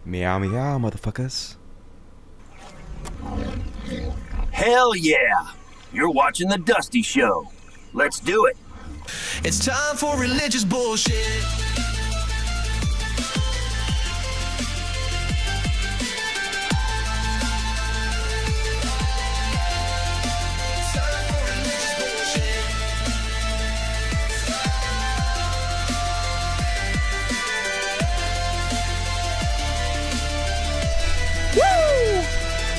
Meow meow, motherfuckers. Hell yeah! You're watching The Dusty Show. Let's do it. It's time for religious bullshit.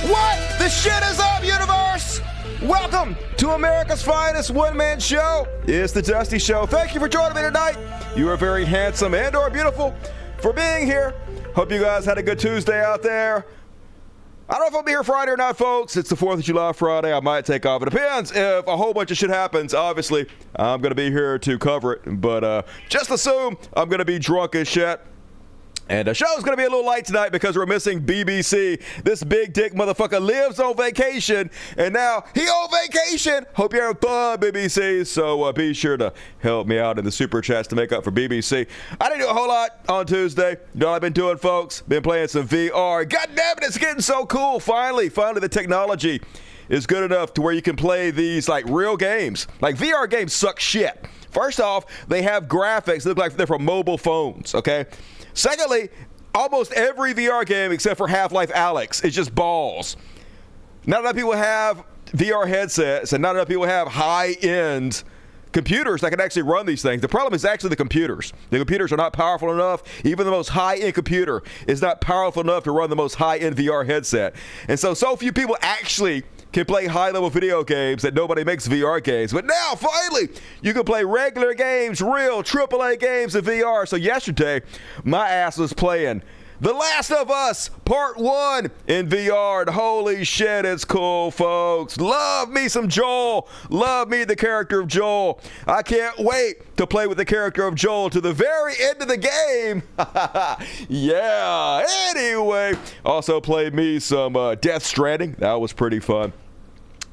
What the shit is up, universe? Welcome to America's finest one-man show. It's The Dusty Show. Thank you for joining me tonight. You are very handsome and or beautiful for being here. Hope you guys had a good Tuesday out there. I don't know if I'll be here Friday or not, folks. It's the 4th of July Friday. I might take off. It depends if a whole bunch of shit happens. Obviously, I'm going to be here to cover it. But just assume I'm going to be drunk as shit. And the show's going to be a little light tonight because we're missing BBC. This big dick motherfucker lives on vacation, and now he on vacation. Hope you're having fun, BBC. So be sure to help me out in the super chats to make up for BBC. I didn't do a whole lot on Tuesday. You know what I've been doing, folks? Been playing some VR. God damn it, it's getting so cool. Finally, the technology is good enough to where you can play these like real games. Like VR games suck shit. First off, they have graphics that look like they're from mobile phones, okay? Secondly, almost every VR game except for Half-Life Alyx is just balls. Not enough people have VR headsets, and not enough people have high-end computers that can actually run these things. The problem is actually the computers. The computers are not powerful enough. Even the most high-end computer is not powerful enough to run the most high-end VR headset. And so few people actually can play high-level video games that nobody makes VR games. But now, finally, you can play regular games, real AAA games in VR. So yesterday, my ass was playing The Last of Us Part 1 in VR. And holy shit, it's cool, folks. Love me some Joel. Love me the character of Joel. I can't wait to play with the character of Joel to the very end of the game. Yeah. Anyway, also played me some Death Stranding. That was pretty fun.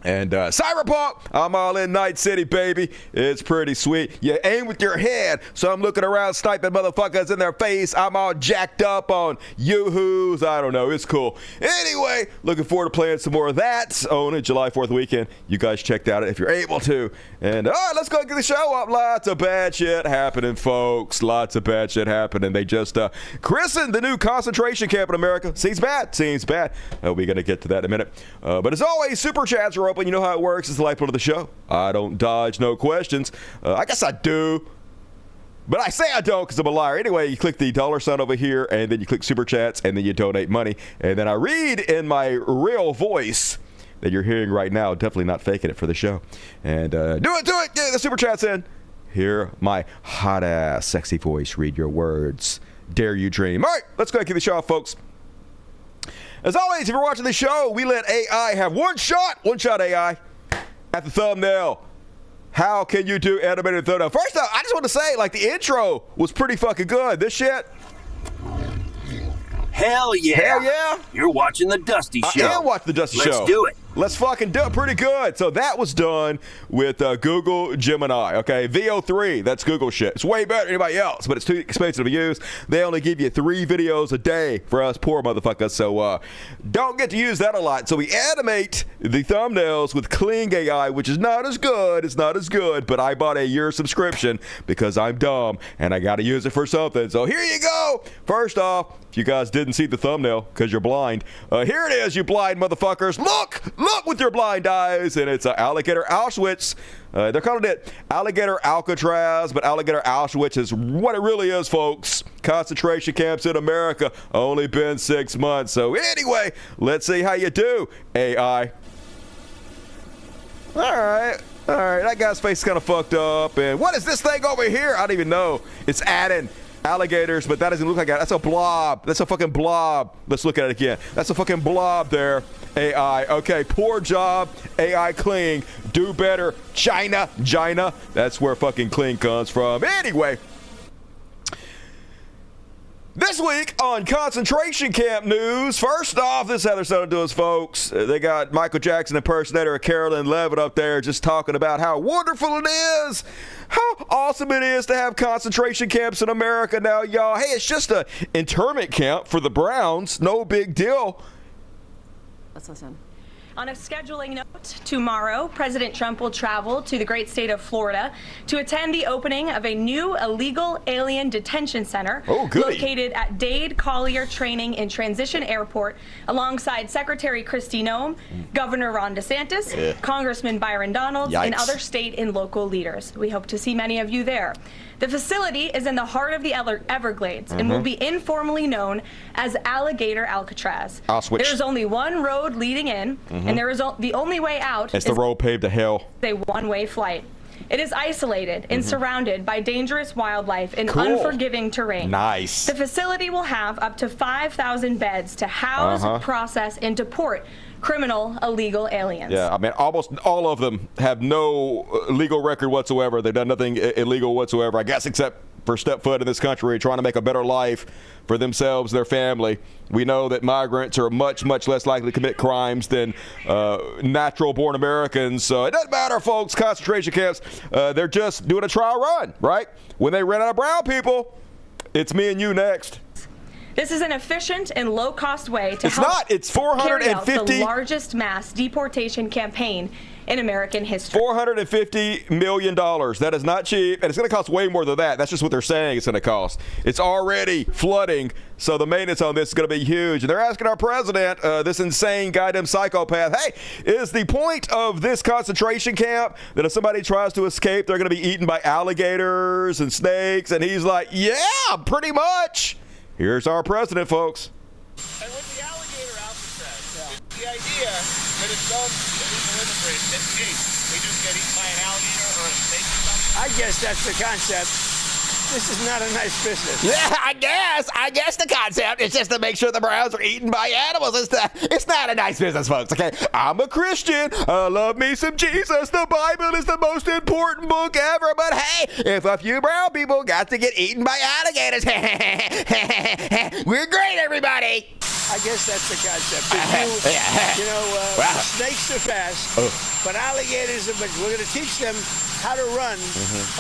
And Cyberpunk, I'm all in Night City, baby. It's pretty sweet. You aim with your head, so I'm looking around sniping motherfuckers in their face. I'm all jacked up on yoo-hoos. I don't know. It's cool. Anyway, looking forward to playing some more of that on a July 4th weekend. You guys check that out if you're able to. And all right, let's go get the show up. Lots of bad shit happening, folks. Lots of bad shit happening. They just christened the new concentration camp in America. Seems bad. We're going to get to that in a minute. But as always, super chats are open. You know how it works. It's the lifeblood of the show. I don't dodge no questions. I guess I do, but I say I don't because I'm a liar. Anyway, you click the dollar sign over here, and then you click super chats, and then you donate money, and then I read in my real voice that you're hearing right now. Definitely not faking it for the show. And do it. Get the super chats in. Hear my hot ass sexy voice read your words. Dare you dream. All right, let's go ahead and kick the show off, folks. As always, if you're watching the show, we let AI have one shot AI, at the thumbnail. How can you do animated thumbnail? First off, I just want to say, like, the intro was pretty fucking good. This shit. Hell yeah. Hell yeah. You're watching The Dusty Show. I am watching The Dusty Show. Let's do it. Let's fucking do it. Pretty good. So that was done with Google Gemini, okay? VO3, that's Google shit. It's way better than anybody else, but it's too expensive to use. They only give you 3 videos a day for us poor motherfuckers, so don't get to use that a lot. So we animate the thumbnails with Kling AI, which is not as good. It's not as good, but I bought a year subscription because I'm dumb, and I got to use it for something. So here you go. First off, if you guys didn't see the thumbnail because you're blind, here it is, you blind motherfuckers. Look with your blind eyes, and it's Alligator Auschwitz. They're calling it Alligator Alcatraz, but Alligator Auschwitz is what it really is, folks. Concentration camps in America. Only been 6 months. So anyway, let's see how you do, AI. All right. That guy's face is kind of fucked up. And what is this thing over here? I don't even know. It's adding alligators, but that doesn't look like that. That's a blob. That's a fucking blob. Let's look at it again. That's a fucking blob there. AI. Okay, poor job. AI Kling. Do better. China. That's where fucking Kling comes from. Anyway. This week on concentration camp news, first off, this is how they're starting to do us, folks. They got Michael Jackson impersonator Carolyn Levitt up there just talking about how wonderful it is, how awesome it is to have concentration camps in America now, y'all. Hey, it's just an internment camp for the Browns. No big deal. Let's listen. On a scheduling note, tomorrow, President Trump will travel to the great state of Florida to attend the opening of a new illegal alien detention center located at Dade Collier Training and Transition Airport alongside Secretary Kristi Noem, Governor Ron DeSantis, Congressman Byron Donalds, and other state and local leaders. We hope to see many of you there. The facility is in the heart of the Everglades and will be informally known as Alligator Alcatraz. Auschwitz. There's only one road leading in, and there is the only way out It's the road paved to hell. A one-way flight. It is isolated and surrounded by dangerous wildlife and unforgiving terrain. Nice. The facility will have up to 5,000 beds to house, process, and deport criminal illegal aliens. Yeah, I mean, almost all of them have no legal record whatsoever. They've done nothing illegal whatsoever, I guess, except for step foot in this country, trying to make a better life for themselves, their family. We know that migrants are much, much less likely to commit crimes than natural-born Americans. So it doesn't matter, folks. Concentration camps, they're just doing a trial run, right? When they run out of brown people, it's me and you next. This is an efficient and low-cost way to It's carry out the largest mass deportation campaign in American history. $450 million. That is not cheap, and it's going to cost way more than that. That's just what they're saying it's going to cost. It's already flooding, so the maintenance on this is going to be huge. And they're asking our president, this insane goddamn psychopath, hey, is the point of this concentration camp that if somebody tries to escape, they're going to be eaten by alligators and snakes? And he's like, yeah, pretty much. Here's our president, folks. And with the Alligator Alcatraz, the idea that if some illegal immigrant escapes, they just get eaten by an alligator or a snake or something? I guess that's the concept. This is not a nice business. Yeah, I guess the concept is just to make sure the Browns are eaten by animals. It's not a nice business, folks, okay? I'm a Christian. I love me some Jesus. The Bible is the most important book ever. But hey, if a few brown people got to get eaten by alligators, we're great, everybody. I guess that's the concept. Snakes are fast, but alligators are, but we're going to teach them how to run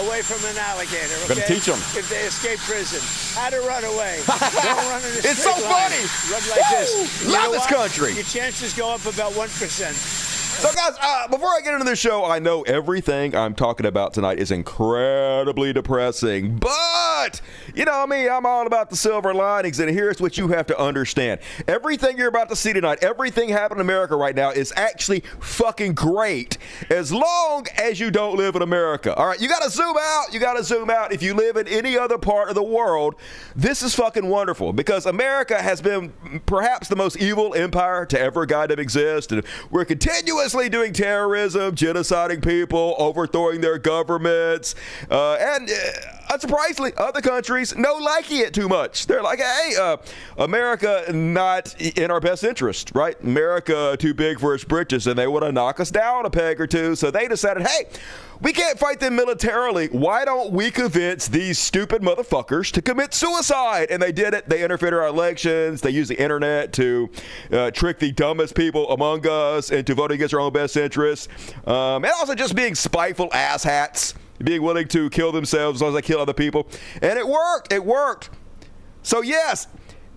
away from an alligator. Okay? We're going to teach them. If they escape prison, how to run away. Don't run in a It's so straight line. funny. Run like this. You Love know this what? country. Your chances go up about 1%. So, guys, before I get into this show, I know everything I'm talking about tonight is incredibly depressing, but, you know me, I'm all about the silver linings, and here's what you have to understand. Everything you're about to see tonight, everything happening in America right now is actually fucking great, as long as you don't live in America. All right, you got to zoom out. You got to zoom out. If you live in any other part of the world, this is fucking wonderful, because America has been perhaps the most evil empire to ever goddamn exist, and we're continuously doing terrorism, genociding people, overthrowing their governments, and unsurprisingly, other countries no liking it too much. They're like, hey, America not in our best interest, right? America too big for its britches, and they want to knock us down a peg or two. So they decided, hey, we can't fight them militarily. Why don't we convince these stupid motherfuckers to commit suicide? And they did it. They interfered in our elections. They used the internet to trick the dumbest people among us into voting against our own best interests. And also just being spiteful asshats, being willing to kill themselves as long as they kill other people. And it worked. It worked. So, yes,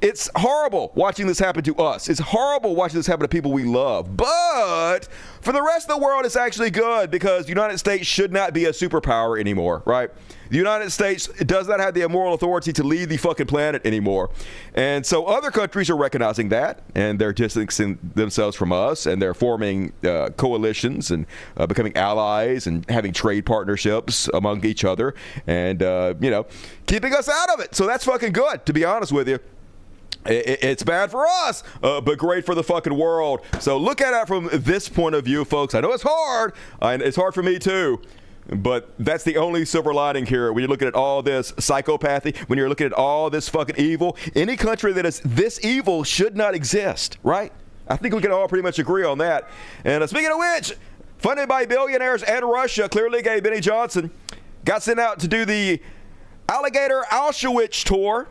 it's horrible watching this happen to us. It's horrible watching this happen to people we love. But for the rest of the world, it's actually good, because the United States should not be a superpower anymore, right? The United States does not have the moral authority to lead the fucking planet anymore. And so other countries are recognizing that, and they're distancing themselves from us, and they're forming coalitions and becoming allies and having trade partnerships among each other and, keeping us out of it. So that's fucking good, to be honest with you. It's bad for us, but great for the fucking world. So look at it from this point of view, folks. I know it's hard, and it's hard for me too, but that's the only silver lining here. When you're looking at all this psychopathy, when you're looking at all this fucking evil, any country that is this evil should not exist, right? I think we can all pretty much agree on that. And speaking of which, funded by billionaires and Russia, clearly gay Benny Johnson got sent out to do the Alligator Auschwitz tour.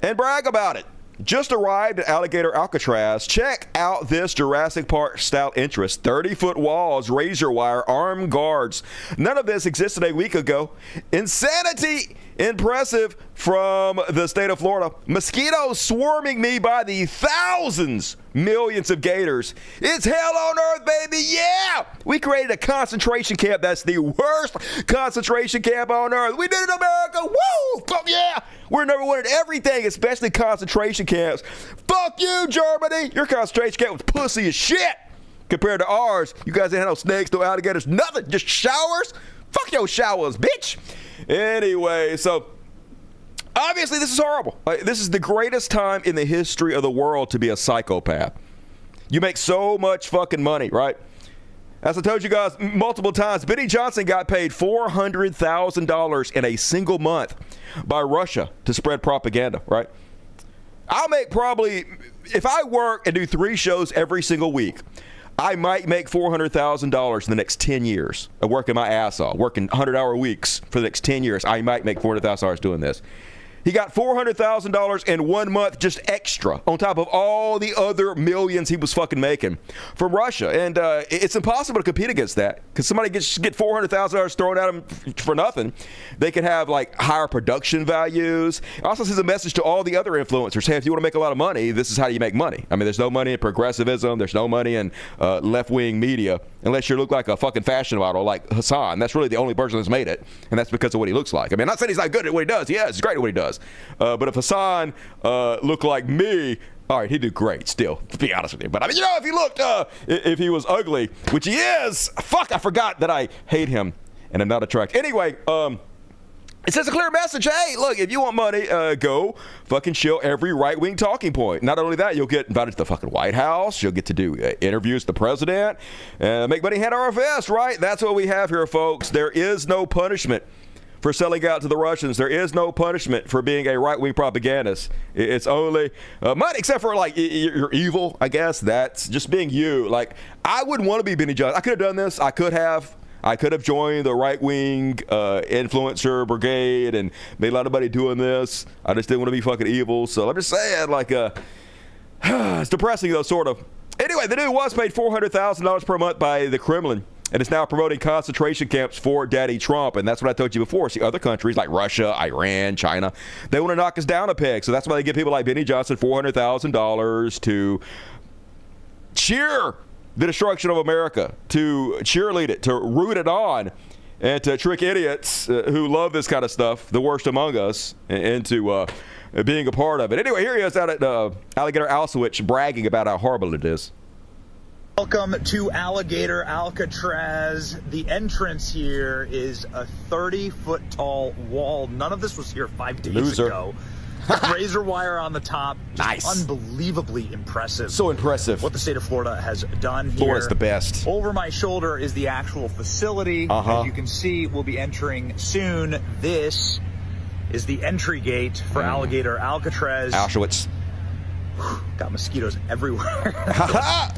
and brag about it. Just arrived at Alligator Alcatraz. Check out this Jurassic Park style entrance. 30-foot walls, razor wire, armed guards. None of this existed a week ago. Insanity! Impressive from the state of Florida. Mosquitoes swarming me by the thousands, millions of gators. It's hell on earth, baby. Yeah! We created a concentration camp that's the worst concentration camp on earth. We did it in America. Woo! Fuck yeah! We're number one at everything, especially concentration camps. Fuck you, Germany! Your concentration camp was pussy as shit compared to ours. You guys didn't have no snakes, no alligators, nothing. Just showers. Fuck your showers, bitch. Anyway, so obviously this is horrible. This is the greatest time in the history of the world to be a psychopath. You make so much fucking money, right? As I told you guys multiple times, Benny Johnson got paid $400,000 in a single month by Russia to spread propaganda, right? I'll make probably, if I work and do 3 shows every single week, I might make $400,000 in the next 10 years of working my ass off, working 100-hour weeks for the next 10 years. I might make $400,000 doing this. He got $400,000 in 1 month just extra on top of all the other millions he was fucking making from Russia. And it's impossible to compete against that because somebody get $400,000 thrown at them for nothing. They could have like higher production values. It also sends a message to all the other influencers. Hey, if you want to make a lot of money, this is how you make money. I mean, there's no money in progressivism. There's no money in left-wing media unless you look like a fucking fashion model like Hassan. That's really the only person that's made it. And that's because of what he looks like. I mean, I'm not saying he's not good at what he does. Yeah, he's great at what he does. But if Hassan looked like me, all right, he'd do great still, to be honest with you. But I mean, you know, if he looked, if he was ugly, which he is, fuck, I forgot that I hate him and I'm not attracted. Anyway, it says a clear message. Hey, look, if you want money, go fucking shill every right-wing talking point. Not only that, you'll get invited to the fucking White House. You'll get to do interviews with the president. Make money hand over fist, right? That's what we have here, folks. There is no punishment for selling out to the Russians. There is no punishment for being a right-wing propagandist. It's only money, except for, like, you're evil, I guess. That's just being you. Like, I wouldn't want to be Benny Johnson. I could have done this. I could have joined the right-wing influencer brigade and made a lot of money doing this. I just didn't want to be fucking evil. So I'm just saying, like, it's depressing, though, sort of. Anyway, the dude was paid $400,000 per month by the Kremlin, and it's now promoting concentration camps for Daddy Trump. And that's what I told you before. See, other countries like Russia, Iran, China, they want to knock us down a peg. So that's why they give people like Benny Johnson $400,000 to cheer the destruction of America, to cheerlead it, to root it on, and to trick idiots who love this kind of stuff, the worst among us, into being a part of it. Anyway, here he is out at Alligator Alcatraz bragging about how horrible it is. Welcome to Alligator Alcatraz. The entrance here is a 30-foot tall wall. None of this was here 5 days ago. Razor wire on the top. Nice. Unbelievably impressive. So impressive. What the state of Florida has done here. Florida's the best. Over my shoulder is the actual facility. As you can see, we'll be entering soon. This is the entry gate for Alligator Alcatraz. Auschwitz. Got mosquitoes everywhere.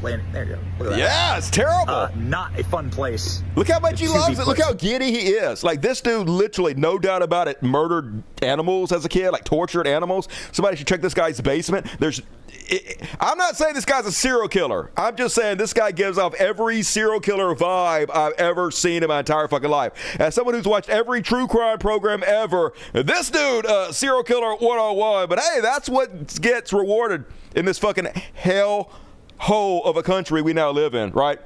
There you go. Look at that. Yeah, it's terrible. Not a fun place. Look how much he loves it. Look how giddy he is. Like, this dude literally, no doubt about it, murdered animals as a kid, like tortured animals. Somebody should check this guy's basement. I'm not saying this guy's a serial killer. I'm just saying this guy gives off every serial killer vibe I've ever seen in my entire fucking life. As someone who's watched every true crime program ever, this dude, serial killer 101. But hey, that's what gets rewarded in this fucking hell hole of a country we now live in, right?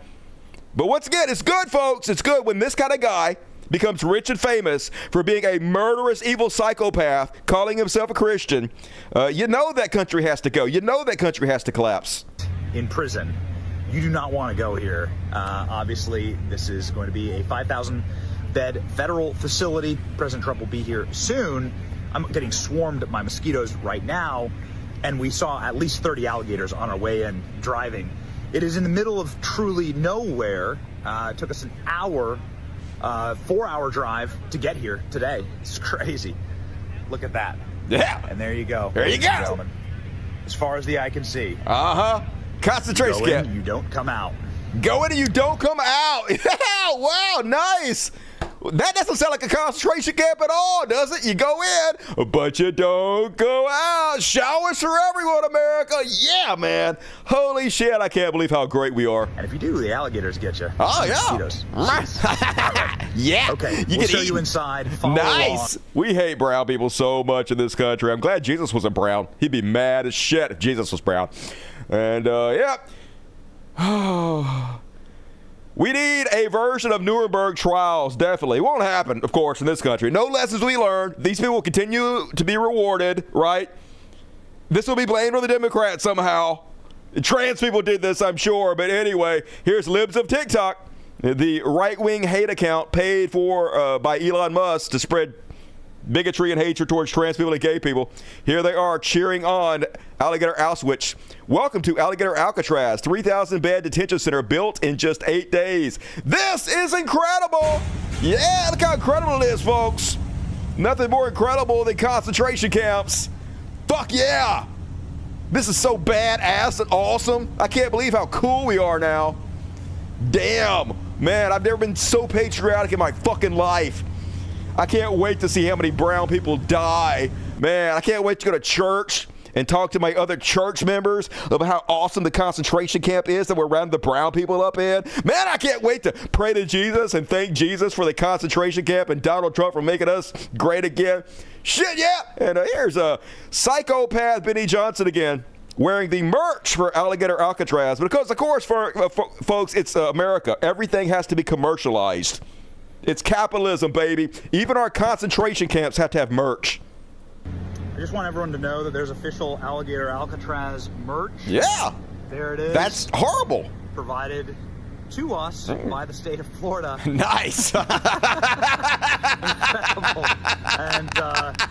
But once again, it's good, folks. It's good when this kind of guy becomes rich and famous for being a murderous, evil psychopath, calling himself a Christian. You know that country has to go. You know that country has to collapse. In prison. You do not want to go here. Obviously, this is going to be a 5,000-bed federal facility. President Trump will be here soon. I'm getting swarmed by mosquitoes right now, and we saw at least 30 alligators on our way in driving. It is in the middle of truly nowhere. It took us an hour 4-hour drive to get here today. It's crazy. Look at that. Yeah. And there you go. There you go. Gentlemen. As far as the eye can see. Concentration camp. You don't come out. Go in and you don't come out. Wow, nice. That doesn't sound like a concentration camp at all, does it? You go in, but you don't go out. Showers for everyone, America. Yeah, man. Holy shit, I can't believe how great we are. And if you do, the alligators get you. Oh, yeah. Mosquitoes. Yeah. Okay, We'll show you inside. Follow nice. along. We hate brown people so much in this country. I'm glad Jesus wasn't brown. He'd be mad as shit if Jesus was brown. And, yeah. We need a version of Nuremberg trials, definitely. It won't happen, of course, in this country. No lessons we learned. These people will continue to be rewarded, right? This will be blamed on the Democrats somehow. Trans people did this, I'm sure. But anyway, here's Libs of TikTok, the right-wing hate account paid for by Elon Musk to spread bigotry and hatred towards trans people and gay people. Here they are cheering on Alligator Auschwitz. Welcome to Alligator Alcatraz, 3,000-bed detention center built in just 8 days. This is incredible. Yeah, look how incredible it is, folks. Nothing more incredible than concentration camps. Fuck yeah. This is so badass and awesome. I can't believe how cool we are now. Damn. Man, I've never been so patriotic in my fucking life. I can't wait to see how many brown people die. Man, I can't wait to go to church and talk to my other church members about how awesome the concentration camp is that we're rounding the brown people up in. Man, I can't wait to pray to Jesus and thank Jesus for the concentration camp and Donald Trump for making us great again. Shit, yeah. And here's a psychopath Benny Johnson again, wearing the merch for Alligator Alcatraz. Because, of course, for folks, it's America. Everything has to be commercialized. It's capitalism, baby. Even our concentration camps have to have merch. I just want everyone to know that there's official Alligator Alcatraz merch. Yeah. There it is. That's horrible. Provided to us by the state of Florida. Nice. Incredible. And,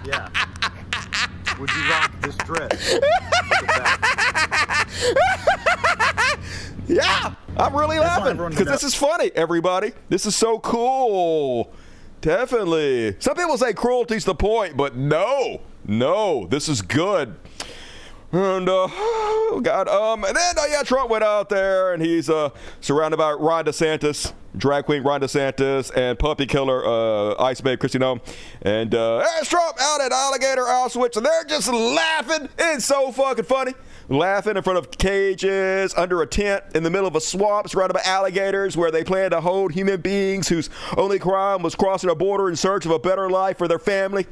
yeah. Would you rock this dress? Yeah, I'm really laughing because this is funny, everybody. This is so cool. Definitely. Some people say cruelty's the point, but no, this is good. And oh God, and then yeah, Trump went out there and he's surrounded by Ron DeSantis, drag queen Ron DeSantis, and puppy killer Ice Babe Kristi Noem, and there's Trump out at Alligator Auschwitz, and they're just laughing. It's so fucking funny. Laughing in front of cages, under a tent, in the middle of a swamp, surrounded by alligators, where they plan to hold human beings whose only crime was crossing a border in search of a better life for their family.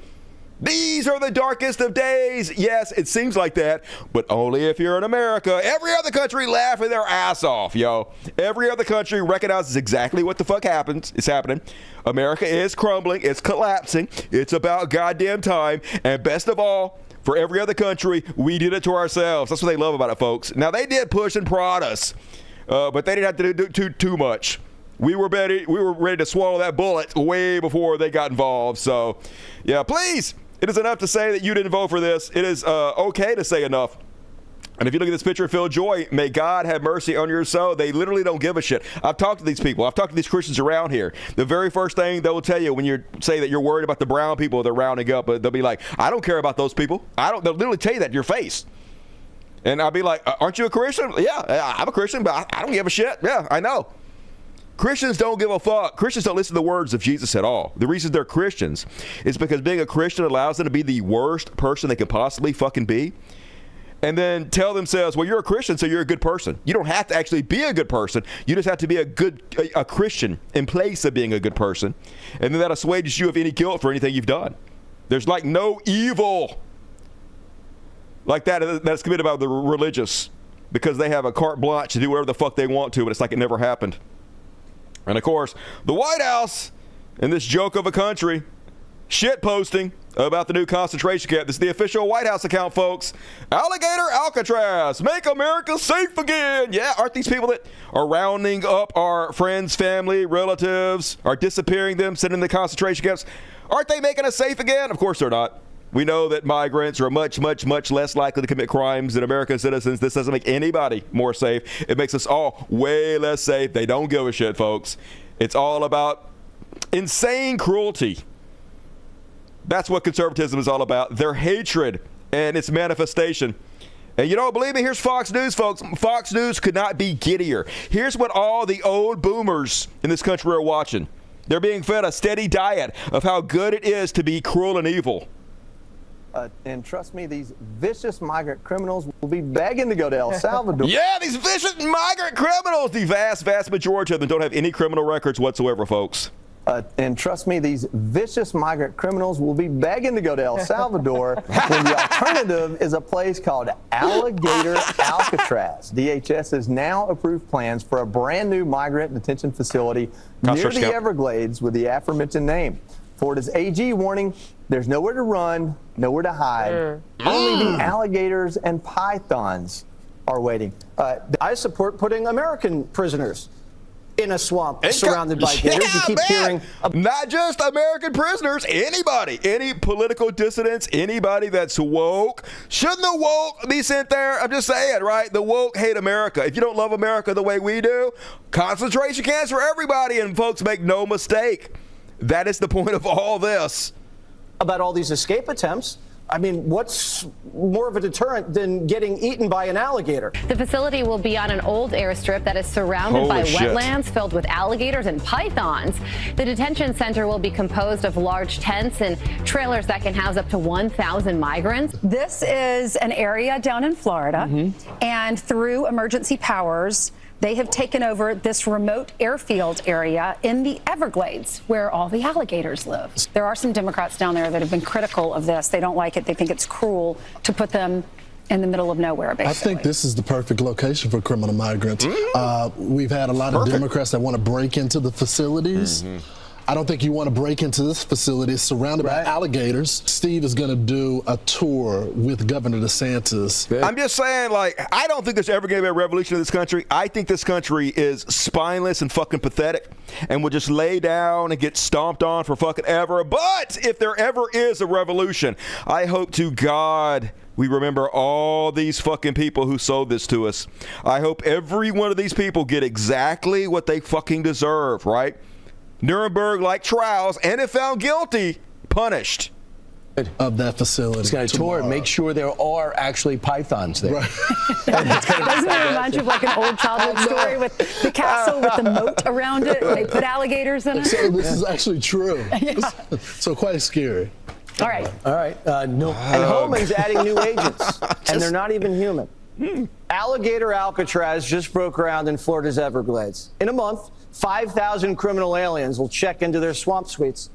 These are the darkest of days. Yes, it seems like that, but only if you're in America. Every other country laughing their ass off, yo. Every other country recognizes exactly what the fuck is happening. America is crumbling. It's collapsing. It's about goddamn time. And best of all, for every other country, we did it to ourselves. That's what they love about it, folks. Now, they did push and prod us, but they didn't have to do too much. We were ready to swallow that bullet way before they got involved. So, yeah, please. It is enough to say that you didn't vote for this. It is okay to say enough. And if you look at this picture of Phil Joy, may God have mercy on your soul. They literally don't give a shit. I've talked to these people. I've talked to these Christians around here. The very first thing they will tell you when you say that you're worried about the brown people they're rounding up, they'll be like, I don't care about those people. They'll literally tell you that in your face. And I'll be like, aren't you a Christian? Yeah, I'm a Christian, but I don't give a shit. Yeah, I know. Christians don't give a fuck. Christians don't listen to the words of Jesus at all. The reason they're Christians is because being a Christian allows them to be the worst person they can possibly fucking be. And then tell themselves, well, you're a Christian, so you're a good person. You don't have to actually be a good person. You just have to be a Christian in place of being a good person. And then that assuages you of any guilt for anything you've done. There's like no evil like that's committed by the religious because they have a carte blanche to do whatever the fuck they want to, but it's like it never happened. And of course, the White House and this joke of a country shit posting about the new concentration camp. This is the official White House account, folks. Alligator Alcatraz, make America safe again. Yeah, aren't these people that are rounding up our friends, family, relatives, are disappearing them, sending them to concentration camps? Aren't they making us safe again? Of course they're not. We know that migrants are much, much, much less likely to commit crimes than American citizens. This doesn't make anybody more safe. It makes us all way less safe. They don't give a shit, folks. It's all about insane cruelty. That's what conservatism is all about. Their hatred and its manifestation. And you don't believe me? Here's Fox News, folks. Fox News could not be giddier. Here's what all the old boomers in this country are watching. They're being fed a steady diet of how good it is to be cruel and evil. And trust me, these vicious migrant criminals will be begging to go to El Salvador. Yeah, these vicious migrant criminals. The vast majority of them don't have any criminal records whatsoever, folks. And trust me, these vicious migrant criminals will be begging to go to El Salvador when the alternative is a place called Alligator Alcatraz. DHS has now approved plans for a brand new migrant detention facility near the Everglades with the aforementioned name. Florida's AG warning, there's nowhere to run, nowhere to hide. Only the alligators and pythons are waiting. I support putting American prisoners in a swamp surrounded by gators. You keep hearing not just American prisoners, anybody, any political dissidents, anybody that's woke. Shouldn't the woke be sent there? I'm just saying, right? The woke hate America. If you don't love America the way we do, concentration camps for everybody. And folks, make no mistake, that is the point of all this. About all these escape attempts. I mean, what's more of a deterrent than getting eaten by an alligator? The facility will be on an old airstrip that is surrounded by wetlands filled with alligators and pythons. The detention center will be composed of large tents and trailers that can house up to 1,000 migrants. This is an area down in Florida, and through emergency powers, they have taken over this remote airfield area in the Everglades where all the alligators live. There are some Democrats down there that have been critical of this. They don't like it. They think it's cruel to put them in the middle of nowhere, basically. I think this is the perfect location for criminal migrants. We've had a lot of Democrats that want to break into the facilities. I don't think you want to break into this facility. It's surrounded by alligators. Steve is going to do a tour with Governor DeSantis. I'm just saying, like, I don't think there's ever going to be a revolution in this country. I think this country is spineless and fucking pathetic and will just lay down and get stomped on for fucking ever. But if there ever is a revolution, I hope to God we remember all these fucking people who sold this to us. I hope every one of these people get exactly what they fucking deserve, right? Nuremberg-like trials, and if found guilty, punished. Of that facility. It's going to tour and make sure there are actually pythons there. Right. Doesn't it remind you of like an old childhood story with the castle with the moat around it? They put alligators in it. So this is actually true. So quite scary. All right. All right. No. And Holman's adding new agents, and they're not even human. Alligator Alcatraz just broke ground in Florida's Everglades. In a month, 5,000 criminal aliens will check into their swamp suites.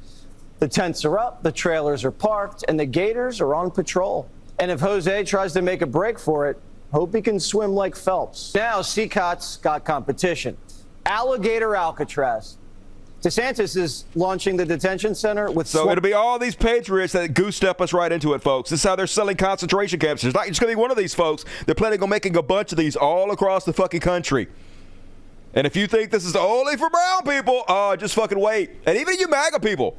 The tents are up, the trailers are parked, and the gators are on patrol. And if Jose tries to make a break for it, hope he can swim like Phelps. Now, Seacot's got competition. Alligator Alcatraz. DeSantis is launching the detention center with... So it'll be all these patriots that goose step us right into it, folks. This is how they're selling concentration camps. It's not just going to be one of these folks. They're planning on making a bunch of these all across the fucking country. And if you think this is only for brown people, just fucking wait. And even you MAGA people,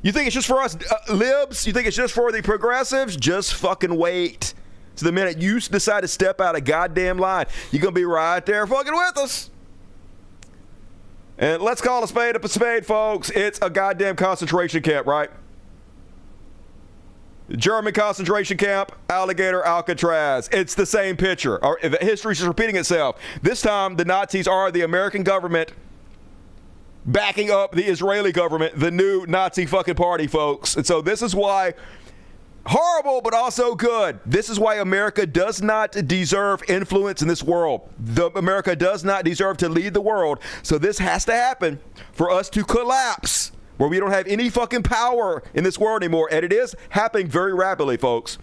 you think it's just for us libs? You think it's just for the progressives? Just fucking wait. To the minute you decide to step out of goddamn line, you're going to be right there fucking with us. And let's call a spade, folks. It's a goddamn concentration camp, right? German concentration camp, Alligator Alcatraz. It's the same picture. History is repeating itself. This time, the Nazis are the American government backing up the Israeli government, the new Nazi fucking party, folks. And so this is why, horrible but also good, this is why America does not deserve influence in this world. America does not deserve to lead the world. So this has to happen for us to collapse, where we don't have any fucking power in this world anymore. And it is happening very rapidly, folks.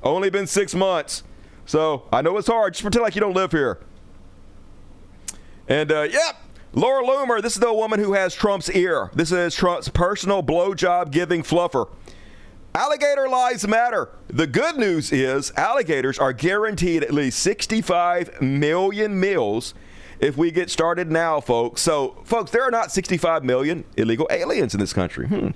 Only been 6 months. So I know it's hard. Just pretend like you don't live here. And, Laura Loomer, this is the woman who has Trump's ear. This is Trump's personal blowjob-giving fluffer. Alligator lives matter. The good news is alligators are guaranteed at least 65 million meals if we get started now, folks. So, folks, there are not 65 million illegal aliens in this country.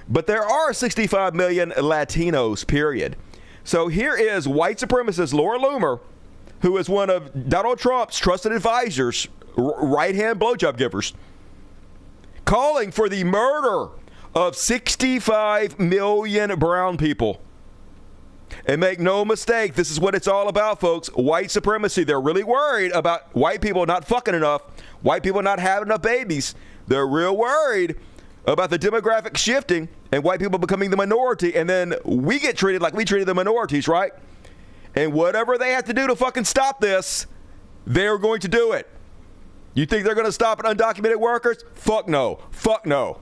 But there are 65 million Latinos, period. So here is white supremacist Laura Loomer, who is one of Donald Trump's trusted advisors, right-hand blowjob givers, calling for the murder of 65 million brown people. And make no mistake, this is what it's all about, folks. White supremacy. They're really worried about white people not fucking enough, white people not having enough babies. They're real worried about the demographic shifting and white people becoming the minority, and then we get treated like we treated the minorities, right? And whatever they have to do to fucking stop this, they're going to do it. You think they're going to stop undocumented workers? Fuck no. Fuck no.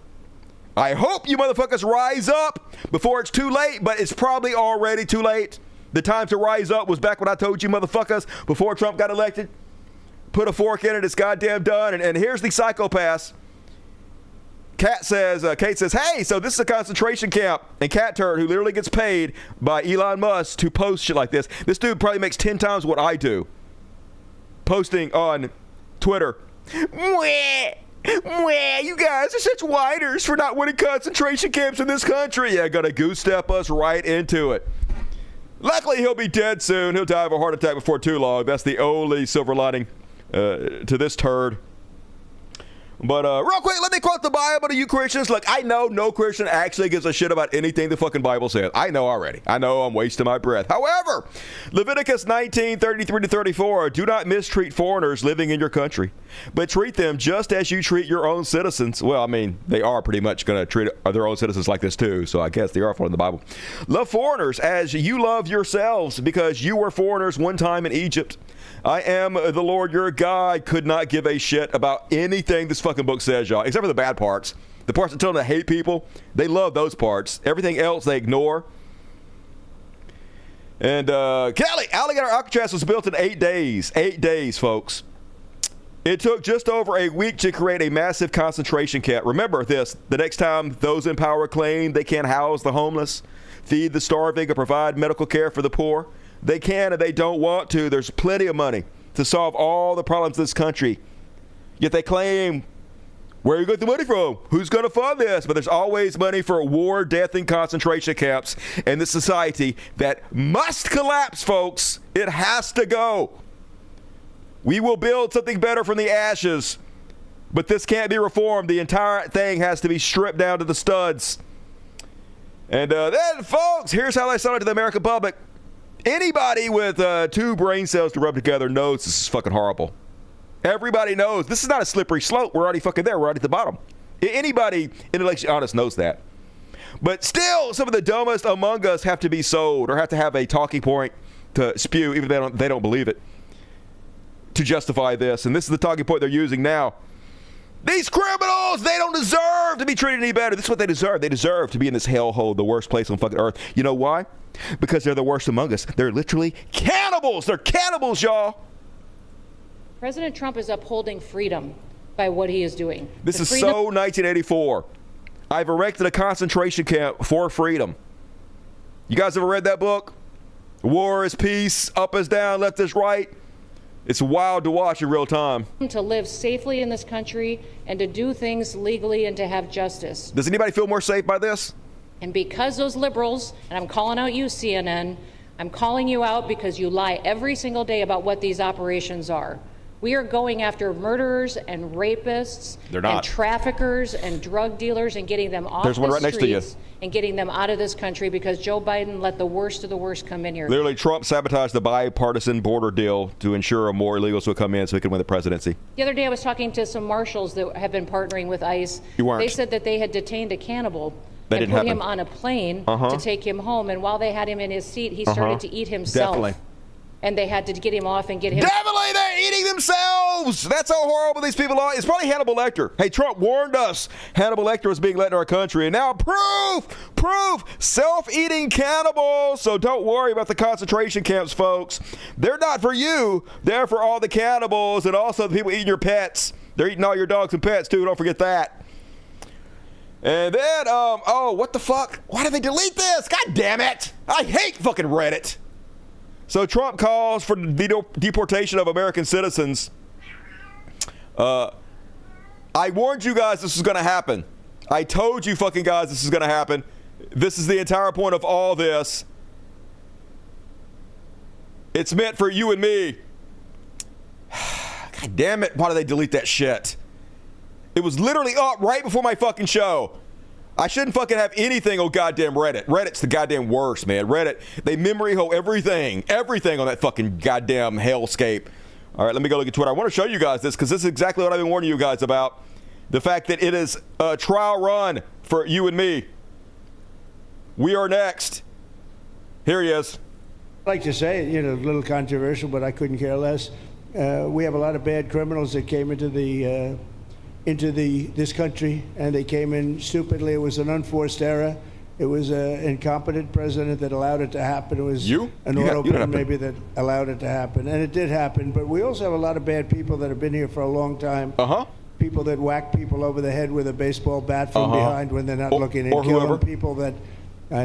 I hope you motherfuckers rise up before it's too late, but it's probably already too late. The time to rise up was back when I told you motherfuckers before Trump got elected. Put a fork in it, it's goddamn done. And here's the psychopaths. Kate says, hey, so this is a concentration camp. And Cat Turd, who literally gets paid by Elon Musk to post shit like this. This dude probably makes 10 times what I do. Posting on Twitter. Mwah, mwah, you guys are such whiters for not winning concentration camps in this country. Yeah, gonna goose step us right into it. Luckily, he'll be dead soon. He'll die of a heart attack before too long. That's the only silver lining to this turd. But real quick, let me quote the Bible to you Christians. Look, I know no Christian actually gives a shit about anything the fucking Bible says. I know already. I know I'm wasting my breath. However, Leviticus 19:33-34, do not mistreat foreigners living in your country, but treat them just as you treat your own citizens. Well, I mean, they are pretty much going to treat their own citizens like this too, so I guess they are following the Bible. Love foreigners as you love yourselves, because you were foreigners one time in Egypt. I am the Lord your God. Could not give a shit about anything this fucking book says, y'all, except for the bad parts. The parts that tell them to hate people, they love those parts. Everything else they ignore. And Kelly, Alligator Alcatraz was built in 8 days. 8 days, folks. It took just over a week to create a massive concentration camp. Remember this, the next time those in power claim they can't house the homeless, feed the starving, or provide medical care for the poor, they can and they don't want to. There's plenty of money to solve all the problems in this country. Yet they claim, where are you getting the money from? Who's going to fund this? But there's always money for war, death, and concentration camps in this society that must collapse, folks. It has to go. We will build something better from the ashes, but this can't be reformed. The entire thing has to be stripped down to the studs. And then, folks, here's how they sell it to the American public. Anybody with 2 brain cells to rub together knows this is fucking horrible. Everybody knows. This is not a slippery slope. We're already fucking there. We're already at the bottom. Anybody intellectually honest knows that. But still, some of the dumbest among us have to be sold or have to have a talking point to spew, even if they don't believe it, to justify this. And this is the talking point they're using now. These criminals, they don't deserve to be treated any better. This is what they deserve. They deserve to be in this hellhole, the worst place on fucking earth. You know why? Because they're the worst among us. They're literally cannibals. They're cannibals, y'all. President Trump is upholding freedom by what he is doing. This is so 1984. I've erected a concentration camp for freedom. You guys ever read that book? War is peace, up is down, left is right. It's wild to watch in real time. To live safely in this country and to do things legally and to have justice. Does anybody feel more safe by this? And because those liberals, and I'm calling out you, CNN, I'm calling you out because you lie every single day about what these operations are. We are going after murderers and rapists and traffickers and drug dealers and getting them off the one right next to you. streets and getting them out of this country because Joe Biden let the worst of the worst come in here. Literally, Trump sabotaged the bipartisan border deal to ensure more illegals would come in so he could win the presidency. The other day I was talking to some marshals that have been partnering with ICE. You weren't. They said that they had detained a cannibal that and put him on a plane to take him home. And while they had him in his seat, he started to eat himself. Definitely. And they had to get him off and get him. Definitely, they're eating themselves. That's how horrible these people are. It's probably Hannibal Lecter. Hey, Trump warned us Hannibal Lecter was being let in our country. And now proof, self-eating cannibals. So don't worry about the concentration camps, folks. They're not for you. They're for all the cannibals and also the people eating your pets. They're eating all your dogs and pets, too. Don't forget that. And then, oh, what the fuck? Why did they delete this? God damn it. I hate fucking Reddit. So Trump calls for the deportation of American citizens. I warned you guys this was going to happen. I told you fucking guys this is going to happen. This is the entire point of all this. It's meant for you and me. God damn it. Why did they delete that shit? It was literally up right before my fucking show. I shouldn't fucking have anything on goddamn Reddit. Reddit's the goddamn worst, man. Reddit, they memory hole everything on that fucking goddamn hellscape. All right, let me go look at Twitter. I want to show you guys this because this is exactly what I've been warning you guys about. The fact that it is a trial run for you and me. We are next. Here he is. I'd like to say, a little controversial, but I couldn't care less. We have a lot of bad criminals that came into this country, and they came in stupidly. It was an unforced error. It was an incompetent president that allowed it to happen. It was an autopilot maybe that allowed it to happen, and it did happen. But we also have a lot of bad people that have been here for a long time. People that whack people over the head with a baseball bat from behind when they're not looking, and kill them. People that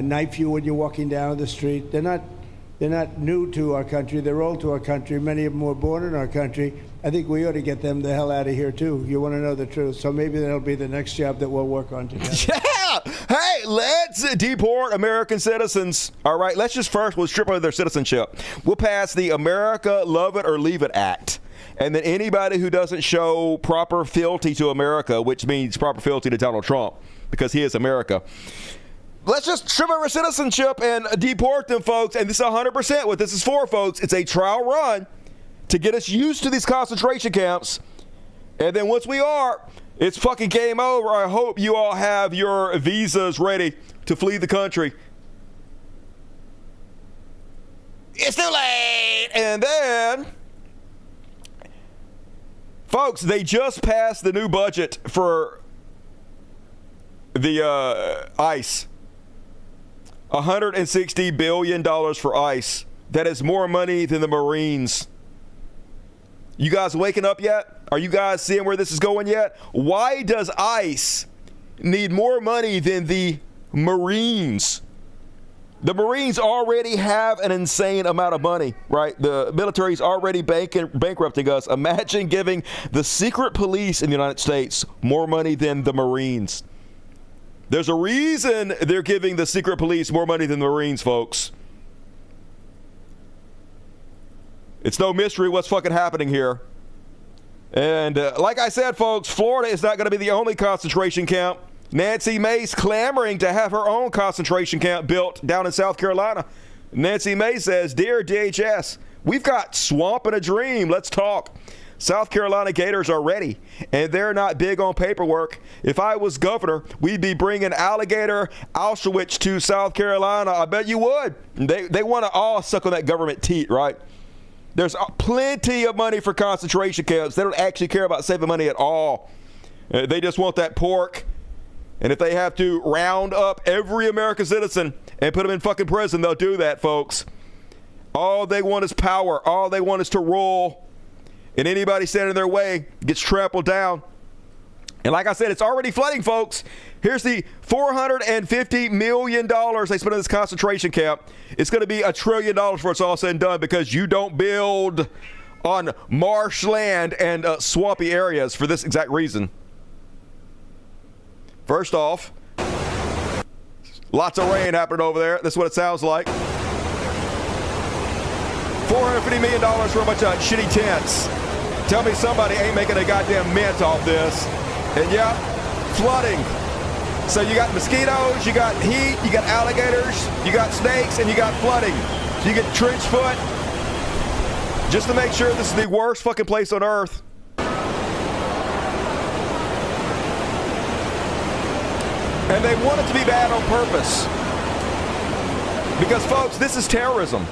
knife you when you're walking down the street. They're not new to our country. They're old to our country. Many of them were born in our country. I think we ought to get them the hell out of here, too. You want to know the truth. So maybe that'll be the next job that we'll work on together. Yeah! Hey, let's deport American citizens. All right, we'll strip away their citizenship. We'll pass the America Love It or Leave It Act. And then anybody who doesn't show proper fealty to America, which means proper fealty to Donald Trump, because he is America, let's just strip over citizenship and deport them, folks. And this is 100% what this is for, folks. It's a trial run to get us used to these concentration camps. And then once we are, it's fucking game over. I hope you all have your visas ready to flee the country. It's too late. And then, folks, they just passed the new budget for the ICE. $160 billion for ICE. That is more money than the Marines. You guys waking up yet? Are you guys seeing where this is going yet? Why does ICE need more money than the Marines? The Marines already have an insane amount of money, right? The military's already bankrupting us. Imagine giving the secret police in the United States more money than the Marines. There's a reason they're giving the secret police more money than the Marines, folks. It's no mystery what's fucking happening here. And like I said, folks, Florida is not going to be the only concentration camp. Nancy Mace's clamoring to have her own concentration camp built down in South Carolina. Nancy Mace says, "Dear DHS, we've got swamp and a dream. Let's talk. South Carolina Gators are ready, and they're not big on paperwork. If I was governor, we'd be bringing Alligator Auschwitz to South Carolina. I bet you would." They want to all suck on that government teat, right? There's plenty of money for concentration camps. They don't actually care about saving money at all. They just want that pork. And if they have to round up every American citizen and put them in fucking prison, they'll do that, folks. All they want is power. All they want is to rule. And anybody standing in their way gets trampled down. And like I said, it's already flooding, folks. Here's the $450 million they spent in this concentration camp. It's going to be $1 trillion before it's all said and done, because you don't build on marshland and swampy areas for this exact reason. First off, lots of rain happening over there. That's what it sounds like. $450 million for a bunch of shitty tents. Tell me somebody ain't making a goddamn mint off this. And yeah, flooding. So you got mosquitoes, you got heat, you got alligators, you got snakes, and you got flooding. So you get trench foot. Just to make sure this is the worst fucking place on earth. And they want it to be bad on purpose. Because, folks, this is terrorism.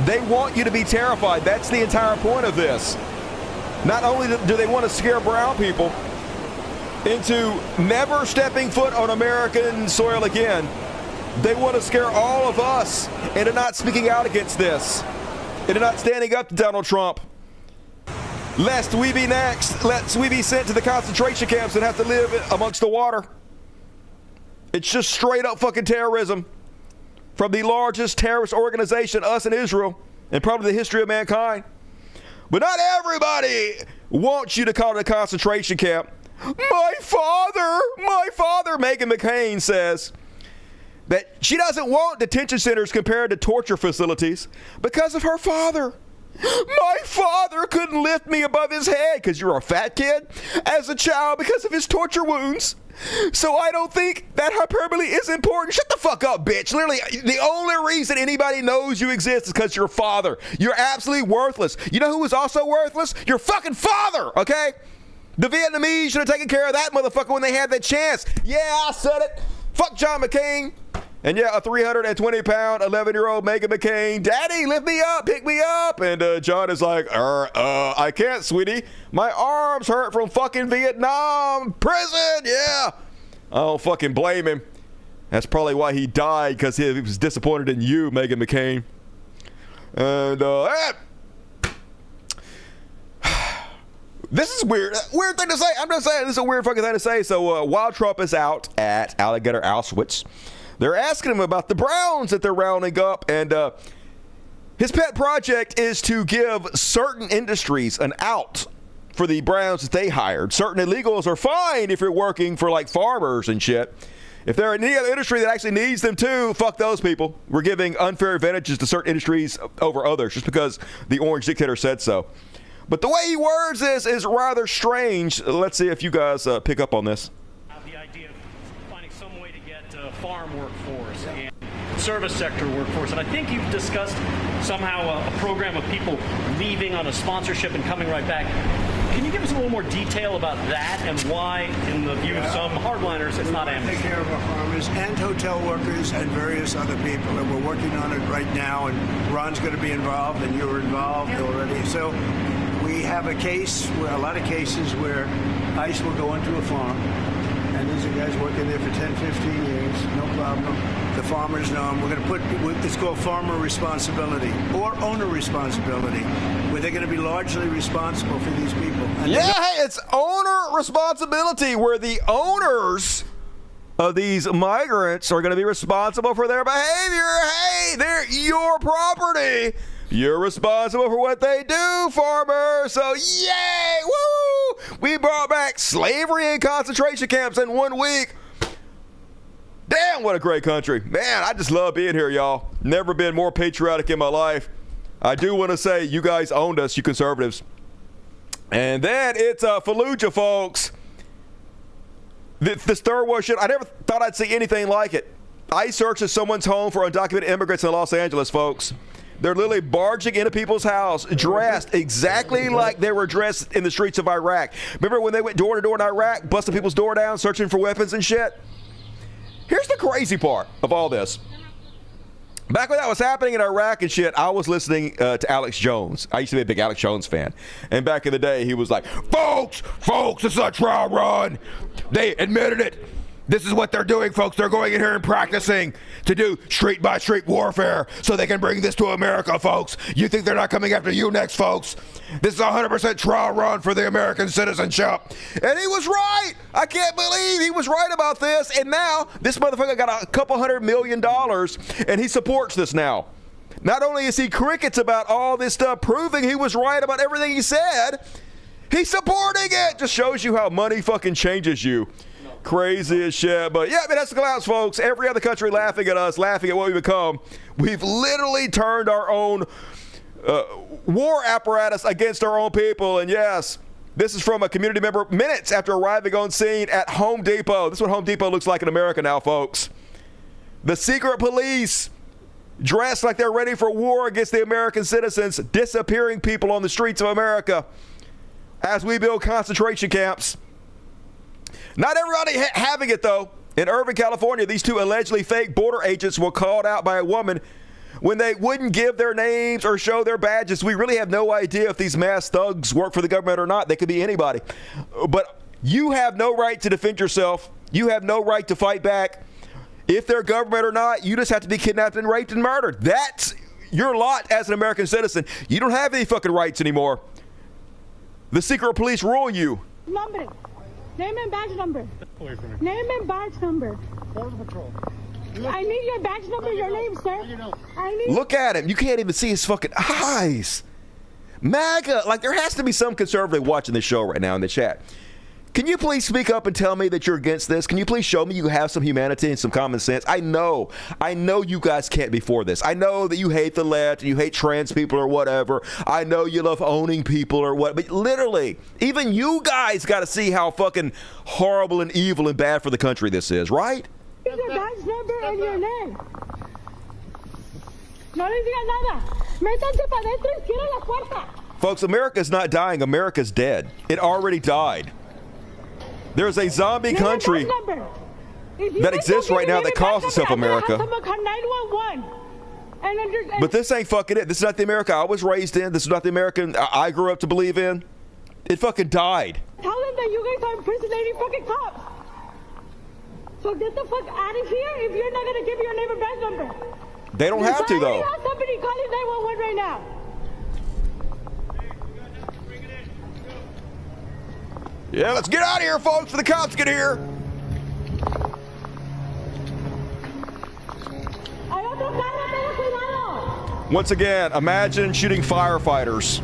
They want you to be terrified. That's the entire point of this. Not only do they want to scare brown people into never stepping foot on American soil again, they want to scare all of us into not speaking out against this, into not standing up to Donald Trump. Lest we be next, lest we be sent to the concentration camps and have to live amongst the water. It's just straight up fucking terrorism from the largest terrorist organization, us in Israel, and probably the history of mankind. But not everybody wants you to call it a concentration camp. My father, Meghan McCain says that she doesn't want detention centers compared to torture facilities because of her father. My father couldn't lift me above his head because you're a fat kid as a child because of his torture wounds. So I don't think that hyperbole is important. Shut the fuck up, bitch. Literally, the only reason anybody knows you exist is because your father. You're absolutely worthless. You know who is also worthless? Your fucking father, okay? The Vietnamese should have taken care of that motherfucker when they had that chance. Yeah, I said it. Fuck John McCain. And yeah, a 320-pound 11-year-old Meghan McCain, Daddy, lift me up, pick me up. And John is like, I can't, sweetie. My arms hurt from fucking Vietnam prison. Yeah. I don't fucking blame him. That's probably why he died, because he was disappointed in you, Meghan McCain. And this is weird. Weird thing to say. I'm just saying this is a weird fucking thing to say. So while Trump is out at Alligator Auschwitz, they're asking him about the Browns that they're rounding up. And his pet project is to give certain industries an out for the Browns that they hired. Certain illegals are fine if you're working for like farmers and shit. If there are any other industry that actually needs them too, fuck those people. We're giving unfair advantages to certain industries over others just because the orange dictator said so. But the way he words this is rather strange. Let's see if you guys pick up on this. The idea of finding some way to get farm workforce and service sector workforce. And I think you've discussed somehow a program of people leaving on a sponsorship and coming right back. Can you give us a little more detail about that and why, in the view of some hardliners, it's not amnesty? Take care of our farmers and hotel workers and various other people. And we're working on it right now. And Ron's going to be involved, and you're involved already. So we have a lot of cases where ICE will go into a farm, and these are guys working there for 10, 15 years, no problem. The farmers know them. We're going to put, it's called farmer responsibility or owner responsibility, where they're going to be largely responsible for these people. And hey, it's owner responsibility, where the owners of these migrants are going to be responsible for their behavior. Hey, they're your property. You're responsible for what they do, farmer. So, yay! Woo! We brought back slavery and concentration camps in 1 week. Damn, what a great country. Man, I just love being here, y'all. Never been more patriotic in my life. I do want to say you guys owned us, you conservatives. And then it's Fallujah, folks. This third war shit, I never thought I'd see anything like it. ICE searches someone's home for undocumented immigrants in Los Angeles, folks. They're literally barging into people's house, dressed exactly like they were dressed in the streets of Iraq. Remember when they went door to door in Iraq, busting people's door down, searching for weapons and shit? Here's the crazy part of all this. Back when that was happening in Iraq and shit, I was listening to Alex Jones. I used to be a big Alex Jones fan. And back in the day, he was like, folks, this is a trial run. They admitted it. This is what they're doing, folks. They're going in here and practicing to do street-by-street warfare so they can bring this to America, folks. You think they're not coming after you next, folks? This is a 100% trial run for the American citizenship. And he was right. I can't believe he was right about this. And now this motherfucker got a couple $100 million, and he supports this now. Not only is he crickets about all this stuff, proving he was right about everything he said, he's supporting it. Just shows you how money fucking changes you. Crazy as shit. But yeah, that's the collapse, folks. Every other country laughing at us, laughing at what we become. We've literally turned our own war apparatus against our own people. And yes, this is from a community member minutes after arriving on scene at Home Depot. This is what Home Depot looks like in America now, folks. The secret police, dressed like they're ready for war against the American citizens, disappearing people on the streets of America as we build concentration camps. Not everybody having it, though. In Irvine, California, these two allegedly fake border agents were called out by a woman when they wouldn't give their names or show their badges. We really have no idea if these masked thugs work for the government or not. They could be anybody. But you have no right to defend yourself. You have no right to fight back. If they're government or not, you just have to be kidnapped and raped and murdered. That's your lot as an American citizen. You don't have any fucking rights anymore. The secret police rule you. Number. Name and badge number. Name and badge number. Border Patrol. I need your badge number, your name, sir. Look at him. You can't even see his fucking eyes. MAGA. Like, there has to be some conservative watching this show right now in the chat. Can you please speak up and tell me that you're against this? Can you please show me you have some humanity and some common sense? I know you guys can't be for this. I know that you hate the left and you hate trans people or whatever. I know you love owning people or what, but literally, even you guys got to see how fucking horrible and evil and bad for the country this is, right? Your badge number and your name. No le digas nada. Métanse para adentro y cierren la puerta. Folks, America's not dying. America's dead. It already died. There's a zombie country that exists right now that calls itself America. But this ain't fucking it. This is not the America I was raised in. This is not the American I grew up to believe in. It fucking died. Tell them that you guys are impersonating fucking cops. So get the fuck out of here if you're not going to give your neighbor badge number. They don't have to, though. Somebody calling 911 right now. Yeah, let's get out of here, folks, before the cops get here. Once again, imagine shooting firefighters.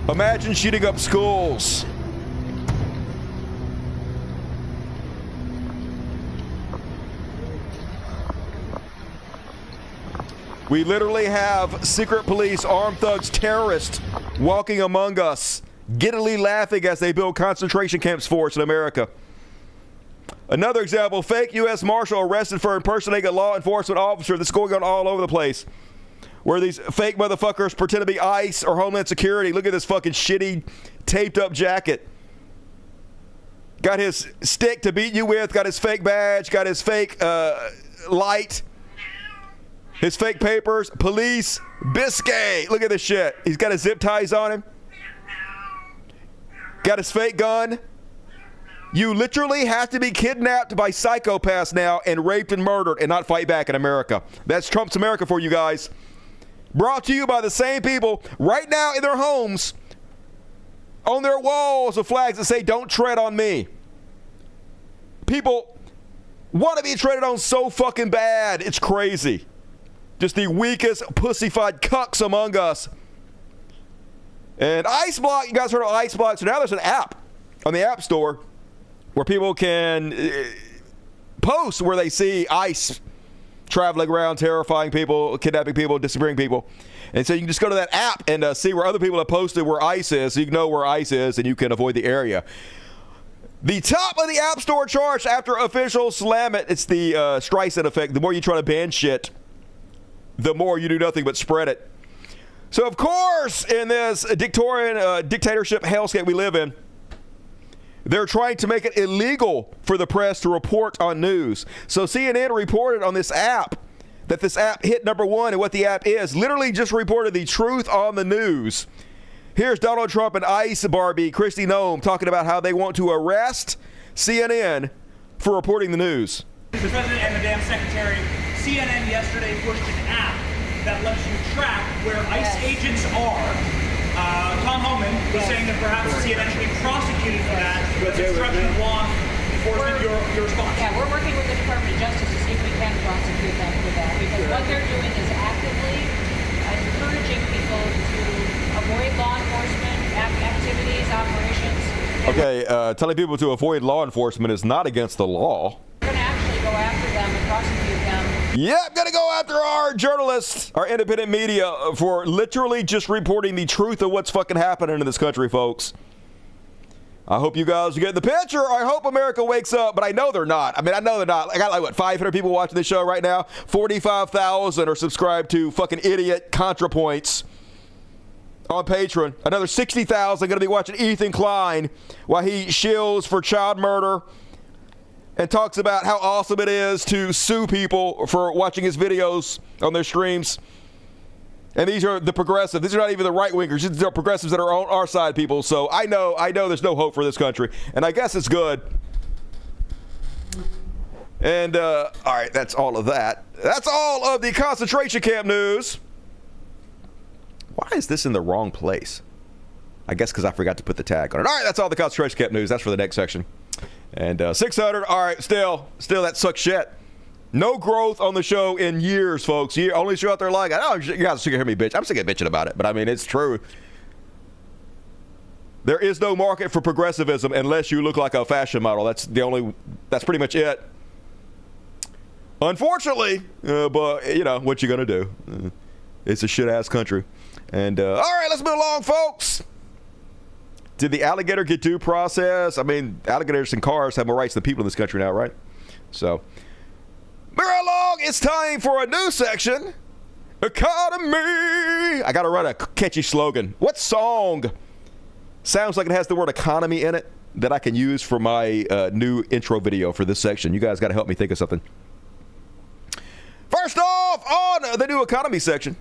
Imagine shooting up schools. We literally have secret police, armed thugs, terrorists walking among us, giddily laughing as they build concentration camps for us in America. Another example, fake U.S. Marshal arrested for impersonating a law enforcement officer. This is going on all over the place, where these fake motherfuckers pretend to be ICE or Homeland Security. Look at this fucking shitty, taped-up jacket. Got his stick to beat you with, got his fake badge, got his fake light, his fake papers, police, Biscay. Look at this shit. He's got his zip ties on him. Got his fake gun. You literally have to be kidnapped by psychopaths now and raped and murdered and not fight back in America. That's Trump's America for you guys. Brought to you by the same people right now in their homes, on their walls of flags that say, "Don't tread on me." People want to be treaded on so fucking bad. It's crazy. Just the weakest pussyfied cucks among us. And Ice Block, you guys heard of Ice Block? So now there's an app on the App Store where people can post where they see ICE traveling around, terrifying people, kidnapping people, disappearing people. And so you can just go to that app and see where other people have posted where ICE is, so you can know where ICE is and you can avoid the area. The top of the App Store charts after officials slam it, it's the Streisand effect. The more you try to ban shit, the more you do nothing but spread it. So, of course, in this dictatorship hellscape we live in, they're trying to make it illegal for the press to report on news. So CNN reported on this app that this app hit #1, and what the app is, literally just reported the truth on the news. Here's Donald Trump and ICE Barbie, Kristi Noem, talking about how they want to arrest CNN for reporting the news. Mr. President and the damn secretary, CNN yesterday pushed an app that lets you track where ICE agents are. Tom Homan was saying that perhaps CNN should be prosecuted for that. That's obstruction of law enforcement. Your response? Yeah, we're working with the Department of Justice to see if we can prosecute them for that, because what they're doing is actively encouraging people to avoid law enforcement activities, operations. Okay, telling people to avoid law enforcement is not against the law. We're going to actually go after them and prosecute them. Yep, gonna go after our journalists, our independent media, for literally just reporting the truth of what's fucking happening in this country, folks. I hope you guys get the picture. I hope America wakes up, but I know they're not. I know they're not. I got like, 500 people watching this show right now? 45,000 are subscribed to fucking idiot ContraPoints on Patreon. Another 60,000 gonna be watching Ethan Klein while he shills for child murder and talks about how awesome it is to sue people for watching his videos on their streams. And these are the progressives. These are not even the right-wingers. These are progressives that are on our side, people. So I know there's no hope for this country. And I guess it's good. And, all right, that's all of that. That's all of the concentration camp news. Why is this in the wrong place? I guess because I forgot to put the tag on it. All right, that's all the concentration camp news. That's for the next section. And 600, all right, still that sucks shit. No growth on the show in years, folks. Only show out there like, oh, you guys are sick of hearing me bitch. I'm sick of bitching about it, but I mean, it's true. There is no market for progressivism unless you look like a fashion model. That's pretty much it. Unfortunately, but you know, what you gonna do? It's a shit-ass country. And all right, let's move along, folks. Did the alligator get due process? I mean, alligators and cars have more rights than people in this country now, right? So, moving along, it's time for a new section. Economy. I got to write a catchy slogan. What song sounds like it has the word economy in it? that I can use for my new intro video for this section. You guys got to help me think of something. First off, on the new economy section,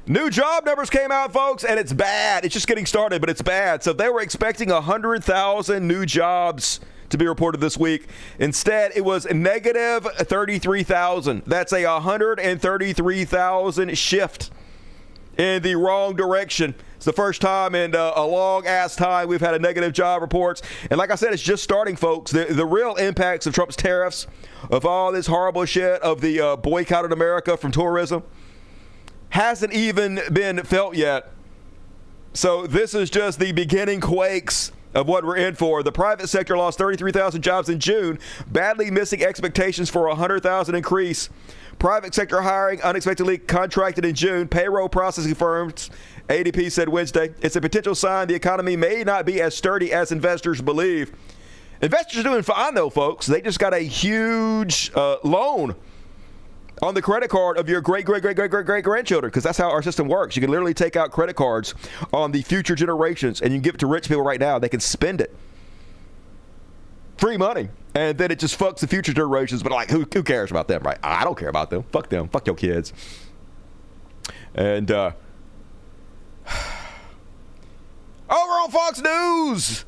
new job numbers came out, folks, and it's bad. It's just getting started, but it's bad. So they were expecting 100,000 new jobs to be reported this week. Instead, it was negative 33,000. That's a 133,000 shift in the wrong direction. It's the first time in a long-ass time we've had a negative job reports. And like I said, it's just starting, folks. The real impacts of Trump's tariffs, of all this horrible shit, of the boycotted America from tourism, hasn't even been felt yet. So this is just the beginning quakes of what we're in for. The private sector lost 33,000 jobs in June, badly missing expectations for a 100,000 increase. Private sector hiring unexpectedly contracted in June. Payroll processing firms, ADP said Wednesday, it's a potential sign the economy may not be as sturdy as investors believe. Investors are doing fine, though, folks. They just got a huge loan on the credit card of your great-great-great-great-great-grandchildren, because that's how our system works. You can literally take out credit cards on the future generations, and you can give it to rich people right now. They can spend it. Free money. And then it just fucks the future generations. But, like, who cares about them, right? I don't care about them. Fuck them. Fuck your kids. And, over on Fox News,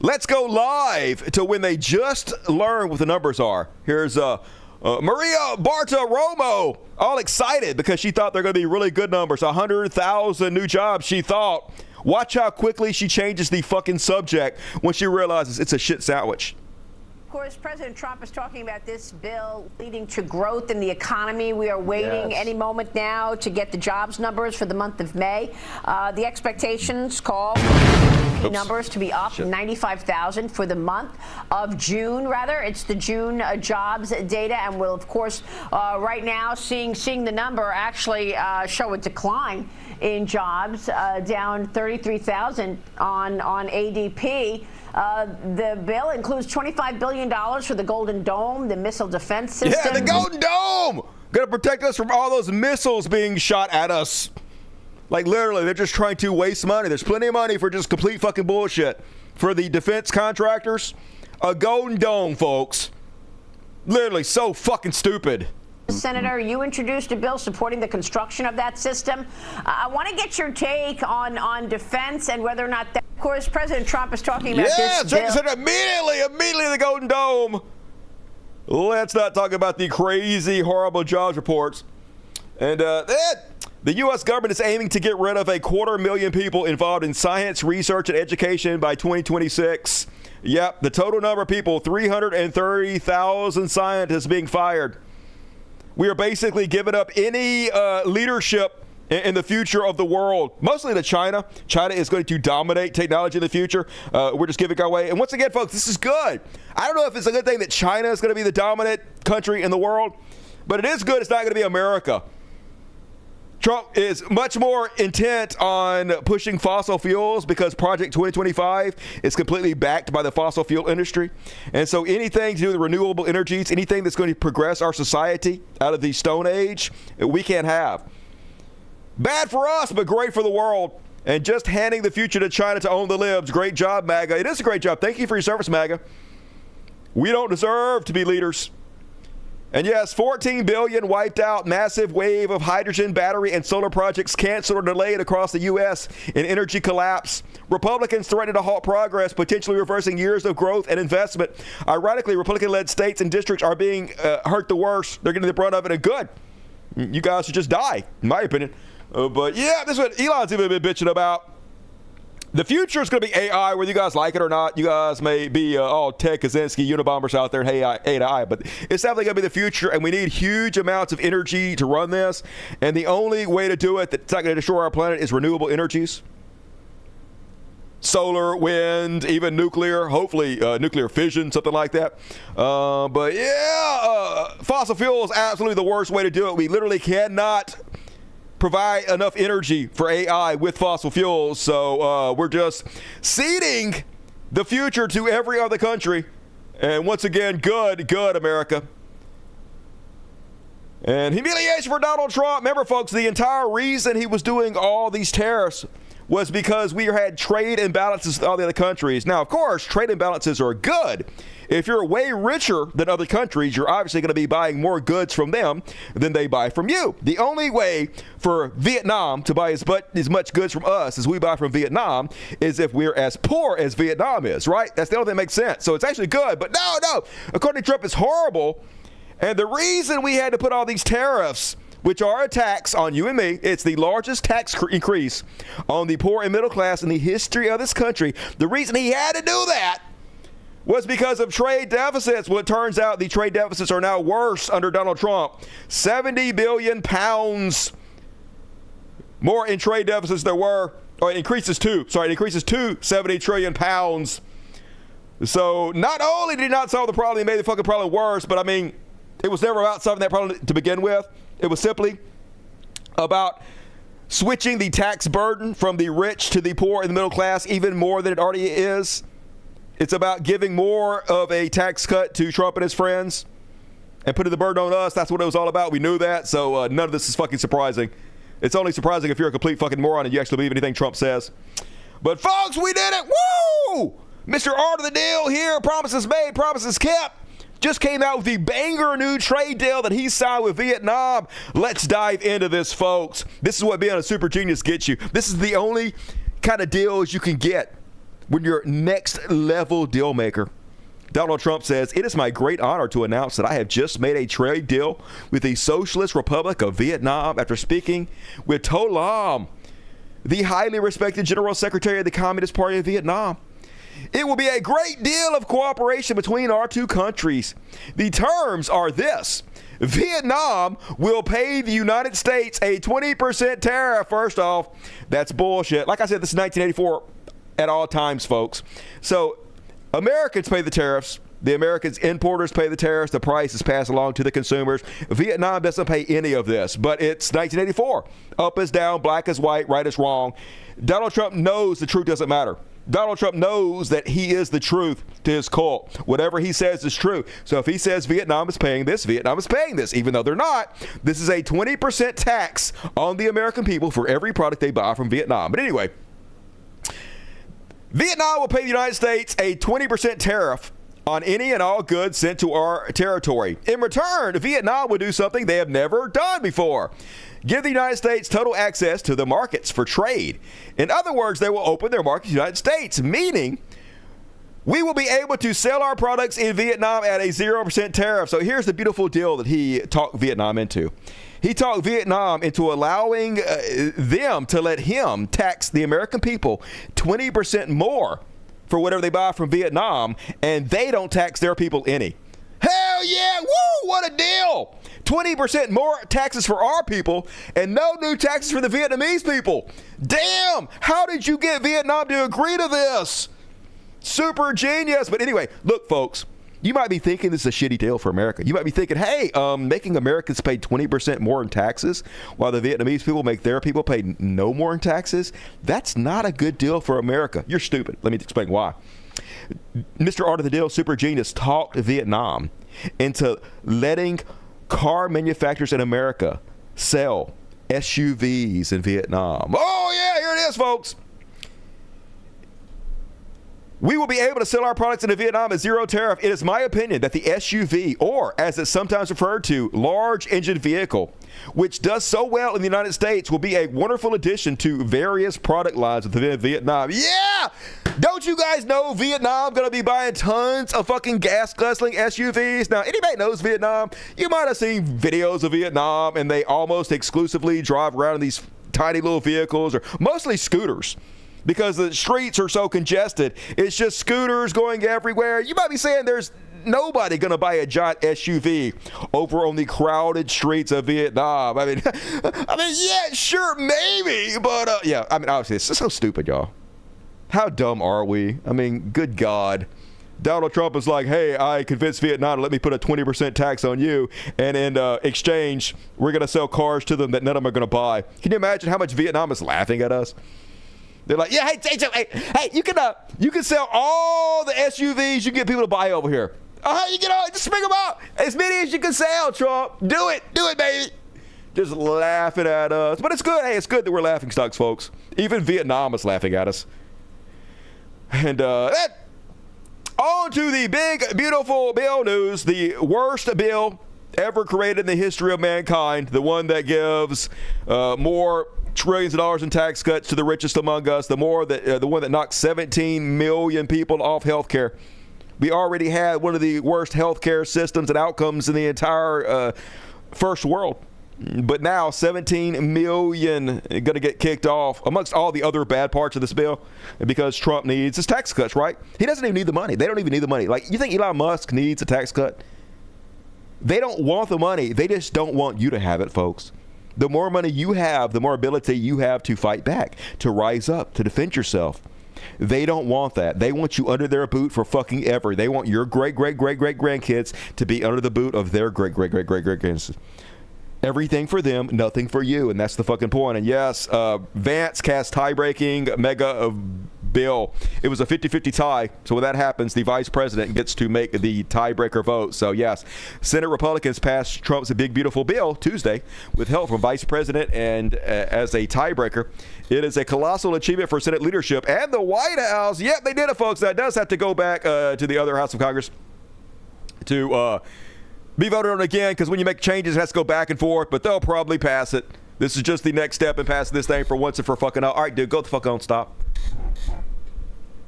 let's go live to when they just learned what the numbers are. Here's, Maria Bartiromo, all excited because she thought they're going to be really good numbers. 100,000 new jobs, she thought. Watch how quickly she changes the fucking subject when she realizes it's a shit sandwich. Of course, President Trump is talking about this bill leading to growth in the economy. We are waiting any moment now to get the jobs numbers for the month of May. The expectations call numbers to be up 95,000 for the month of June, rather. It's the June jobs data, and we'll, of course, right now seeing the number actually show a decline in jobs, down 33,000 on ADP. The bill includes $25 billion for the Golden Dome, the missile defense system. Yeah, the Golden Dome! Going to protect us from all those missiles being shot at us. Like, literally, they're just trying to waste money. There's plenty of money for just complete fucking bullshit. For the defense contractors, a Golden Dome, folks. Literally so fucking stupid. Senator, you introduced a bill supporting the construction of that system. I want to get your take on defense and whether or not that, of course, President Trump is talking about this bill. Immediately the Golden Dome. Let's not talk about the crazy, horrible jobs reports. And the U.S. government is aiming to get rid of 250,000 people involved in science, research, and education by 2026. Yep, the total number of people, 330,000 scientists being fired. We are basically giving up any leadership in the future of the world, mostly to China. China is going to dominate technology in the future. We're just giving our way. And once again, folks, this is good. I don't know if it's a good thing that China is going to be the dominant country in the world, but it is good it's not going to be America. Trump is much more intent on pushing fossil fuels because Project 2025 is completely backed by the fossil fuel industry. And so anything to do with renewable energies, anything that's going to progress our society out of the Stone Age, we can't have. Bad for us, but great for the world. And just handing the future to China to own the libs. Great job, MAGA. It is a great job. Thank you for your service, MAGA. We don't deserve to be leaders. And yes, 14 billion wiped out, massive wave of hydrogen, battery, and solar projects canceled or delayed across the U.S. in energy collapse. Republicans threatened to halt progress, potentially reversing years of growth and investment. Ironically, Republican-led states and districts are being hurt the worst. They're getting the brunt of it, and good. You guys should just die, in my opinion. But yeah, this is what Elon's even been bitching about. The future is going to be AI, whether you guys like it or not. You guys may be all Ted Kaczynski Unabombers out there and AI, but it's definitely going to be the future, and we need huge amounts of energy to run this. And the only way to do it that's not going to destroy our planet is renewable energies. Solar, wind, even nuclear, hopefully nuclear fission, something like that. But yeah, fossil fuel is absolutely the worst way to do it. We literally cannot provide enough energy for AI with fossil fuels, so we're just ceding the future to every other country. And once again, good America. And humiliation for Donald Trump. Remember, folks, the entire reason he was doing all these tariffs was because we had trade imbalances with all the other countries. Now, of course, trade imbalances are good. If you're way richer than other countries, you're obviously going to be buying more goods from them than they buy from you. The only way for Vietnam to buy as much goods from us as we buy from Vietnam is if we're as poor as Vietnam is, right? That's the only thing that makes sense. So it's actually good. But no. According to Trump, it's horrible. And the reason we had to put all these tariffs, which are a tax on you and me, it's the largest tax increase on the poor and middle class in the history of this country. The reason he had to do that was because of trade deficits. Well, it turns out the trade deficits are now worse under Donald Trump. 70 billion pounds more in trade deficits there were, or it increases to 70 trillion pounds. So not only did he not solve the problem, he made the fucking problem worse, but I mean, it was never about solving that problem to begin with. It was simply about switching the tax burden from the rich to the poor and the middle class even more than it already is. It's about giving more of a tax cut to Trump and his friends and putting the burden on us. That's what it was all about. We knew that, so none of this is fucking surprising. It's only surprising if you're a complete fucking moron and you actually believe anything Trump says. But folks, we did it! Woo! Mr. Art of the Deal here, promises made, promises kept. Just came out with the banger new trade deal that he signed with Vietnam. Let's dive into this, folks. This is what being a super genius gets you. This is the only kind of deals you can get when you're next level deal maker. Donald Trump says, "It is my great honor to announce that I have just made a trade deal with the Socialist Republic of Vietnam after speaking with To Lam, the highly respected General Secretary of the Communist Party of Vietnam. It will be a great deal of cooperation between our two countries. The terms are this. Vietnam will pay the United States a 20% tariff. First off, that's bullshit. Like I said, this is 1984 at all times, folks. So Americans pay the tariffs. The Americans importers pay the tariffs. The price is passed along to the consumers. Vietnam doesn't pay any of this, but it's 1984. Up is down, black is white, right is wrong. Donald Trump knows the truth doesn't matter. Donald Trump knows that he is the truth to his cult. Whatever he says is true. So if he says Vietnam is paying this, Vietnam is paying this, even though they're not. This is a 20% tax on the American people for every product they buy from Vietnam. But anyway, Vietnam will pay the United States a 20% tariff on any and all goods sent to our territory. In return, Vietnam will do something they have never done before. Give the United States total access to the markets for trade. In other words, they will open their markets to the United States, meaning we will be able to sell our products in Vietnam at a 0% tariff. So here's the beautiful deal that he talked Vietnam into. He talked Vietnam into allowing them to let him tax the American people 20% more for whatever they buy from Vietnam, and they don't tax their people any. Hell yeah! Woo! What a deal! 20% more taxes for our people and no new taxes for the Vietnamese people. Damn! How did you get Vietnam to agree to this? Super genius. But anyway, look, folks, you might be thinking this is a shitty deal for America. You might be thinking, hey, making Americans pay 20% more in taxes while the Vietnamese people make their people pay no more in taxes. That's not a good deal for America. You're stupid. Let me explain why. Mr. Art of the Deal, super genius, talked Vietnam into letting car manufacturers in America sell SUVs in Vietnam. Oh, yeah, here it is, folks. We will be able to sell our products into Vietnam at zero tariff. It is my opinion that the SUV, or as it's sometimes referred to, large engine vehicle, which does so well in the United States, will be a wonderful addition to various product lines within Vietnam. Yeah! Don't you guys know Vietnam going to be buying tons of fucking gas-guzzling SUVs? Now, anybody knows Vietnam, you might have seen videos of Vietnam, and they almost exclusively drive around in these tiny little vehicles, or mostly scooters. Because the streets are so congested. It's just scooters going everywhere. You might be saying there's nobody going to buy a giant SUV over on the crowded streets of Vietnam. I mean, yeah, sure, maybe. But, yeah, I mean, obviously, it's so stupid, y'all. How dumb are we? I mean, good God. Donald Trump is like, hey, I convinced Vietnam to let me put a 20% tax on you, and in exchange, we're going to sell cars to them that none of them are going to buy. Can you imagine how much Vietnam is laughing at us? They're like, yeah, hey, you can sell all the SUVs you can get people to buy over here. You can just bring them out as many as you can sell, Trump. Do it, baby. just laughing at us. But it's good. Hey, it's good that we're laughing stocks, folks. Even Vietnam is laughing at us. And on to the big, beautiful bill news. The worst bill ever created in the history of mankind. The one that gives more trillions of dollars in tax cuts to the richest among us. The one that knocked 17 million people off health care. We already had one of the worst healthcare systems and outcomes in the entire first world. But now 17 million going to get kicked off amongst all the other bad parts of this bill because Trump needs his tax cuts, right? He doesn't even need the money. They don't even need the money. Like, you think Elon Musk needs a tax cut? They don't want the money. They just don't want you to have it, folks. The more money you have, the more ability you have to fight back, to rise up, to defend yourself. They don't want that. They want you under their boot for fucking ever. They want your great-great-great-great-grandkids to be under the boot of their great-great-great-great-great-grandkids. Everything for them, nothing for you, and that's the fucking point. And yes, Vance cast tie-breaking mega bill. It was a 50-50 tie, so when that happens, the vice president gets to make the tiebreaker vote. So yes, Senate Republicans passed Trump's big beautiful bill Tuesday with help from vice president, and as a tiebreaker, it is a colossal achievement for Senate leadership and the White House. Yep, they did it, folks. That does have to go back to the other House of Congress to be voted on again, because when you make changes, it has to go back and forth, but they'll probably pass it. This is just the next step in passing this thing for once and for fucking all. All right, dude, go the fuck on, stop.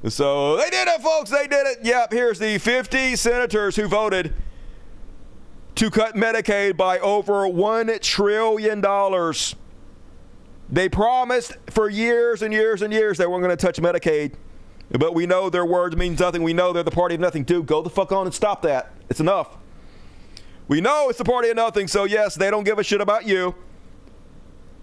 So they did it, folks. They did it. Yep, here's the 50 senators who voted to cut Medicaid by over $1 trillion. They promised for years and years and years they weren't going to touch Medicaid. But we know their words means nothing. We know they're the party of nothing. Dude, go the fuck on and stop that. It's enough. We know it's the party of nothing, so yes, they don't give a shit about you.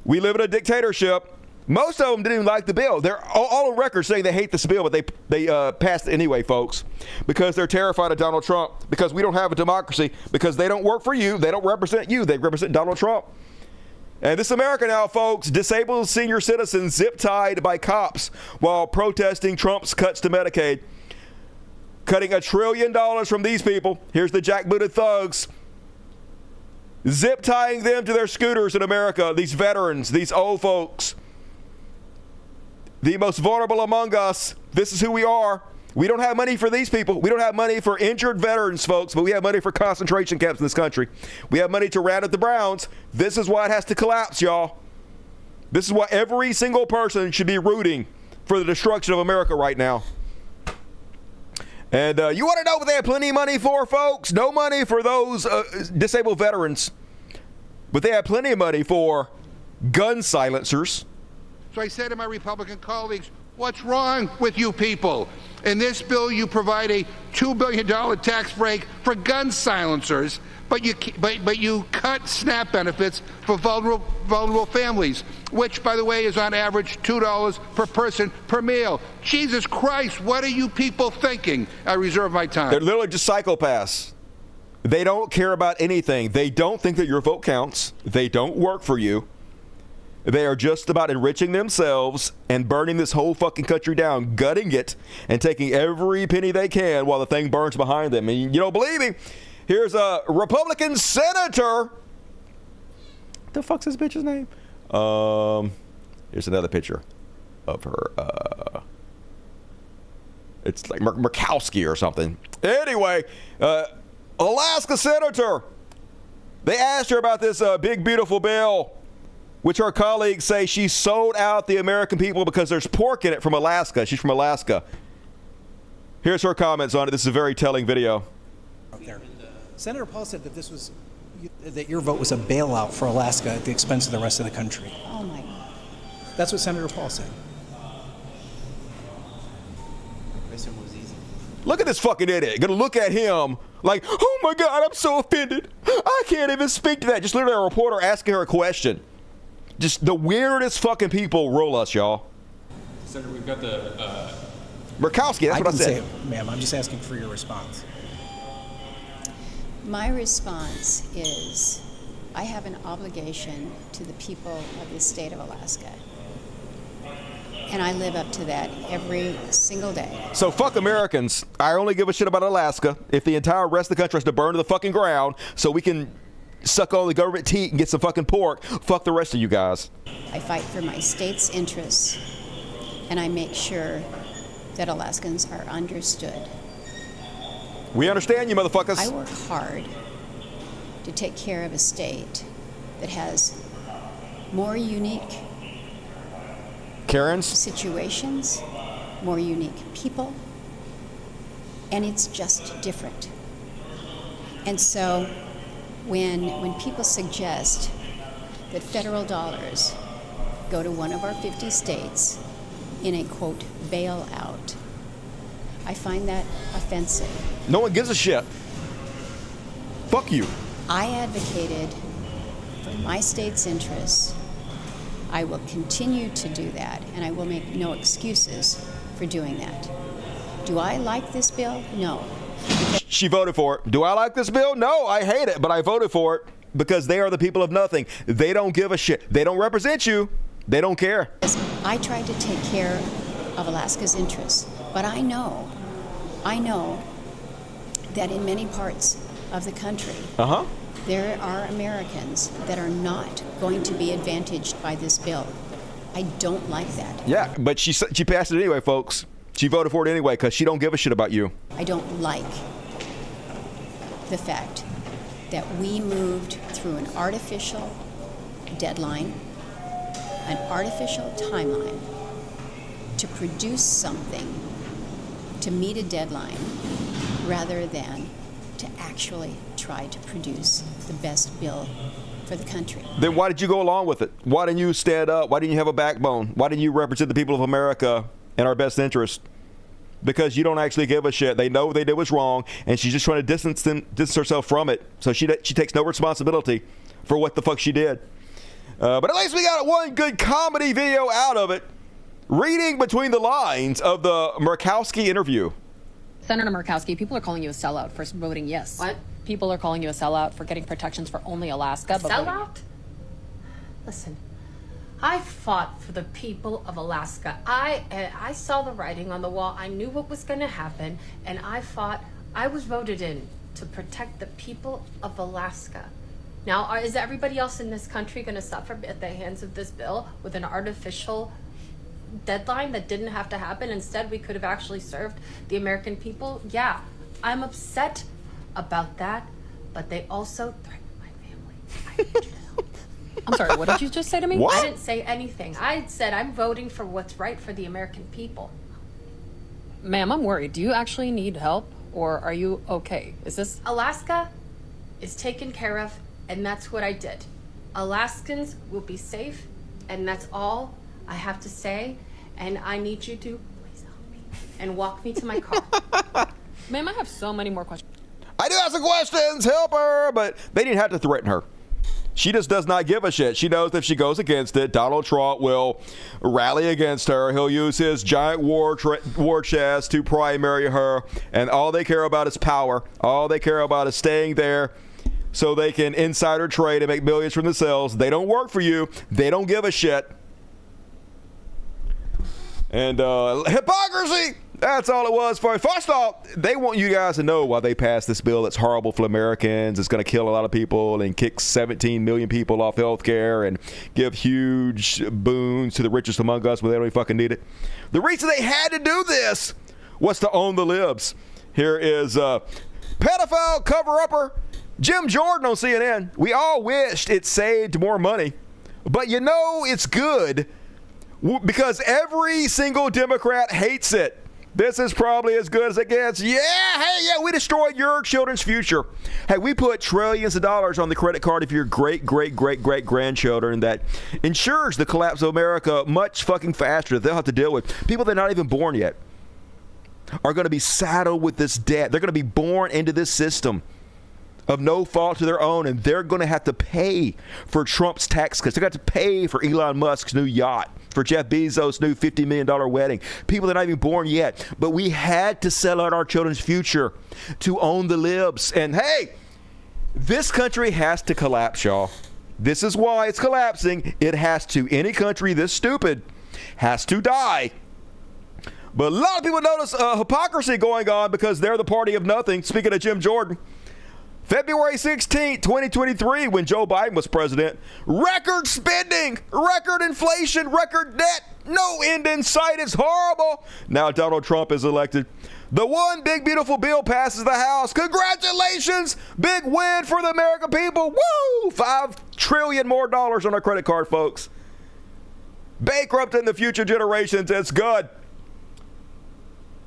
We live in a dictatorship. Most of them didn't even like the bill. They're all on record saying they hate this bill, but they passed it anyway, folks, because they're terrified of Donald Trump, because we don't have a democracy, because they don't work for you. They don't represent you. They represent Donald Trump. And this America now, folks, disabled senior citizens zip-tied by cops while protesting Trump's cuts to Medicaid. Cutting $1 trillion from these people. Here's the jackbooted thugs. Zip-tying them to their scooters in America. These veterans, these old folks. The most vulnerable among us. This is who we are. We don't have money for these people. We don't have money for injured veterans, folks, but we have money for concentration camps in this country. We have money to round up the Browns. This is why it has to collapse, y'all. This is why every single person should be rooting for the destruction of America right now. And you want to know what they have plenty of money for, folks? No money for those disabled veterans. But they have plenty of money for gun silencers. So I said to my Republican colleagues, what's wrong with you people? In this bill, you provide a $2 billion tax break for gun silencers, but you cut SNAP benefits for vulnerable families, which, by the way, is on average $2 per person per meal. Jesus Christ, what are you people thinking? I reserve my time. They're literally just psychopaths. They don't care about anything. They don't think that your vote counts. They don't work for you. They are just about enriching themselves and burning this whole fucking country down, gutting it, and taking every penny they can while the thing burns behind them. And you don't believe me? Here's a Republican senator. What the fuck's this bitch's name? Here's another picture of her. It's like Murkowski or something. Anyway, Alaska senator. They asked her about this big, beautiful bill, which her colleagues say she sold out the American people because there's pork in it from Alaska. She's from Alaska. Here's her comments on it. This is a very telling video. There. Senator Paul said that that your vote was a bailout for Alaska at the expense of the rest of the country. Oh my God. That's what Senator Paul said. Look at this fucking idiot. Gonna look at him like, oh my God, I'm so offended. I can't even speak to that. Just literally a reporter asking her a question. Just the weirdest fucking people roll us, y'all. Senator, we've got the... Murkowski, that's what I said. Ma'am, I'm just asking for your response. My response is I have an obligation to the people of the state of Alaska. And I live up to that every single day. So fuck Americans. I only give a shit about Alaska if the entire rest of the country has to burn to the fucking ground so we can suck all the government teat and get some fucking pork. Fuck the rest of you guys. I fight for my state's interests, and I make sure that Alaskans are understood. We understand you, motherfuckers. I work hard to take care of a state that has more unique Karens situations, more unique people, and it's just different. And so when people suggest that federal dollars go to one of our 50 states in a, quote, bailout, I find that offensive. No one gives a shit. Fuck you. I advocated for my state's interests. I will continue to do that, and I will make no excuses for doing that. Do I like this bill? No. She voted for it. Do I like this bill? No, I hate it, but I voted for it because they are the people of nothing. They don't give a shit. They don't represent you. They don't care. I tried to take care of Alaska's interests, but I know that in many parts of the country, there are Americans that are not going to be advantaged by this bill. I don't like that. Yeah, but she passed it anyway, folks. She voted for it anyway because she don't give a shit about you. I don't like the fact that we moved through an artificial deadline, an artificial timeline to produce something to meet a deadline rather than to actually try to produce the best bill for the country. Then why did you go along with it? Why didn't you stand up? Why didn't you have a backbone? Why didn't you represent the people of America in our best interest? Because you don't actually give a shit. They know what they did was wrong, and she's just trying to distance herself from it. So she takes no responsibility for what the fuck she did. But at least we got one good comedy video out of it. Reading between the lines of the Murkowski interview. Senator Murkowski, people are calling you a sellout for voting yes. What? People are calling you a sellout for getting protections for only Alaska. Sellout? Listen, I fought for the people of Alaska. I saw the writing on the wall. I knew what was going to happen, and I was voted in to protect the people of Alaska. Now, is everybody else in this country going to suffer at the hands of this bill with an artificial deadline that didn't have to happen? Instead, we could have actually served the American people. Yeah, I'm upset about that, but they also threatened my family. I need you to know. I'm sorry, what did you just say to me? What? I didn't say anything. I said I'm voting for what's right for the American people. Ma'am, I'm worried. Do you actually need help, or are you okay? Is this... Alaska is taken care of, and that's what I did. Alaskans will be safe, and that's all I have to say, and I need you to please help me and walk me to my car. Ma'am, I have so many more questions. I do have some questions, help her, but they didn't have to threaten her. She just does not give a shit. She knows if she goes against it, Donald Trump will rally against her. He'll use his giant war chest to primary her, and all they care about is power. All they care about is staying there so they can insider trade and make millions from themselves. They don't work for you. They don't give a shit. And hypocrisy, that's all it was for. First off, they want you guys to know why they passed this bill that's horrible for Americans. It's going to kill a lot of people and kick 17 million people off health care and give huge boons to the richest among us when they don't even fucking need it. The reason they had to do this was to own the libs. Here is pedophile cover-upper Jim Jordan on CNN. We all wished it saved more money, but you know it's good because every single Democrat hates it. This is probably as good as it gets. Yeah, we destroyed your children's future. Hey, we put trillions of dollars on the credit card of your great-great-great-great-grandchildren that ensures the collapse of America much fucking faster. They'll have to deal with people that are not even born yet are going to be saddled with this debt. They're going to be born into this system of no fault of their own, and they're going to have to pay for Trump's tax cuts. They're going to have to pay for Elon Musk's new yacht, for Jeff Bezos' new $50 million wedding. People that are not even born yet. But we had to sell out our children's future to own the libs. And hey, this country has to collapse, y'all. This is why it's collapsing. It has to. Any country this stupid has to die. But a lot of people notice hypocrisy going on because they're the party of nothing. Speaking of Jim Jordan, February 16, 2023, when Joe Biden was president, record spending, record inflation, record debt, no end in sight. It's horrible. Now Donald Trump is elected. The one big beautiful bill passes the House. Congratulations. Big win for the American people. Woo! $5 trillion more on our credit card, folks. Bankrupting the future generations. It's good.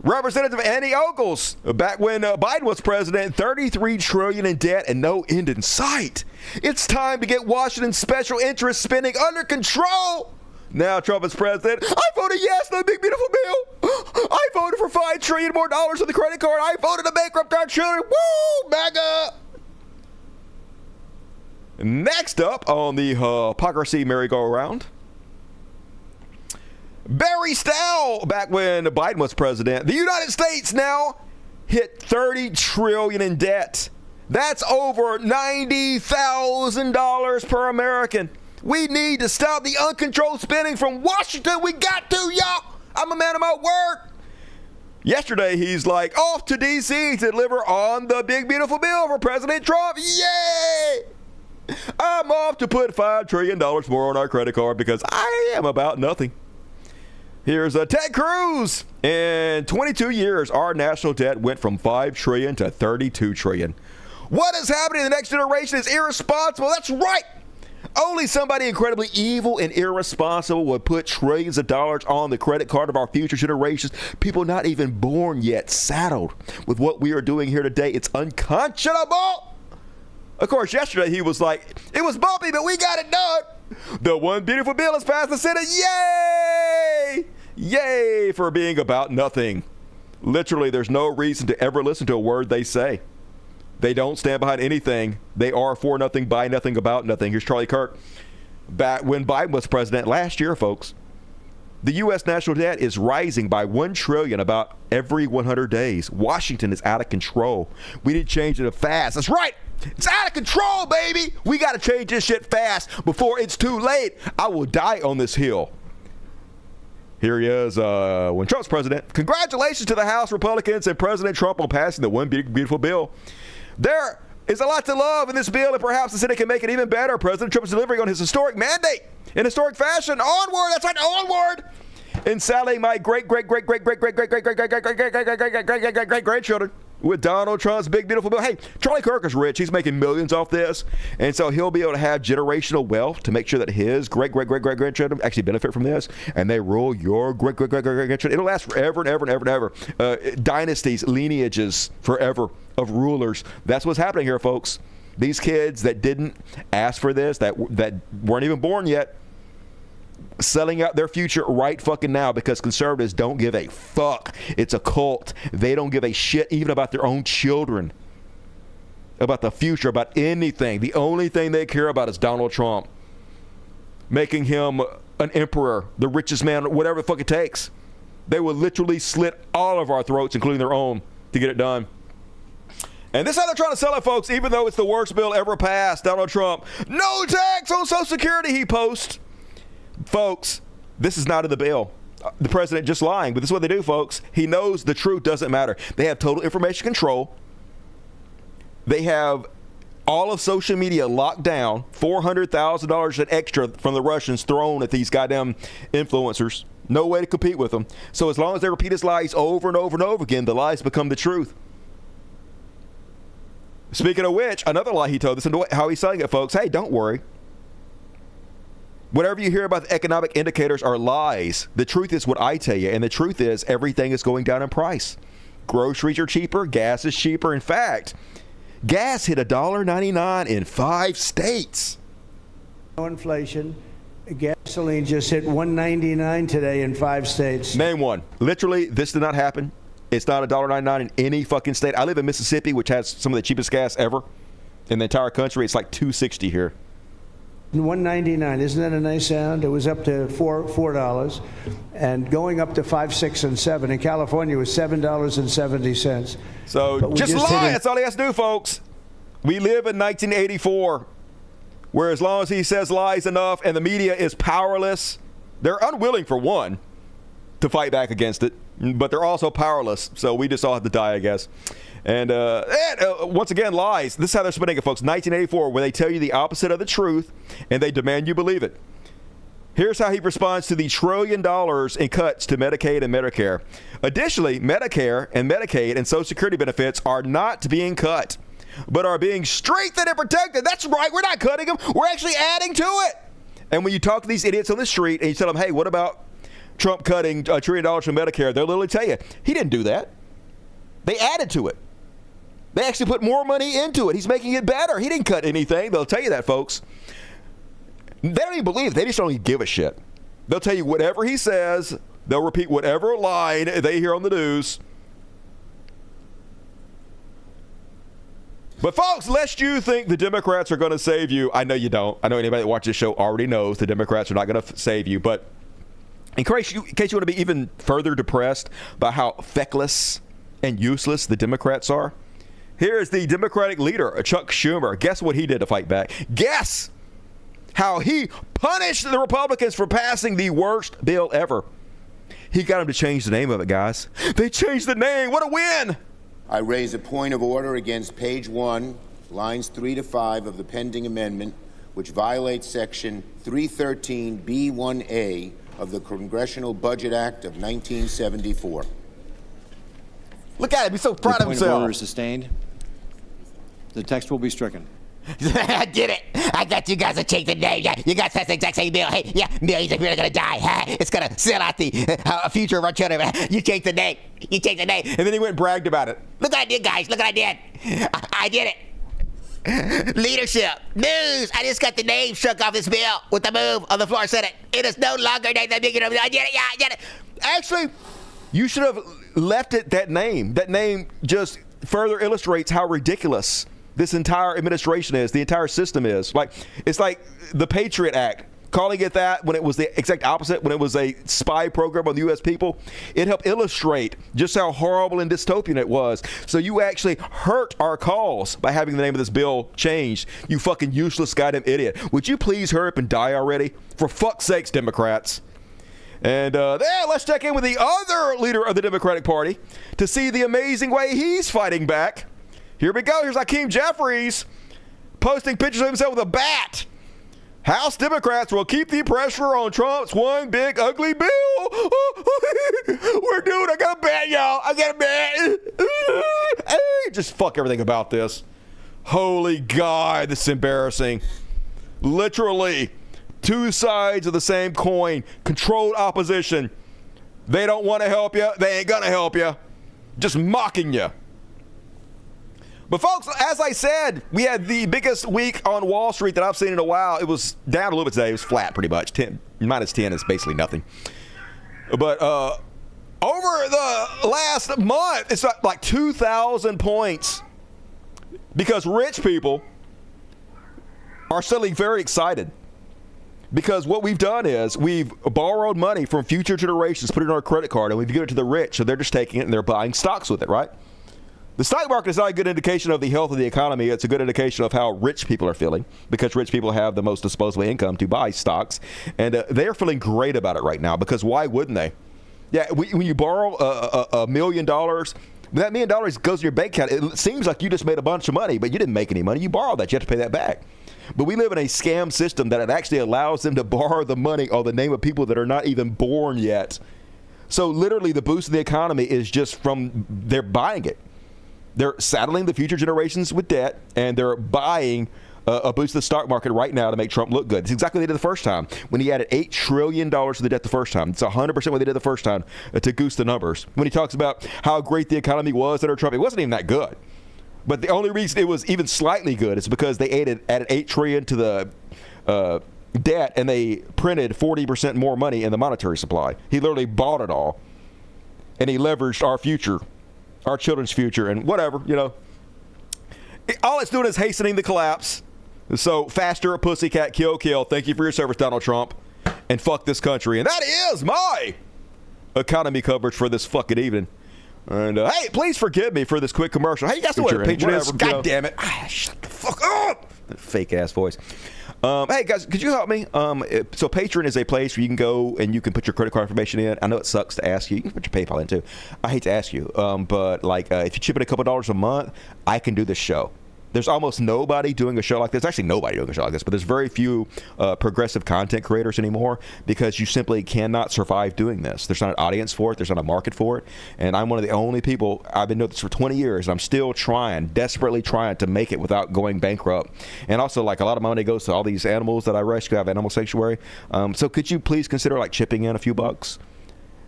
Representative Annie Ogles, back when Biden was president, $33 trillion in debt and no end in sight. It's time to get Washington's special interest spending under control. Now Trump is president. I voted yes to the big beautiful bill. I voted for $5 trillion more on the credit card. I voted to bankrupt our children. Woo, MAGA. Next up on the hypocrisy merry-go-round, Barry Stowell, back when Biden was president. The United States now hit $30 trillion in debt. That's over $90,000 per American. We need to stop the uncontrolled spending from Washington. We got to, y'all. I'm a man of my word. Yesterday, he's like, off to D.C. to deliver on the big, beautiful bill for President Trump. Yay! I'm off to put $5 trillion more on our credit card because I am about nothing. Here's Ted Cruz. In 22 years, our national debt went from $5 trillion to $32 trillion. What is happening in the next generation is irresponsible. That's right. Only somebody incredibly evil and irresponsible would put trillions of dollars on the credit card of our future generations. People not even born yet, saddled with what we are doing here today. It's unconscionable. Of course, yesterday he was like, it was bumpy, but we got it done. The one beautiful bill has passed the Senate. Yay! Yay for being about nothing. Literally, there's no reason to ever listen to a word they say. They don't stand behind anything. They are for nothing, by nothing, about nothing. Here's Charlie Kirk. Back when Biden was president last year, folks, the U.S. national debt is rising by $1 trillion about every 100 days. Washington is out of control. We need to change it fast. That's right. It's out of control, baby. We got to change this shit fast before it's too late. I will die on this hill. Here he is when Trump's president. Congratulations to the House Republicans and President Trump on passing the one big, beautiful bill. There is a lot to love in this bill, and perhaps the Senate can make it even better. President Trump is delivering on his historic mandate in historic fashion. Onward, that's right, onward. And saddling my great-great-great-great-great-great-great-great-great-great-great-great-grandchildren with Donald Trump's big, beautiful bill. Hey, Charlie Kirk is rich. He's making millions off this. And so he'll be able to have generational wealth to make sure that his great-great-great-great-grandchildren actually benefit from this. And they rule your great-great-great-great-grandchildren. It'll last forever and ever and ever and ever. Dynasties, lineages forever of rulers. That's what's happening here, folks. These kids that didn't ask for this, that weren't even born yet, selling out their future right fucking now because conservatives don't give a fuck. It's a cult. They don't give a shit even about their own children, about the future, about anything. The only thing they care about is Donald Trump, making him an emperor, the richest man, whatever the fuck it takes. They will literally slit all of our throats, including their own, to get it done. And this is how they're trying to sell it, folks, even though it's the worst bill ever passed. Donald Trump, no tax on Social Security, he posts. Folks, this is not in the bill. The president just lying, but this is what they do, folks. He knows the truth doesn't matter. They have total information control. They have all of social media locked down. $400,000 in extra from the Russians thrown at these goddamn influencers. No way to compete with them. So as long as they repeat his lies over and over and over again, the lies become the truth. Speaking of which, another lie he told, listen to how he's selling it, folks. Hey, don't worry. Whatever you hear about the economic indicators are lies. The truth is what I tell you, and the truth is everything is going down in price. Groceries are cheaper. Gas is cheaper. In fact, gas hit $1.99 in 5 states. No inflation. Gasoline just hit $1.99 today in 5 states. Name one. Literally, this did not happen. It's not $1.99 in any fucking state. I live in Mississippi, which has some of the cheapest gas ever in the entire country. It's like $2.60 here. $1.99, isn't that a nice sound? It was up to $4, and going up to $5, $6, and $7. In California, it was $7.70. So just lie. That's all he has to do, folks. We live in 1984, where as long as he says lies enough and the media is powerless, they're unwilling, for one, to fight back against it. but they're also powerless. So we just all have to die, I guess. And once again, lies. This is how they're spinning it, folks. 1984, where they tell you the opposite of the truth, and they demand you believe it. Here's how he responds to the $1 trillion in cuts to Medicaid and Medicare. Additionally, Medicare and Medicaid and Social Security benefits are not being cut, but are being strengthened and protected. That's right. We're not cutting them. We're actually adding to it. And when you talk to these idiots on the street and you tell them, hey, what about Trump cutting $1 trillion from Medicare? They'll literally tell you, he didn't do that. They added to it. They actually put more money into it. He's making it better. He didn't cut anything. They'll tell you that, folks. They don't even believe it. They just don't even give a shit. They'll tell you whatever he says. They'll repeat whatever line they hear on the news. But folks, lest you think the Democrats are going to save you, I know you don't. I know anybody that watches this show already knows the Democrats are not going to save you. But in case you want to be even further depressed by how feckless and useless the Democrats are, here is the Democratic leader, Chuck Schumer. Guess what he did to fight back? Guess how he punished the Republicans for passing the worst bill ever. He got them to change the name of it, guys. They changed the name. What a win. I raise a point of order against page 1, lines 3 to 5 of the pending amendment, which violates section 313B1A of the Congressional Budget Act of 1974. Look at him. He's so proud of himself. Point of order is sustained. The text will be stricken. I did it. I got you guys to change the name. Yeah, you guys passed the exact same bill. Hey, yeah, millions of people are going to die. It's going to sell out the future of our children. You changed the name. You changed the name. And then he went and bragged about it. Look what I did, guys. Look what I did. I did it. Leadership. News. I just got the name struck off this bill with the move on the floor of Senate. It is no longer named the big. I did it. Yeah, I did it. Actually, you should have left it that name. That name just further illustrates how ridiculous this entire administration is, the entire system is. Like, it's like the Patriot Act. Calling it that when it was the exact opposite, when it was a spy program on the U.S. people, it helped illustrate just how horrible and dystopian it was. So you actually hurt our cause by having the name of this bill changed. You fucking useless goddamn idiot. Would you please hurry up and die already? For fuck's sakes, Democrats. And let's check in with the other leader of the Democratic Party to see the amazing way he's fighting back. Here we go. Here's Hakeem Jeffries posting pictures of himself with a bat. House Democrats will keep the pressure on Trump's one big ugly bill. We're doing it. I got a bat, y'all. I got a bat. Just fuck everything about this. Holy God, this is embarrassing. Literally, two sides of the same coin. Controlled opposition. They don't want to help you. They ain't going to help you. Just mocking you. But folks, as I said, we had the biggest week on Wall Street that I've seen in a while. It was down a little bit today. It was flat pretty much. Minus 10 is basically nothing. But over the last month, it's like 2,000 points. Because rich people are suddenly very excited. Because what we've done is we've borrowed money from future generations, put it on our credit card, and we've given it to the rich. So they're just taking it and they're buying stocks with it, right? The stock market is not a good indication of the health of the economy. It's a good indication of how rich people are feeling, because rich people have the most disposable income to buy stocks. And they're feeling great about it right now, because why wouldn't they? Yeah, when you borrow $1 million, that $1 million goes in your bank account. It seems like you just made a bunch of money, but you didn't make any money. You borrowed that. You have to pay that back. But we live in a scam system that it actually allows them to borrow the money on the name of people that are not even born yet. So literally the boost in the economy is just from they're buying it. They're saddling the future generations with debt, and they're buying a boost to the stock market right now to make Trump look good. It's exactly what they did the first time when he added $8 trillion to the debt the first time. It's 100% what they did the first time to goose the numbers. When he talks about how great the economy was under Trump, it wasn't even that good. But the only reason it was even slightly good is because they added $8 trillion to the debt, and they printed 40% more money in the monetary supply. He literally bought it all, and he leveraged our future. Our children's future, and whatever, you know. All it's doing is hastening the collapse. So, faster, pussycat, kill, kill. Thank you for your service, Donald Trump. And fuck this country. And that is my economy coverage for this fucking evening. And, hey, please forgive me for this quick commercial. Hey, you guys know what a Patreon is? God damn it. Shut the fuck up. fake ass voice. Hey guys, could you help me? So Patreon is a place where you can go and you can put your credit card information in. I know it sucks to ask you. You can put your PayPal in too. I hate to ask you, but like if you chip in a couple dollars a month, I can do this show. There's almost nobody doing a show like this. Actually, nobody doing a show like this, but there's very few progressive content creators anymore because you simply cannot survive doing this. There's not an audience for it. There's not a market for it. And I'm one of the only people, I've been doing this for 20 years, and I'm still desperately trying to make it without going bankrupt. And also, like, a lot of my money goes to all these animals that I rescue. I have Animal Sanctuary. So could you please consider, like, chipping in a few bucks?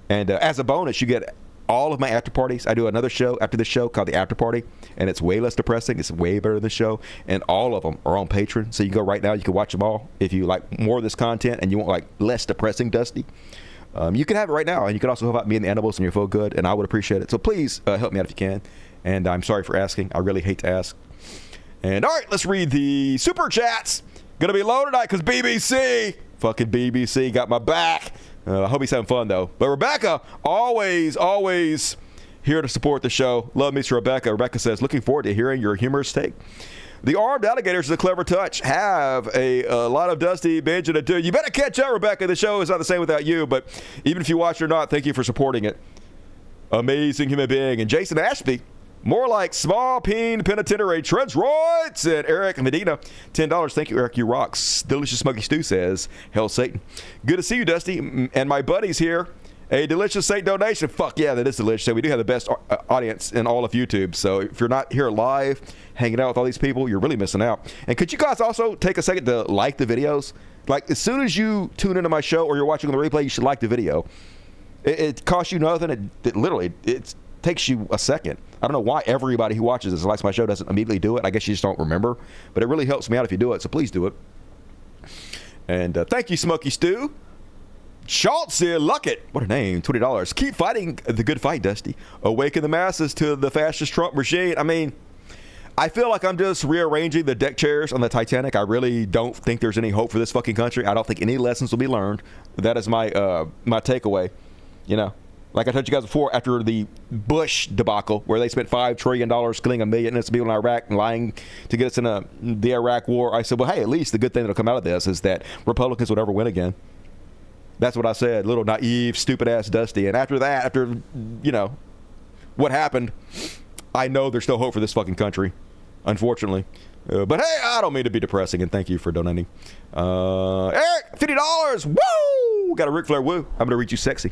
And as a bonus, you get all of my after parties. I do another show after this show called The After Party, and it's way less depressing. It's way better than the show, and all of them are on Patreon. So you can go right now. You can watch them all. If you like more of this content and you want like less depressing Dusty, you can have it right now. And you can also help out me and the animals, and you're feel good, and I would appreciate it. So please help me out if you can. And I'm sorry for asking. I really hate to ask. And all right, let's read the super chats. Gonna be low tonight because fucking BBC got my back. I hope he's having fun, though. But Rebecca, always here to support the show. Love me to Rebecca. Rebecca says, looking forward to hearing your humorous take. The armed alligators is a clever touch. Have a lot of Dusty binging to do. You better catch up, Rebecca. The show is not the same without you. But even if you watch it or not, thank you for supporting it. Amazing human being. And Jason Ashby, more like small peen penitentiary trench roids. And Eric Medina, $10. Thank you, Eric. You rocks. Delicious Smoky Stew says, Hell Satan. Good to see you, Dusty. And my buddies here. A delicious Satan donation. Fuck yeah, that is delicious. We do have the best audience in all of YouTube. So if you're not here live, hanging out with all these people, you're really missing out. And could you guys also take a second to like the videos? Like, as soon as you tune into my show or you're watching on the replay, you should like the video. It costs you nothing. It literally takes you a second. I don't know why everybody who watches this and likes my show doesn't immediately do it. I guess you just don't remember. But it really helps me out if you do it, so please do it. And thank you, Smoky Stew. Schultz here, Luckett. What a name, $20. Keep fighting the good fight, Dusty. Awaken the masses to the fascist Trump regime. I mean, I feel like I'm just rearranging the deck chairs on the Titanic. I really don't think there's any hope for this fucking country. I don't think any lessons will be learned. That is my my takeaway. You know, like I told you guys before, after the Bush debacle, where they spent $5 trillion killing 1 million innocent people in Iraq and lying to get us in the Iraq war, I said, well, hey, at least the good thing that'll come out of this is that Republicans will never win again. That's what I said. Little naive, stupid-ass Dusty. And after that, after, you know, what happened, I know there's still hope for this fucking country, unfortunately. But hey, I don't mean to be depressing, and thank you for donating. Eric, $50. Woo! Got a Ric Flair woo. I'm going to read you sexy.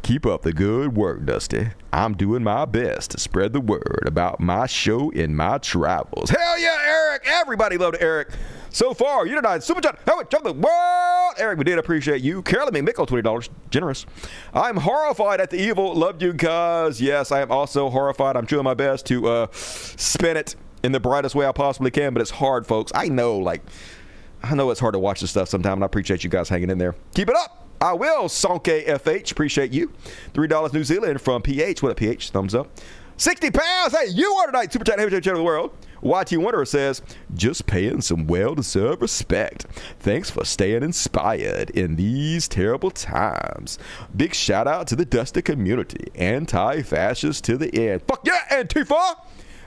Keep up the good work, Dusty. I'm doing my best to spread the word about my show in my travels. Hell yeah, Eric! Everybody loved Eric. So far, you denied Super John. How much of the world? Eric, we did appreciate you. Carolyn McMickle, $20. Generous. I'm horrified at the evil. Loved you guys. Yes, I am also horrified. I'm doing my best to spin it in the brightest way I possibly can, but it's hard, folks. I know it's hard to watch this stuff sometimes, and I appreciate you guys hanging in there. Keep it up. I will. Sonke FH, appreciate you. $3 New Zealand from PH. What up, PH? Thumbs up. 60 pounds. Hey, you are tonight. Super chat, heavy chat of the world. YT Wonderer says, just paying some well-deserved respect. Thanks for staying inspired in these terrible times. Big shout out to the Dusty community. Anti-fascist to the end. Fuck yeah, Antifa.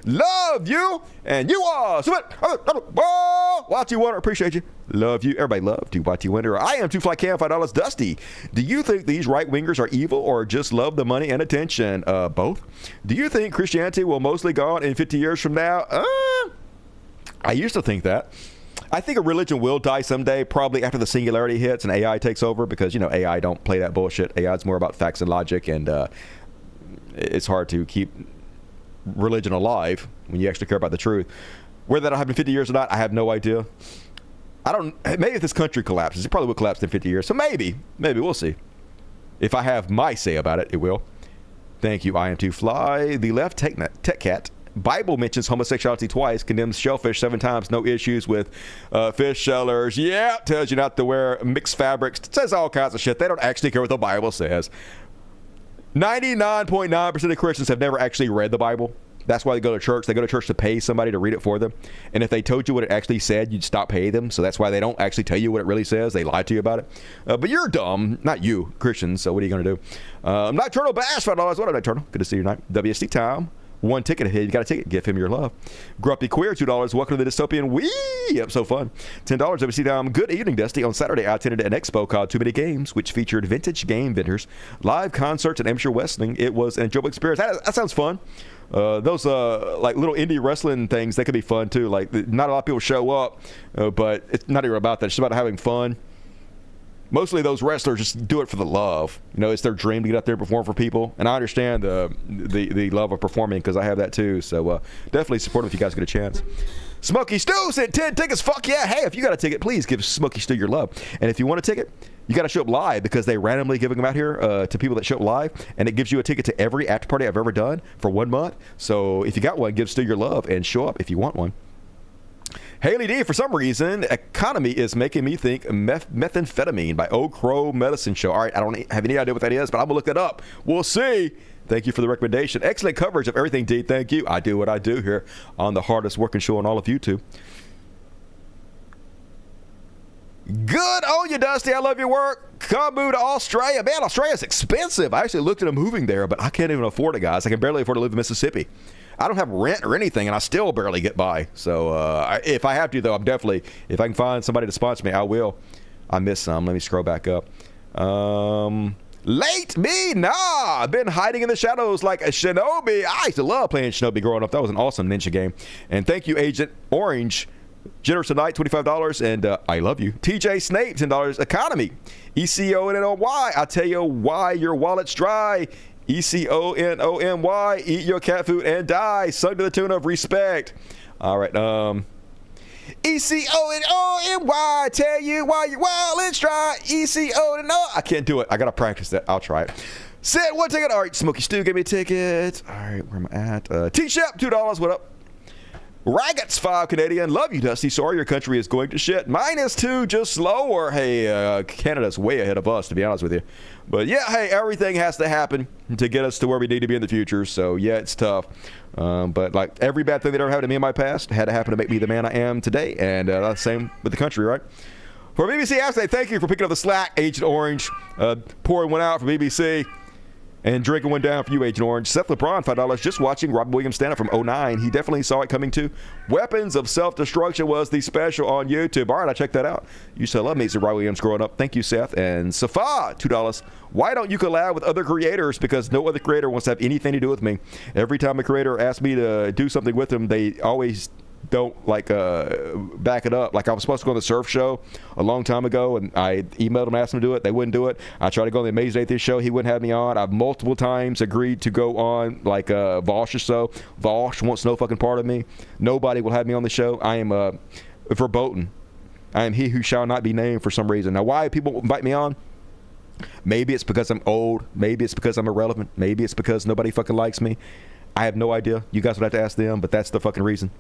Love you. And you are. YT Wonderer, appreciate you. Love you. Everybody loved you. YT Wonderer. I am Two-Fly Cam, $5 Dusty. Do you think these right-wingers are evil or just love the money and attention? Both. Do you think Christianity will mostly go on in 50 years from now? I used to think that. I think a religion will die someday, probably after the singularity hits and AI takes over, because, you know, AI don't play that bullshit. AI is more about facts and logic, and it's hard to keep religion alive when you actually care about the truth. Whether that'll happen in 50 years or not, I have no idea. Maybe if this country collapses, it probably will collapse in 50 years. So maybe we'll see. If I have my say about it, it will. Thank you, I am Too Fly. The left tech cat. Bible mentions homosexuality twice, condemns shellfish 7 times, no issues with fish sellers. Yeah, tells you not to wear mixed fabrics. Says all kinds of shit. They don't actually care what the Bible says. 99.9% of Christians have never actually read the Bible. That's why they go to church. They go to church to pay somebody to read it for them. And if they told you what it actually said, you'd stop paying them. So that's why they don't actually tell you what it really says. They lie to you about it. But you're dumb. Not you, Christians. So what are you going to do? Nocturnal Bash, $5. What up, Nocturnal? Good to see you tonight. WST time. one ticket ahead. You got a ticket. Give him your love. Grumpy Queer, $2. Welcome to the Dystopian Wee episode fun. $10. WC time. Good evening, Dusty. On Saturday, I attended an expo called Too Many Games, which featured vintage game vendors, live concerts, and amateur wrestling. It was an enjoyable experience. That sounds fun. Those like little indie wrestling things, they could be fun too. Like, not a lot of people show up, but it's not even about that. It's about having fun. Mostly those wrestlers just do it for the love. You know, it's their dream to get out there and perform for people. And I understand the love of performing because I have that too. So definitely support them if you guys get a chance. Smokey Stew sent 10 tickets. Fuck yeah. Hey, if you got a ticket, please give Smokey Stew your love. And if you want a ticket, you got to show up live because they randomly giving them out here to people that show up live. And it gives you a ticket to every after party I've ever done for 1 month. So if you got one, give Stew your love and show up if you want one. Haley D, for some reason, economy is making me think methamphetamine by Old Crow Medicine Show. All right, I don't have any idea what that is, but I'm going to look that up. We'll see. Thank you for the recommendation. Excellent coverage of everything, D. Thank you. I do what I do here on the hardest working show on all of YouTube. Good on you, Dusty. I love your work. Kambu to Australia. Man, Australia's expensive. I actually looked at moving there, but I can't even afford it, guys. I can barely afford to live in Mississippi. I don't have rent or anything, and I still barely get by. So if I have to, though, I'm definitely, if I can find somebody to sponsor me, I will. I missed some. Let me scroll back up. Late me? Nah. I've been hiding in the shadows like a shinobi. I used to love playing shinobi growing up. That was an awesome ninja game. And thank you, Agent Orange. Generous tonight, $25. And I love you. TJ Snape, $10. Economy. ECONOY. I tell you why your wallet's dry. ECONOMY, eat your cat food and die. Sung to the tune of respect. All right. ECONOMY, tell you why your wallet's dry. ECONO. I can't do it. I got to practice that. I'll try it. Said one ticket. All right. Smokey Stew gave me a ticket. All right. Where am I at? T-Shep, $2. What up? Raggets, 5 Canadian. Love you, Dusty. Sorry your country is going to shit. -2, just slower. Hey, Canada's way ahead of us, to be honest with you. But yeah, hey, everything has to happen to get us to where we need to be in the future. So yeah, it's tough. But like every bad thing that ever happened to me in my past had to happen to make me the man I am today. And that's the same with the country, right? For BBC Upstate, thank you for picking up the slack, Agent Orange. Pouring one out for BBC. And drinking one down for you, Agent Orange. Seth LeBron, $5. Just watching Robin Williams stand up from 2009. He definitely saw it coming too. Weapons of Self-Destruction was the special on YouTube. All right, I checked that out. Used to love me some Robin Williams growing up. Thank you, Seth. And Safa, $2. Why don't you collab with other creators? Because no other creator wants to have anything to do with me. Every time a creator asks me to do something with them, they always don't like back it up. Like I was supposed to go on the surf show a long time ago, and I emailed them, asked them to do it. They wouldn't do it. I tried to go on the Amazing Atheist show. He wouldn't have me on. I've multiple times agreed to go on like Vosh or so. Vosh wants no fucking part of me. Nobody will have me on the show. I am verboten. I am he who shall not be named for some reason. Now, why people invite me on? Maybe it's because I'm old. Maybe it's because I'm irrelevant. Maybe it's because nobody fucking likes me. I have no idea. You guys would have to ask them, but that's the fucking reason.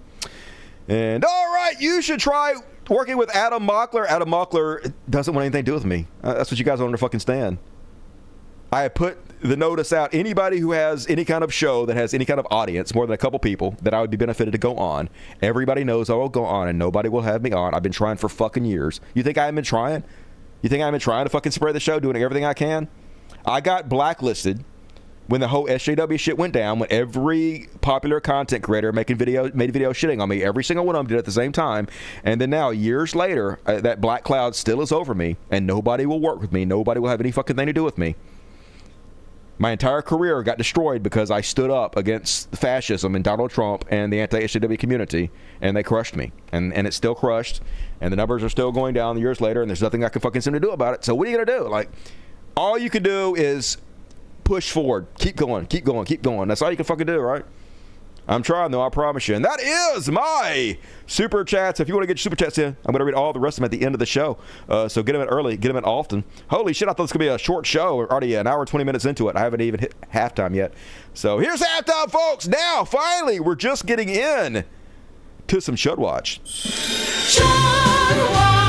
And all right, you should try working with Adam Mockler. Adam Mockler doesn't want anything to do with me. That's what you guys don't understand. I have put the notice out. Anybody who has any kind of show that has any kind of audience, more than a couple people, that I would be benefited to go on. Everybody knows I will go on, and nobody will have me on. I've been trying for fucking years. You think I haven't been trying? You think I haven't been trying to fucking spread the show, doing everything I can? I got blacklisted when the whole SJW shit went down, when every popular content creator made video shitting on me, every single one of them did at the same time. And then now, years later, that black cloud still is over me, and nobody will work with me. Nobody will have any fucking thing to do with me. My entire career got destroyed because I stood up against fascism and Donald Trump and the anti-SJW community, and they crushed me. And it's still crushed, and the numbers are still going down years later, and there's nothing I can fucking seem to do about it. So what are you going to do? Like, all you can do is push forward. Keep going. Keep going. Keep going. That's all you can fucking do, right? I'm trying, though. I promise you. And that is my super chats. If you want to get your super chats in, I'm going to read all the rest of them at the end of the show. So get them in early. Get them in often. Holy shit, I thought this was going to be a short show. We're already an hour and 20 minutes into it. I haven't even hit halftime yet. So here's halftime, folks. Now, finally, we're just getting in to some Shud Watch. Shud Watch.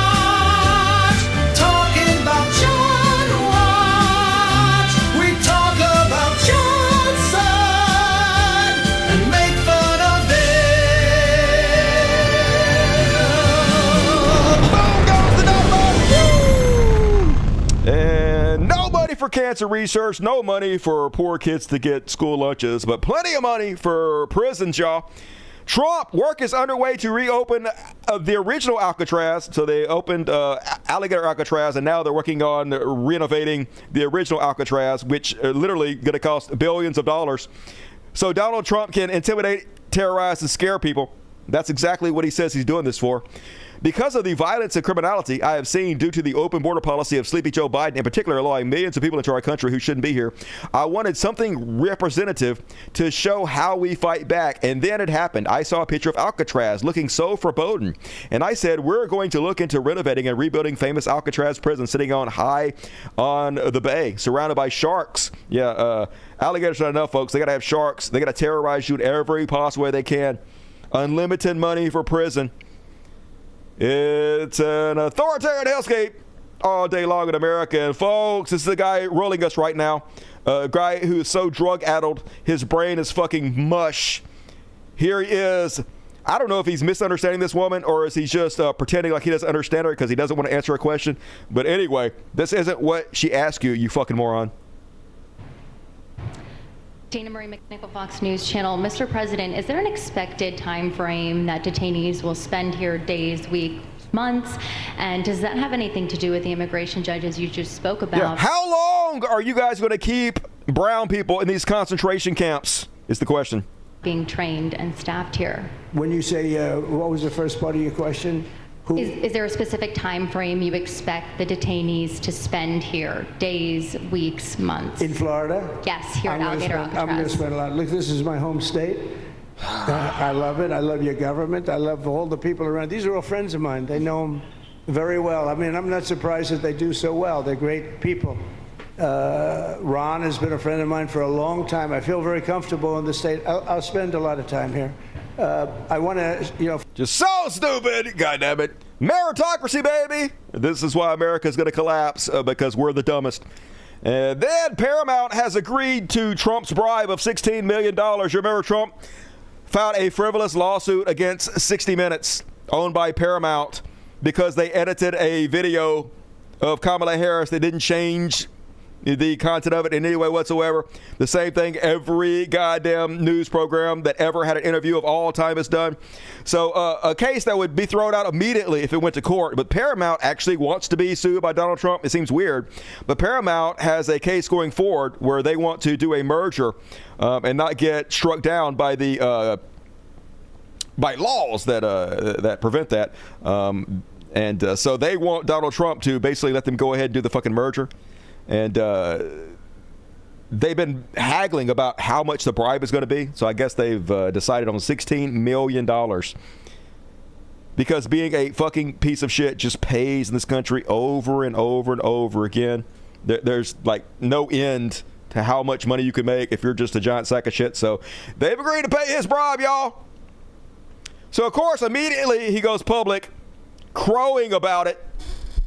Talking about Shud Watch. We talk about Shud's side and make fun of it. Boom goes the dynamite. Woo! And nobody for cancer research, no money for poor kids to get school lunches, but plenty of money for prisons, y'all. Trump, work is underway to reopen the original Alcatraz. So they opened Alligator Alcatraz, and now they're working on renovating the original Alcatraz, which literally going to cost billions of dollars. So Donald Trump can intimidate, terrorize, and scare people. That's exactly what he says he's doing this for. Because of the violence and criminality I have seen due to the open border policy of Sleepy Joe Biden, in particular allowing millions of people into our country who shouldn't be here, I wanted something representative to show how we fight back. And then it happened. I saw a picture of Alcatraz looking so foreboding. And I said, we're going to look into renovating and rebuilding famous Alcatraz prison sitting on high on the bay, surrounded by sharks. Yeah, alligators not enough, folks. They got to have sharks. They got to terrorize you in every possible way they can. Unlimited money for prison. It's an authoritarian hellscape all day long in America. And folks, this is the guy rolling us right now. A guy who is so drug-addled, his brain is fucking mush. Here he is. I don't know if he's misunderstanding this woman or is he just pretending like he doesn't understand her because he doesn't want to answer a question. But anyway, this isn't what she asked you, you fucking moron. Dana Marie McNichol, Fox News Channel. Mr. President, is there an expected time frame that detainees will spend here, days, weeks, months? And does that have anything to do with the immigration judges you just spoke about? Yeah. How long are you guys going to keep brown people in these concentration camps is the question. Being trained and staffed here. When you say, what was the first part of your question? Is there a specific time frame you expect the detainees to spend here? Days, weeks, months? In Florida? Yes, here at Alligator Alcatraz. I'm going to spend a lot. Look, this is my home state. I love it. I love your government. I love all the people around. These are all friends of mine. They know them very well. I mean, I'm not surprised that they do so well. They're great people. Ron has been a friend of mine for a long time. I feel very comfortable in the state. I'll spend a lot of time here. I want to, Just so stupid, goddammit. Meritocracy, baby. This is why America is going to collapse, because we're the dumbest. And then Paramount has agreed to Trump's bribe of $16 million. You remember Trump filed a frivolous lawsuit against 60 Minutes, owned by Paramount, because they edited a video of Kamala Harris that didn't change the content of it in any way whatsoever. The same thing every goddamn news program that ever had an interview of all time has done. So a case that would be thrown out immediately if it went to court. But Paramount actually wants to be sued by Donald Trump. It seems weird. But Paramount has a case going forward where they want to do a merger and not get struck down by the by laws that prevent that. So they want Donald Trump to basically let them go ahead and do the fucking merger. And they've been haggling about how much the bribe is going to be. So I guess they've decided on $16 million. Because being a fucking piece of shit just pays in this country over and over and over again. There's like no end to how much money you can make if you're just a giant sack of shit. So they've agreed to pay his bribe, y'all. So, of course, immediately he goes public crowing about it,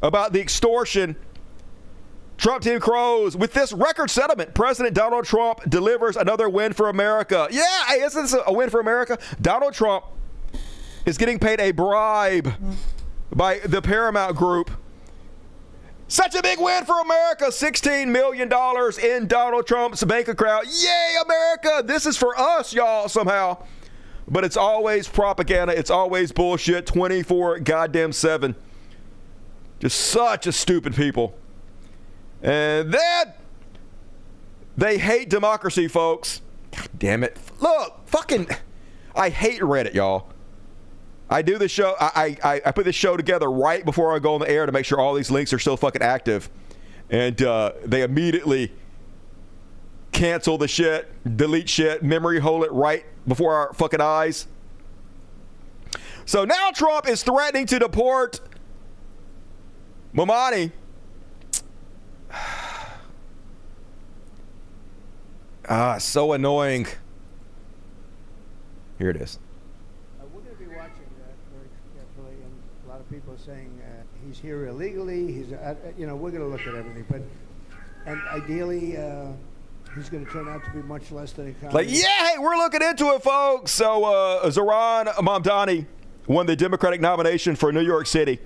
about the extortion. Trump team crows. With this record settlement, President Donald Trump delivers another win for America. Yeah, isn't this a win for America? Donald Trump is getting paid a bribe by the Paramount Group. Such a big win for America. $16 million in Donald Trump's bank account. Yay, America. This is for us, y'all, somehow. But it's always propaganda. It's always bullshit 24/7. Just such a stupid people. And then they hate democracy, folks. God damn it. Look, fucking, I hate Reddit, y'all. I do this show, I put this show together right before I go on the air to make sure all these links are still fucking active. And they immediately cancel the shit, delete shit, memory hole it right before our fucking eyes. So now Trump is threatening to deport Momani. So annoying. Here it is. We're going to be watching that very carefully, and a lot of people are saying he's here illegally. He's, we're going to look at everything, and ideally, he's going to turn out to be much less than he comes. Like, yeah, hey, we're looking into it, folks. So Zohran Mamdani won the Democratic nomination for New York City.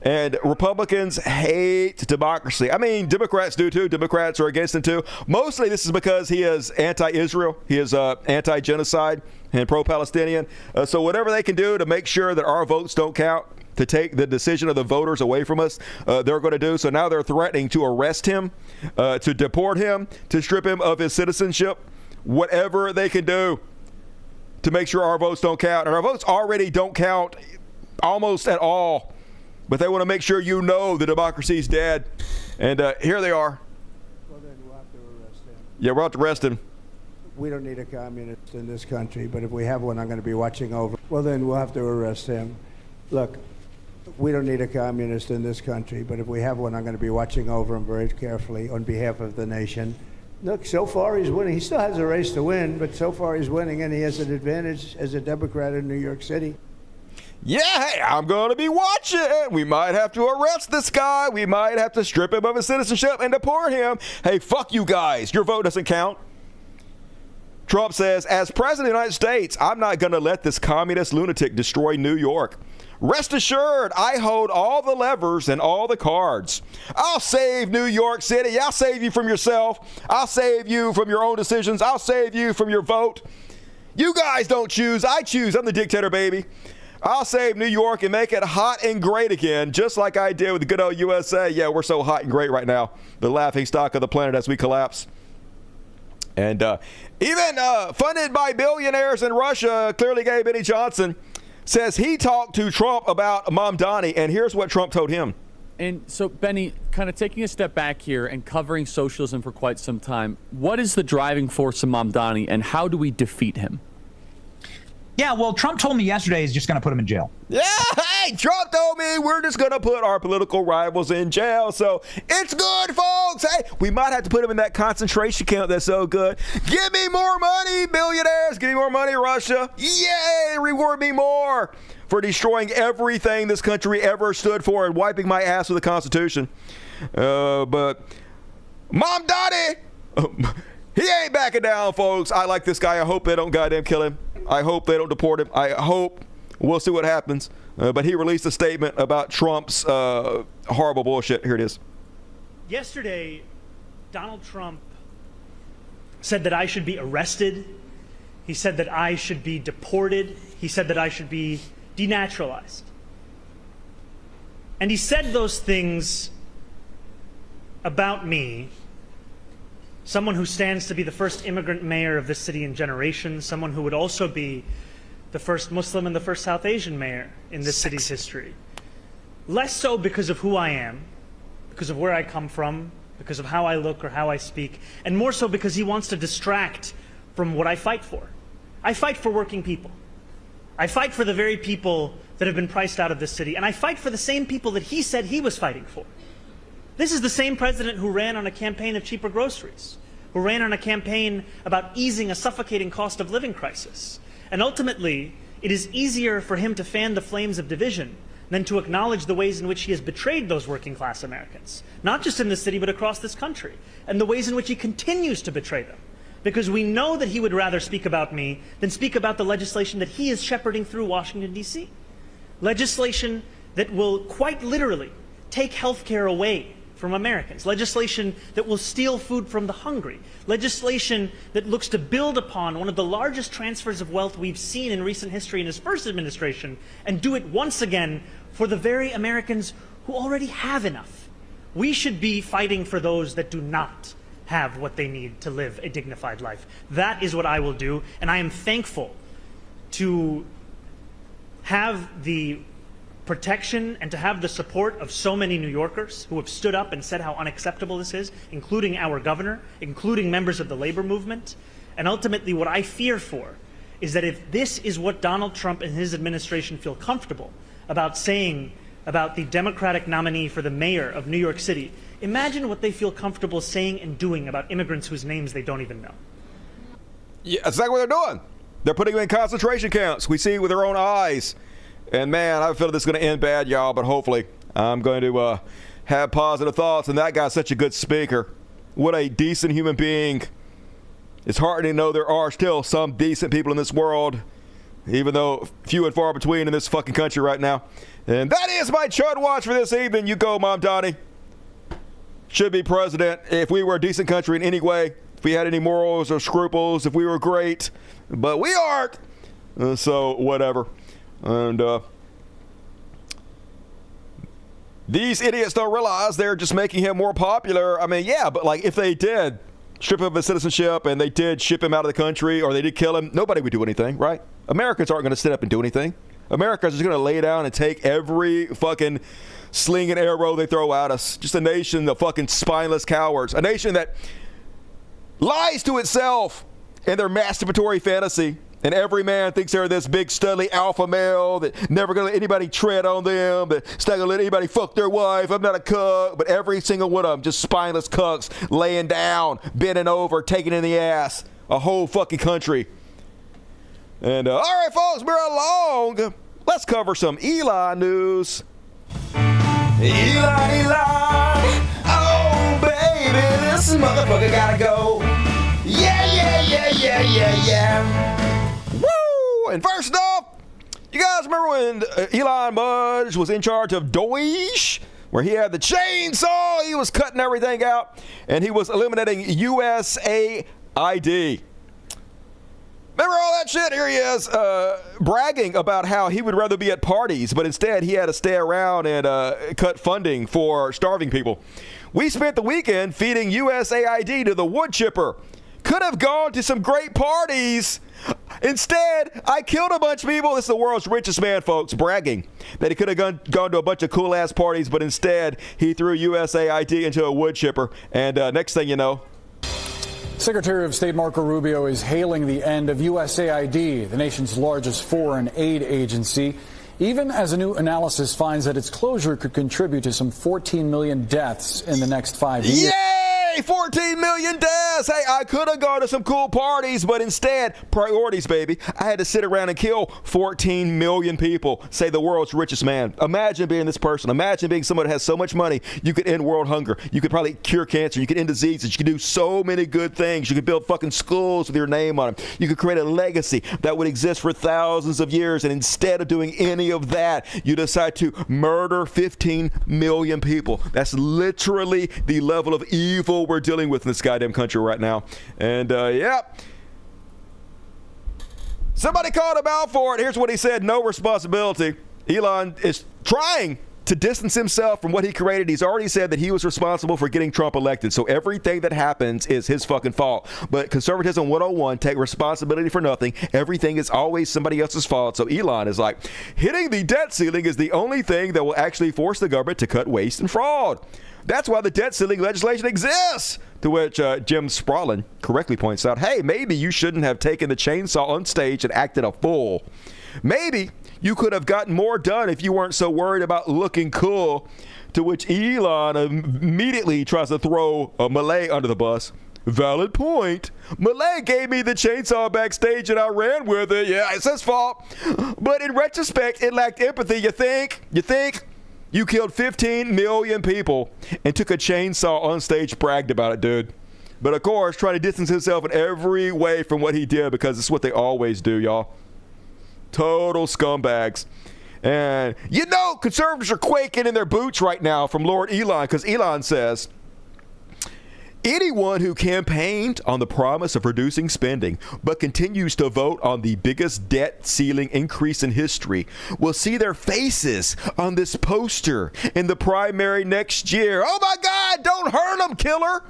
And Republicans hate democracy. I mean, Democrats do too. Democrats are against him too. Mostly this is because he is anti-Israel. He is anti-genocide and pro-Palestinian. So whatever they can do to make sure that our votes don't count, to take the decision of the voters away from us, they're going to do. So now they're threatening to arrest him, to deport him, to strip him of his citizenship, whatever they can do to make sure our votes don't count. And our votes already don't count almost at all. But they want to make sure you know the democracy's dead. And here they are. Well, then we'll have to arrest him. Yeah, we'll have to arrest him. We don't need a communist in this country, but if we have one, I'm going to be watching over. Well, then we'll have to arrest him. Look, we don't need a communist in this country, but if we have one, I'm going to be watching over him very carefully on behalf of the nation. Look, so far he's winning. He still has a race to win, but so far he's winning, and he has an advantage as a Democrat in New York City. Yeah, hey, I'm going to be watching. We might have to arrest this guy. We might have to strip him of his citizenship and deport him. Hey, fuck you guys. Your vote doesn't count. Trump says, as president of the United States, I'm not going to let this communist lunatic destroy New York. Rest assured, I hold all the levers and all the cards. I'll save New York City. I'll save you from yourself. I'll save you from your own decisions. I'll save you from your vote. You guys don't choose. I choose. I'm the dictator, baby. I'll save New York and make it hot and great again, just like I did with the good old USA. Yeah, we're so hot and great right now. The laughing stock of the planet as we collapse. And even funded by billionaires in Russia, clearly gay Benny Johnson, says he talked to Trump about Mamdani, and here's what Trump told him. And so, Benny, kind of taking a step back here and covering socialism for quite some time, what is the driving force of Mamdani, and how do we defeat him? Yeah, well, Trump told me yesterday he's just going to put him in jail. Yeah, hey, Trump told me we're just going to put our political rivals in jail. So it's good, folks. Hey, we might have to put him in that concentration camp that's so good. Give me more money, billionaires. Give me more money, Russia. Yay, reward me more for destroying everything this country ever stood for and wiping my ass with the Constitution. But Mamdani, he ain't backing down, folks. I like this guy. I hope they don't goddamn kill him. I hope they don't deport him. I hope. We'll see what happens. But he released a statement about Trump's horrible bullshit. Here it is. Yesterday, Donald Trump said that I should be arrested. He said that I should be deported. He said that I should be denaturalized. And he said those things about me, someone who stands to be the first immigrant mayor of this city in generations, someone who would also be the first Muslim and the first South Asian mayor in this city's history. Less so because of who I am, because of where I come from, because of how I look or how I speak, and more so because he wants to distract from what I fight for. I fight for working people. I fight for the very people that have been priced out of this city, and I fight for the same people that he said he was fighting for. This is the same president who ran on a campaign of cheaper groceries, who ran on a campaign about easing a suffocating cost of living crisis. And ultimately, it is easier for him to fan the flames of division than to acknowledge the ways in which he has betrayed those working class Americans, not just in this city, but across this country, and the ways in which he continues to betray them. Because we know that he would rather speak about me than speak about the legislation that he is shepherding through Washington, D.C. Legislation that will quite literally take health care away from Americans, legislation that will steal food from the hungry, legislation that looks to build upon one of the largest transfers of wealth we've seen in recent history in his first administration and do it once again for the very Americans who already have enough. We should be fighting for those that do not have what they need to live a dignified life. That is what I will do, and I am thankful to have the protection and to have the support of so many New Yorkers who have stood up and said how unacceptable this is, including our governor, including members of the labor movement. And ultimately what I fear for is that if this is what Donald Trump and his administration feel comfortable about saying about the Democratic nominee for the mayor of New York City, imagine what they feel comfortable saying and doing about immigrants whose names they don't even know. Yeah, that's exactly what they're doing. They're putting them in concentration camps. We see it with our own eyes. And man, I feel this is going to end bad, y'all, but hopefully I'm going to have positive thoughts. And that guy's such a good speaker. What a decent human being. It's hard to know there are still some decent people in this world. even though few and far between in this fucking country right now. And that is my Chud Watch for this evening. You go, Mom Donnie. Should be president if we were a decent country in any way, if we had any morals or scruples, if we were great. But we aren't. So, whatever. And, these idiots don't realize they're just making him more popular. I mean, yeah, but like if they did strip him of his citizenship and they did ship him out of the country or they did kill him, nobody would do anything, right? Americans aren't going to stand up and do anything. Americans are just going to lay down and take every fucking sling and arrow they throw at us. Just a nation of fucking spineless cowards. A nation that lies to itself in their masturbatory fantasy. And every man thinks they're this big, studly alpha male that never going to let anybody tread on them, that's not going to let anybody fuck their wife. I'm not a cuck. But every single one of them, just spineless cucks, laying down, bending over, taking in the ass. A whole fucking country. And, all right, folks, we're along. Let's cover some Elon news. Elon. Oh, baby, this motherfucker gotta go. Yeah. Woo! And first off, you guys remember when Elon Musk was in charge of Deutsche, where he had the chainsaw, he was cutting everything out, and he was eliminating USAID. Remember all that shit? Here he is bragging about how he would rather be at parties, but instead he had to stay around and cut funding for starving people. We spent the weekend feeding USAID to the wood chipper. Could have gone to some great parties. Instead, I killed a bunch of people. This is the world's richest man, folks, bragging that he could have gone to a bunch of cool-ass parties, but instead he threw USAID into a wood chipper. And next thing you know, Secretary of State Marco Rubio is hailing the end of USAID, the nation's largest foreign aid agency, even as a new analysis finds that its closure could contribute to some 14 million deaths in the next 5 years. Yay! 14 million deaths! Hey, I could have gone to some cool parties, but instead, priorities, baby. I had to sit around and kill 14 million people, say the world's richest man. Imagine being this person. Imagine being someone that has so much money, you could end world hunger. You could probably cure cancer. You could end diseases. You could do so many good things. You could build fucking schools with your name on them. You could create a legacy that would exist for thousands of years, and instead of doing any of that, you decide to murder 15 million people. That's literally the level of evil we're dealing with in this goddamn country right now. And yeah, somebody called him out for it. Here's what he said: no responsibility. Elon is trying to distance himself from what he created. He's already said that he was responsible for getting Trump elected, so everything that happens is his fucking fault. But conservatism 101, take responsibility for nothing. Everything is always somebody else's fault. So Elon is like, hitting the debt ceiling is the only thing that will actually force the government to cut waste and fraud. That's why the debt ceiling legislation exists. To which Jim Sprawlin correctly points out, hey, maybe you shouldn't have taken the chainsaw on stage and acted a fool. Maybe you could have gotten more done if you weren't so worried about looking cool. To which Elon immediately tries to throw Malay under the bus. Valid point. Malay gave me the chainsaw backstage and I ran with it. Yeah, it's his fault. But in retrospect, it lacked empathy. You think? You killed 15 million people and took a chainsaw on stage, bragged about it, dude. But of course, trying to distance himself in every way from what he did, because it's what they always do, y'all. Total scumbags. And you know, conservatives are quaking in their boots right now from Lord Elon, because Elon says, anyone who campaigned on the promise of reducing spending but continues to vote on the biggest debt ceiling increase in history will see their faces on this poster in the primary next year. Oh my God, don't hurt them, killer.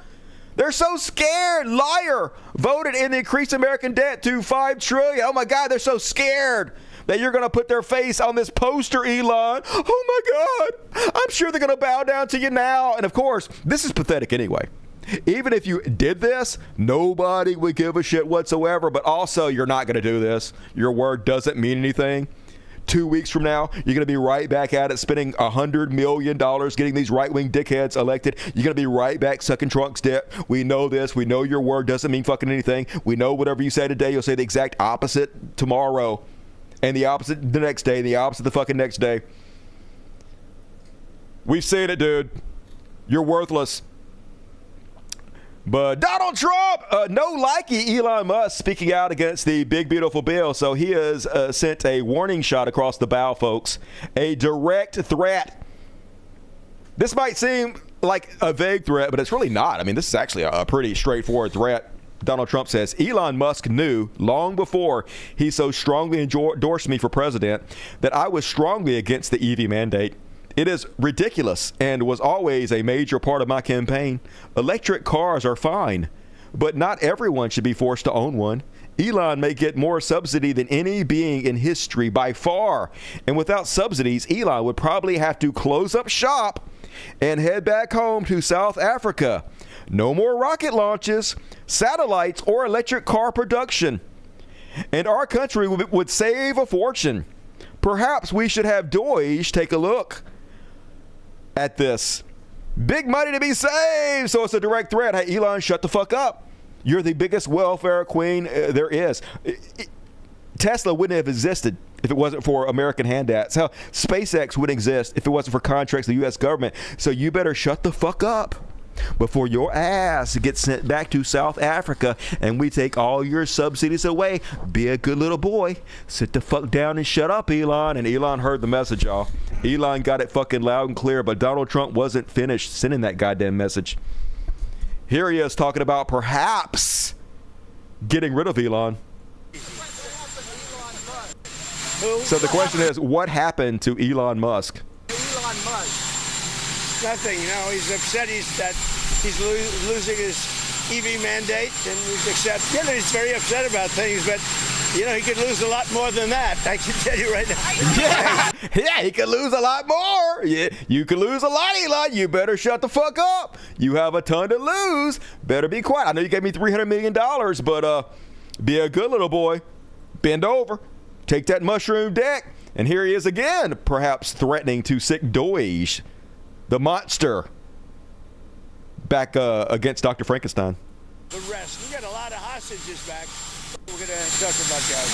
They're so scared. Liar. Voted in the increased American debt to $5 trillion. Oh my God, they're so scared that you're going to put their face on this poster, Elon. Oh my God. I'm sure they're going to bow down to you now. And of course, this is pathetic anyway. Even if you did this, nobody would give a shit whatsoever. But also, you're not going to do this. Your word doesn't mean anything. 2 weeks from now, you're going to be right back at it, spending $100 million getting these right-wing dickheads elected. You're going to be right back sucking Trump's dick. We know this. We know your word doesn't mean fucking anything. We know whatever you say today, you'll say the exact opposite tomorrow, and the opposite the next day, and the opposite the fucking next day. We've seen it, dude. You're worthless. But Donald Trump, no likey Elon Musk speaking out against the big, beautiful bill. So he has sent a warning shot across the bow, folks. A direct threat. This might seem like a vague threat, but it's really not. I mean, this is actually a pretty straightforward threat. Donald Trump says, Elon Musk knew long before he so strongly endorsed me for president that I was strongly against the EV mandate. It is ridiculous and was always a major part of my campaign. Electric cars are fine, but not everyone should be forced to own one. Elon may get more subsidy than any being in history by far. And without subsidies, Elon would probably have to close up shop and head back home to South Africa. No more rocket launches, satellites, or electric car production. And our country would save a fortune. Perhaps we should have Doge take a look at this. Big money to be saved. So it's a direct threat. Hey, Elon, shut the fuck up. You're the biggest welfare queen there is. Tesla wouldn't have existed if it wasn't for American handouts. Hell, SpaceX wouldn't exist if it wasn't for contracts of the U.S. government. So you better shut the fuck up before your ass gets sent back to South Africa and we take all your subsidies away. Be a good little boy. Sit the fuck down and shut up, Elon. And Elon heard the message, y'all. Elon got it fucking loud and clear, but Donald Trump wasn't finished sending that goddamn message. Here he is talking about perhaps getting rid of Elon. So the question is, what happened to Elon Musk? Elon Musk. Nothing, you know, he's upset that he's losing his EV mandate, and he's very upset about things, but, you know, he could lose a lot more than that, I can tell you right now. Yeah, he could lose a lot more. Yeah, you could lose a lot, Elon. You better shut the fuck up. You have a ton to lose. Better be quiet. I know you gave me $300 million, but be a good little boy. Bend over. Take that mushroom deck. And here he is again, perhaps threatening to sick Doge, the monster, back against Dr. Frankenstein. The rest. We got a lot of hostages back. We're going to talk about guys.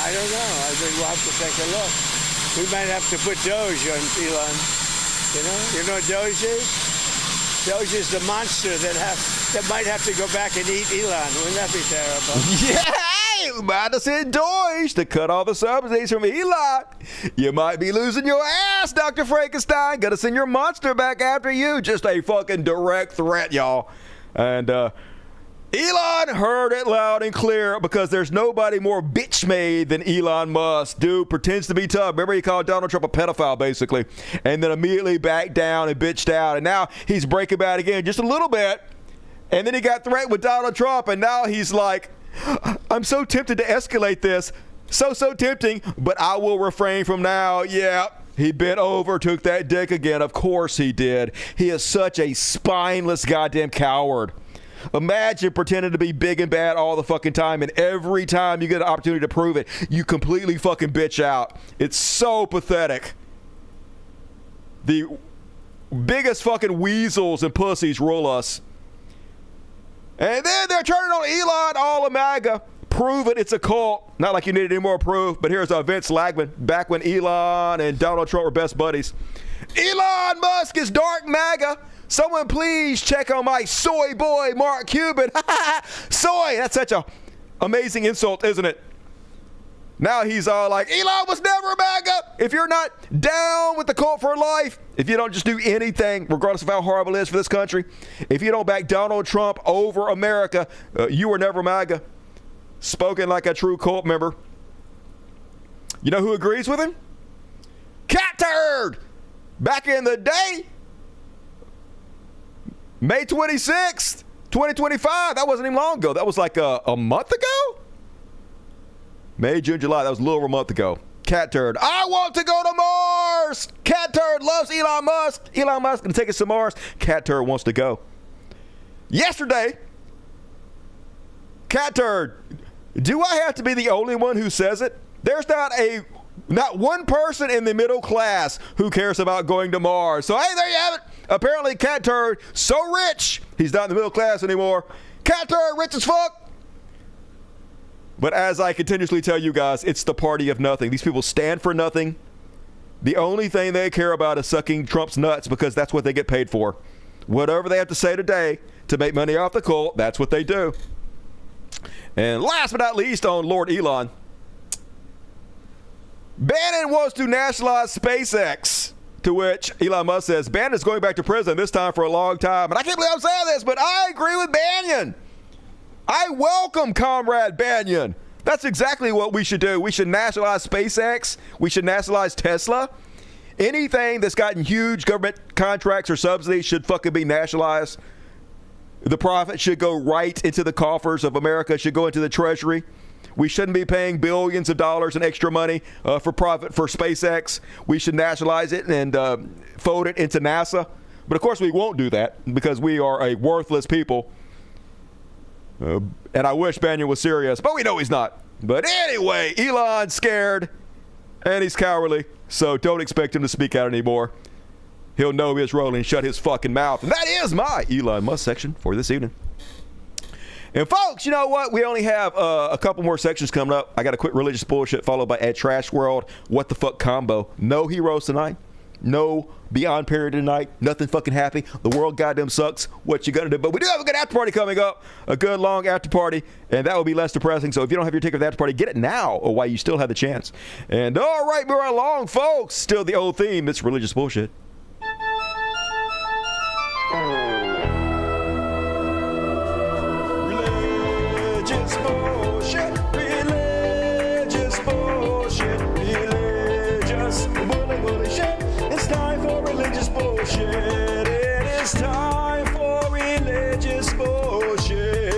I don't know. I think we'll have to take a look. We might have to put Doge on Elon. You know what Doge is? Doge is the monster that might have to go back and eat Elon. Wouldn't that be terrible? Yeah, we might have sent Doge to cut all the subsidies from Elon. You might be losing your ass, Dr. Frankenstein. Gotta send your monster back after you. Just a fucking direct threat, y'all. And Elon heard it loud and clear because there's nobody more bitch-made than Elon Musk. Dude pretends to be tough. Remember, he called Donald Trump a pedophile, basically, and then immediately backed down and bitched out. And now he's breaking bad again just a little bit. And then he got threatened with Donald Trump, and now he's like, I'm so tempted to escalate this. So tempting, but I will refrain from now. Yeah. He bent over, took that dick again. Of course he did. He is such a spineless goddamn coward. Imagine pretending to be big and bad all the fucking time, and every time you get an opportunity to prove it, you completely fucking bitch out. It's so pathetic. The biggest fucking weasels and pussies rule us. And then they're turning on Elon, all of MAGA. Prove it, it's a cult. Not like you needed any more proof, but here's Vince Lagman, back when Elon and Donald Trump were best buddies. Elon Musk is dark MAGA. Someone please check on my soy boy, Mark Cuban. Soy, that's such a amazing insult, isn't it? Now he's all like, Elon was never MAGA. If you're not down with the cult for life, if you don't just do anything, regardless of how horrible it is for this country, if you don't back Donald Trump over America, you were never MAGA. Spoken like a true cult member. You know who agrees with him? Cat Turd! Back in the day, May 26th, 2025. That wasn't even long ago. That was like a month ago? May, June, July. That was a little over a month ago. Cat Turd. I want to go to Mars. Cat Turd loves Elon Musk. Elon Musk going to take us to Mars. Cat Turd wants to go. Yesterday, Cat Turd, do I have to be the only one who says it? There's not one person in the middle class who cares about going to Mars. So, hey, there you have it. Apparently, Cat Turd, so rich, he's not in the middle class anymore. Cat Turd, rich as fuck. But as I continuously tell you guys, it's the party of nothing. These people stand for nothing. The only thing they care about is sucking Trump's nuts because that's what they get paid for. Whatever they have to say today to make money off the cult, that's what they do. And last but not least on Lord Elon, Bannon wants to nationalize SpaceX, to which Elon Musk says Bannon's going back to prison, this time for a long time. And I can't believe I'm saying this, but I agree with Bannon. I welcome Comrade Bannon. That's exactly what we should do. We should nationalize SpaceX. We should nationalize Tesla. Anything that's gotten huge government contracts or subsidies should fucking be nationalized. The profit should go right into the coffers of America, should go into the treasury. We shouldn't be paying billions of dollars in extra money for profit for SpaceX. We should nationalize it and fold it into NASA. But of course we won't do that because we are a worthless people. And I wish Bannon was serious, but we know he's not. But anyway, Elon's scared and he's cowardly, so don't expect him to speak out anymore. He'll know his role and shut his fucking mouth. And that is my Elon Musk section for this evening. And folks, you know what? We only have a couple more sections coming up. I got a quick religious bullshit followed by a trash world what the fuck combo. No heroes tonight. No Beyond period tonight. Nothing fucking happy. The world goddamn sucks. What you gonna do? But we do have a good after party coming up. A good long after party. And that will be less depressing. So if you don't have your ticket for the after party, get it now or while you still have the chance. And all right, we're along, folks. Still the old theme. It's religious bullshit. Religious bullshit. Religious bullshit. Religious bullshit. It's time for religious bullshit. It is time for religious bullshit.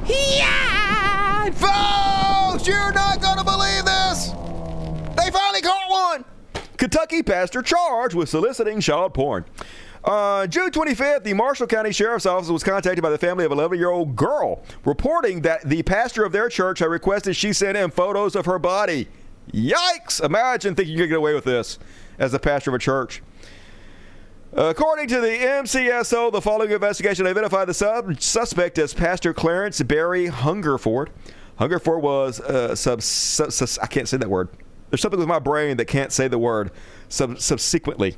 Yeah! Folks, you're not going to believe this. They finally caught one. Kentucky pastor charged with soliciting child porn. June 25th, the Marshall County Sheriff's Office was contacted by the family of an 11-year-old girl, reporting that the pastor of their church had requested she send him photos of her body. Yikes! Imagine thinking you're going to get away with this as the pastor of a church. According to the MCSO, the following investigation identified the suspect as Pastor Clarence Barry Hungerford. Hungerford was, I can't say that word. There's something with my brain that can't say the word. Subsequently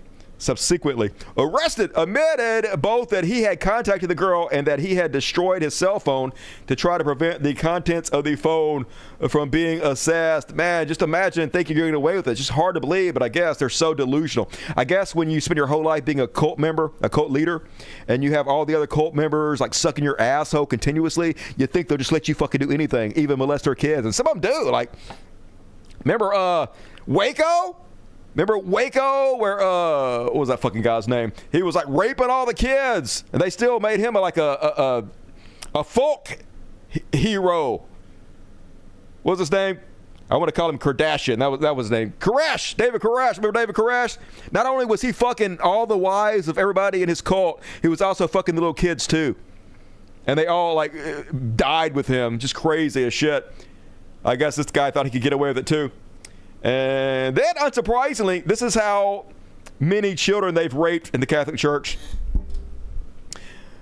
arrested, admitted both that he had contacted the girl and that he had destroyed his cell phone to try to prevent the contents of the phone from being accessed. Man, just imagine thinking you're getting away with it. It's just hard to believe, but I guess they're so delusional. I guess when you spend your whole life being a cult member, a cult leader, and you have all the other cult members like sucking your asshole continuously, you think they'll just let you fucking do anything, even molest their kids. And some of them do. Like, remember Waco? Remember Waco, where, what was that fucking guy's name? He was like raping all the kids, and they still made him like a folk hero. What was his name? I want to call him Kardashian. That was his name. Koresh, David Koresh. Remember David Koresh? Not only was he fucking all the wives of everybody in his cult, he was also fucking the little kids too. And they all like died with him. Just crazy as shit. I guess this guy thought he could get away with it too. And then, unsurprisingly, this is how many children they've raped in the Catholic Church.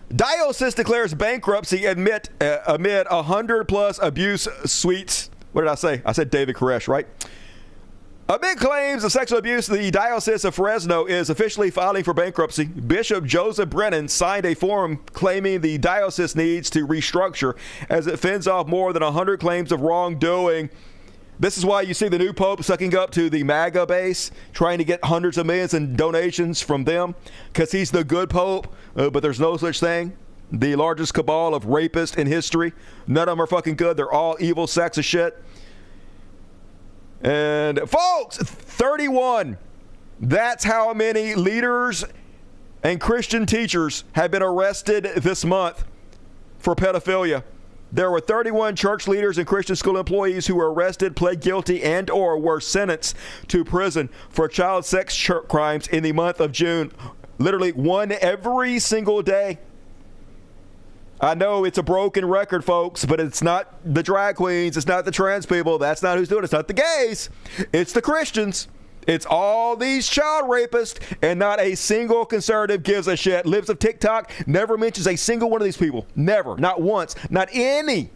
Diocese declares bankruptcy amid 100-plus abuse suites. What did I say? I said David Koresh, right? Amid claims of sexual abuse, the Diocese of Fresno is officially filing for bankruptcy. Bishop Joseph Brennan signed a form claiming the diocese needs to restructure as it fends off more than 100 claims of wrongdoing. This is why you see the new pope sucking up to the MAGA base, trying to get hundreds of millions in donations from them, because he's the good pope, but there's no such thing. The largest cabal of rapists in history. None of them are fucking good. They're all evil sacks of shit. And folks, 31. That's how many leaders and Christian teachers have been arrested this month for pedophilia. There were 31 church leaders and Christian school employees who were arrested, pled guilty, and or were sentenced to prison for child sex crimes in the month of June. Literally one every single day. I know it's a broken record, folks, but it's not the drag queens. It's not the trans people. That's not who's doing it. It's not the gays. It's the Christians. It's all these child rapists, and not a single conservative gives a shit. Libs of TikTok never mentions a single one of these people. Never. Not once. Not any.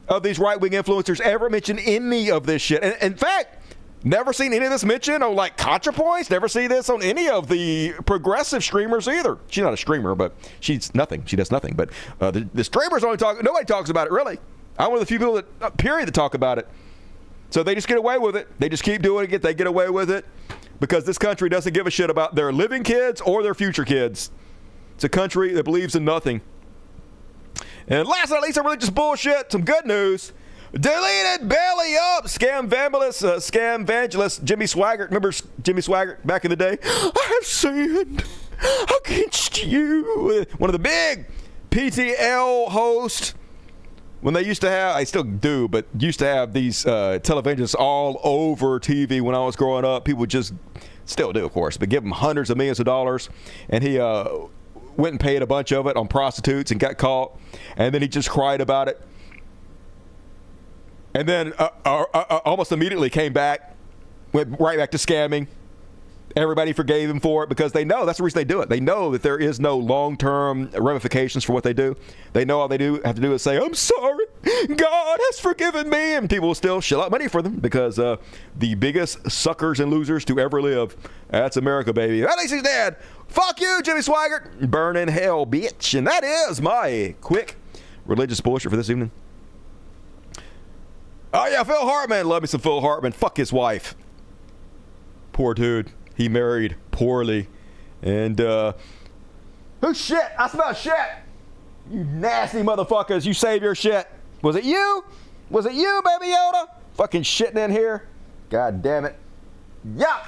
of these right-wing influencers ever mention any of this shit. And in fact, never seen any of this mentioned on like ContraPoints. Never see this on any of the progressive streamers either. She's not a streamer, but she's nothing. She does nothing. But the streamers only talk. Nobody talks about it really. I'm one of the few people that that talk about it. So they just get away with it. They just keep doing it. They get away with it because this country doesn't give a shit about their living kids or their future kids. It's a country that believes in nothing. And last but not least, some religious bullshit. Some good news. Deleted belly up scam evangelist Jimmy Swaggart. Remember Jimmy Swaggart back in the day? I have sinned against you. One of the big PTL hosts. When they used to have, I still do, but used to have these televangelists all over TV when I was growing up. People just still do, of course, but give him hundreds of millions of dollars. And he went and paid a bunch of it on prostitutes and got caught. And then he just cried about it. And then almost immediately came back, went right back to scamming. Everybody forgave him for it because they know that's the reason they do it. They know that there is no long-term ramifications for what they do. They know all they have to do is say, I'm sorry, God has forgiven me. And people will still shell out money for them because the biggest suckers and losers to ever live, that's America, baby. At least he's dead. Fuck you, Jimmy Swaggart. Burn in hell, bitch. And that is my quick religious bullshit for this evening. Oh, yeah, Phil Hartman. Love me some Phil Hartman. Fuck his wife. Poor dude. He married poorly. And, who's shit? I smell shit. You nasty motherfuckers. You save your shit. Was it you? Was it you, Baby Yoda? Fucking shitting in here. God damn it. Yuck.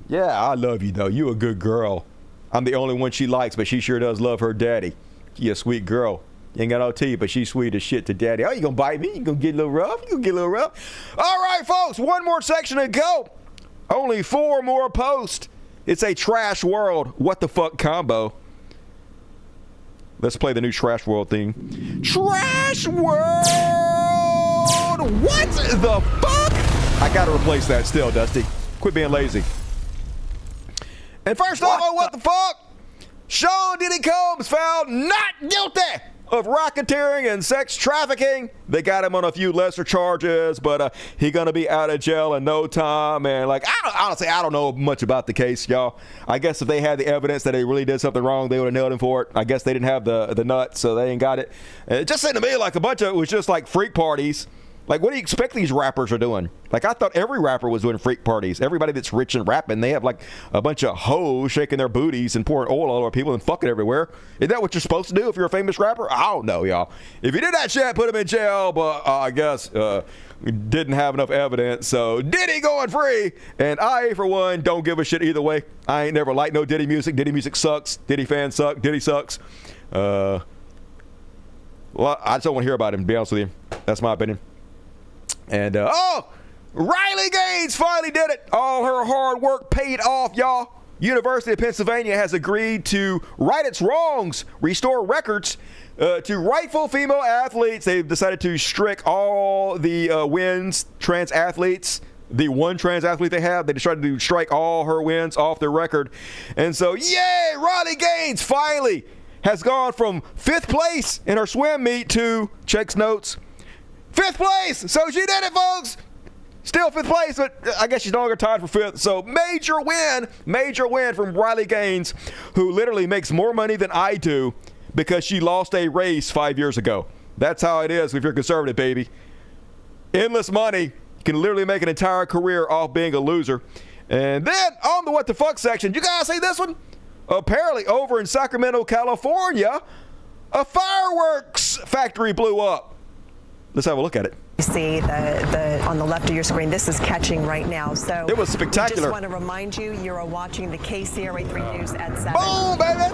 Yeah, I love you, though. You a good girl. I'm the only one she likes, but she sure does love her daddy. You a sweet girl. You ain't got no teeth, but she's sweet as shit to daddy. Oh, you gonna bite me? You gonna get a little rough? You gonna get a little rough? All right, folks, one more section to go. Only 4 more posts. It's a trash world. What the fuck combo? Let's play the new Trash World theme. Trash World! What the fuck? I gotta replace that still, Dusty. Quit being lazy. And first off, what the fuck? Sean Diddy Combs found not guilty of racketeering and sex trafficking. They got him on a few lesser charges, but he gonna be out of jail in no time. And like, honestly, I don't know much about the case, y'all. I guess if they had the evidence that he really did something wrong, they would have nailed him for it. I guess they didn't have the nuts, so they ain't got it. It just seemed to me like a bunch of it was just like freak parties. Like, what do you expect these rappers are doing? Like, I thought every rapper was doing freak parties. Everybody that's rich and rapping, they have, like, a bunch of hoes shaking their booties and pouring oil all over people and fucking everywhere. Isn't that what you're supposed to do if you're a famous rapper? I don't know, y'all. If you did that shit, put him in jail, but I guess we didn't have enough evidence. So, Diddy going free. And I, for one, don't give a shit either way. I ain't never liked no Diddy music. Diddy music sucks. Diddy fans suck. Diddy sucks. Well, I just don't want to hear about him, to be honest with you. That's my opinion. And, Riley Gaines finally did it. All her hard work paid off, y'all. University of Pennsylvania has agreed to right its wrongs, restore records to rightful female athletes. They've decided to strike all the wins, trans athletes. The one trans athlete they have, they decided to strike all her wins off their record. And so, yay, Riley Gaines finally has gone from 5th place in her swim meet to, checks notes, 5th place. So she did it, folks. Still 5th place, but I guess she's no longer tied for 5th. So major win from Riley Gaines, who literally makes more money than I do because she lost a race 5 years ago. That's how it is if you're conservative, baby. Endless money. You can literally make an entire career off being a loser. And then on the what the fuck section, you guys see this one? Apparently over in Sacramento, California, a fireworks factory blew up. Let's have a look at it. You see the on the left of your screen, this is catching right now. So it was spectacular. I just want to remind you, you're watching the KCRA3 News at 7. Boom, baby!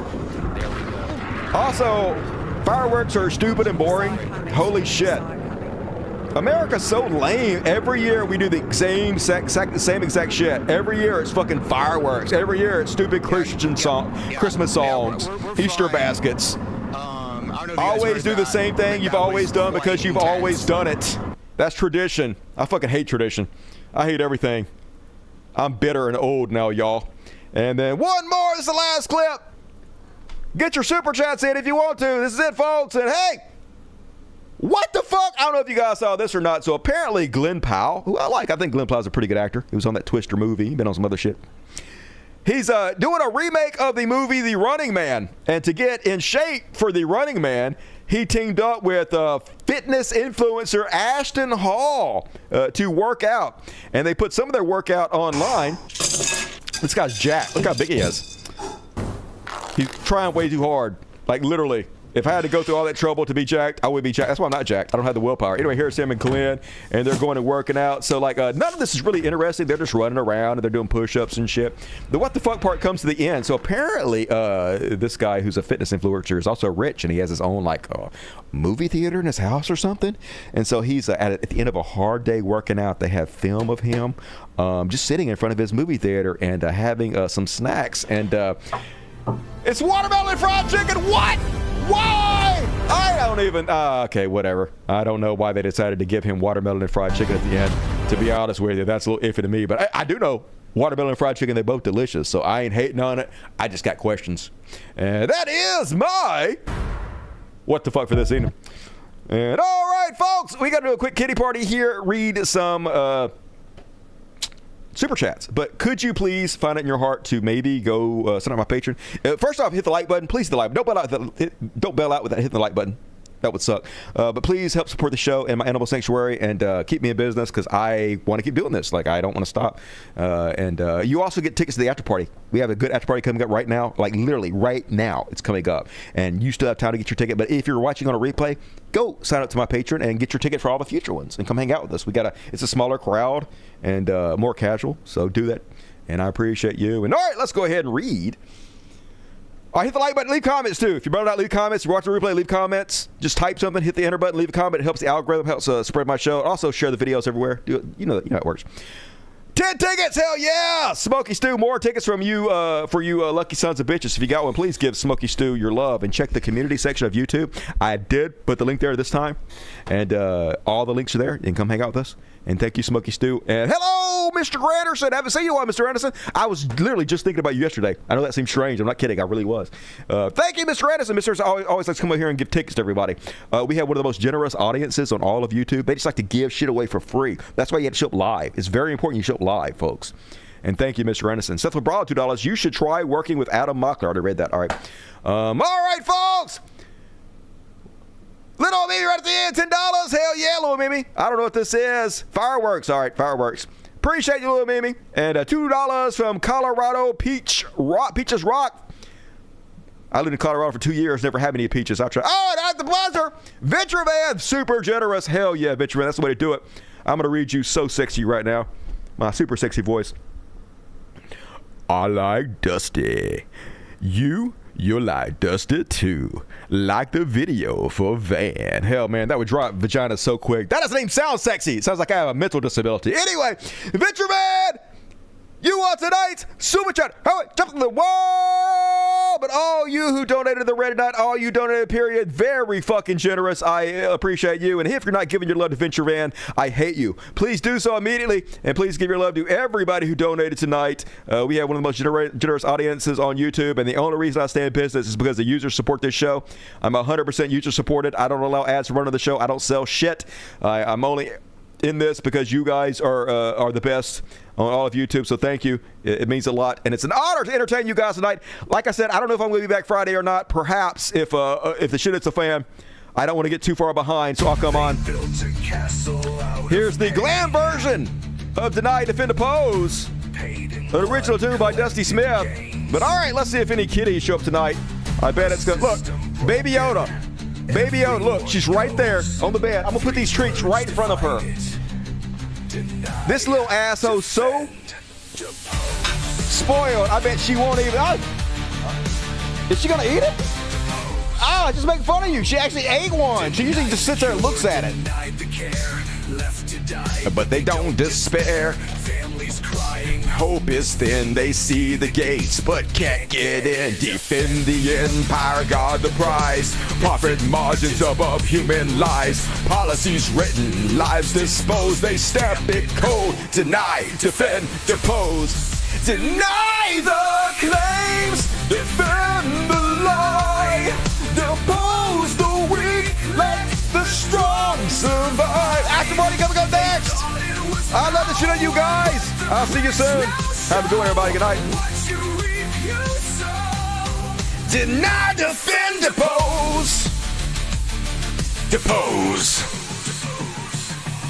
Also, fireworks are stupid and boring. Holy shit. America's so lame. Every year we do the same exact shit. Every year it's fucking fireworks. Every year it's stupid Christian Christmas songs, Easter baskets. Always do the same thing you've always done because you've always done it. That's tradition. I fucking hate tradition. I hate everything. I'm bitter and old now, y'all. And then one more. This is the last clip. Get your super chats in if you want to. This is it, folks. And hey, What the fuck? I don't know if you guys saw this or not. So apparently Glenn Powell, who I think Glenn Powell's a pretty good actor. He was on that Twister movie. He's been on some other shit. He's doing a remake of the movie The Running Man. And to get in shape for The Running Man, he teamed up with fitness influencer Ashton Hall to work out. And they put some of their workout online. This guy's jacked. Look how big he is. He's trying way too hard. Like, literally. If I had to go through all that trouble to be jacked, I would be jacked. That's why I'm not jacked. I don't have the willpower. Anyway, here's him and Glenn, and they're going and working out. So, like, none of this is really interesting. They're just running around, and they're doing push-ups and shit. The what the fuck part comes to the end. So, apparently, this guy who's a fitness influencer is also rich, and he has his own, like, movie theater in his house or something. And so, he's at the end of a hard day working out. They have film of him just sitting in front of his movie theater and having some snacks. And it's watermelon fried chicken. What? Why? I don't even... okay, whatever. I don't know why they decided to give him watermelon and fried chicken at the end. To be honest with you, that's a little iffy to me. But I do know watermelon and fried chicken, they're both delicious. So I ain't hating on it. I just got questions. And that is my... what the fuck for this evening. And all right, folks, we got to do a quick kitty party here. Read some... super chats, but could you please find it in your heart to maybe go sign up my Patreon? First off, hit the like button. Please hit the like. Don't bail out without hitting the like button. That would suck. But please help support the show and my animal sanctuary and keep me in business because I want to keep doing this. Like, I don't want to stop. And you also get tickets to the after party. We have a good after party coming up right now. Like, literally right now it's coming up. And you still have time to get your ticket. But if you're watching on a replay, go sign up to my Patreon and get your ticket for all the future ones and come hang out with us. It's a smaller crowd and more casual. So do that. And I appreciate you. And all right, let's go ahead and read. Hit the like button, leave comments too. If you're out, leave comments. If you're watching the replay, leave comments. Just type something, hit the enter button, leave a comment. It helps the algorithm, helps spread my show. Also, share the videos everywhere. You know how it works. 10 tickets, hell yeah! Smokey Stew, more tickets from you for you lucky sons of bitches. If you got one, please give Smokey Stew your love and check the community section of YouTube. I did put the link there this time, and all the links are there. You can come hang out with us. And thank you, Smokey Stew. And hello, Mr. Granderson. I haven't seen you on, Mr. Anderson. I was literally just thinking about you yesterday. I know that seems strange. I'm not kidding. I really was. Thank you, Mr. Anderson. Mr. Anderson always likes to come over here and give tickets to everybody. We have one of the most generous audiences on all of YouTube. They just like to give shit away for free. That's why you have to show up live. It's very important you show up live, folks. And thank you, Mr. Anderson. Seth LeBron, $2. You should try working with Adam Mockler. I already read that. All right. All right, folks. Little Mimi right at the end, $10. Hell yeah, Little Mimi. I don't know what this is. Fireworks. All right, fireworks. Appreciate you, Little Mimi. And $2 from Colorado Peaches Rock. I lived in Colorado for 2 years, never had any peaches. I'll try. Oh, and I have the buzzer. Venture Man, super generous. Hell yeah, Venture Man. That's the way to do it. I'm going to read you so sexy right now. My super sexy voice. I like Dusty. You're like Dusty too. Like the video for Van. Hell, man, that would drop vagina so quick. That doesn't even sound sexy. It sounds like I have a mental disability. Anyway, Venture Man, you want tonight's super chat. Jump in the wall. But all you who donated the Red Night, all you donated, period, very fucking generous. I appreciate you. And if you're not giving your love to Venture Van, I hate you. Please do so immediately. And please give your love to everybody who donated tonight. We have one of the most generous audiences on YouTube. And the only reason I stay in business is because the users support this show. I'm 100% user supported. I don't allow ads to run on the show. I don't sell shit. I'm only in this because you guys are the best on all of YouTube, so thank you. It means a lot, and it's an honor to entertain you guys tonight. Like I said, I don't know if I'm going to be back Friday or not. Perhaps if the shit hits a fan, I don't want to get too far behind, so I'll come on. Here's the glam version of Deny, Defend, Oppose, an original tune by Dusty Smith. But all right, let's see if any kitties show up tonight. I bet it's good. Look, Baby Yoda. Baby Yoda, look, she's right there on the bed. I'm going to put these treats right in front of her. This little asshole so spoiled, I bet she won't even. Is she going to eat it? Just making fun of you. She actually ate one. She usually just sits there and looks at it. But they don't despair. Hope is thin, they see the gates, but can't get in. Defend the empire, guard the prize. Profit margins above human lives. Policies written, lives disposed. They stamp it cold. Deny, defend, depose. Deny the claims, defend the lie. Depose the weak, let the strong strong survive. After party coming up next. I love the shit on you guys. I'll see you soon. Have a good one, everybody. Good night. Deny, defend, depose. Depose.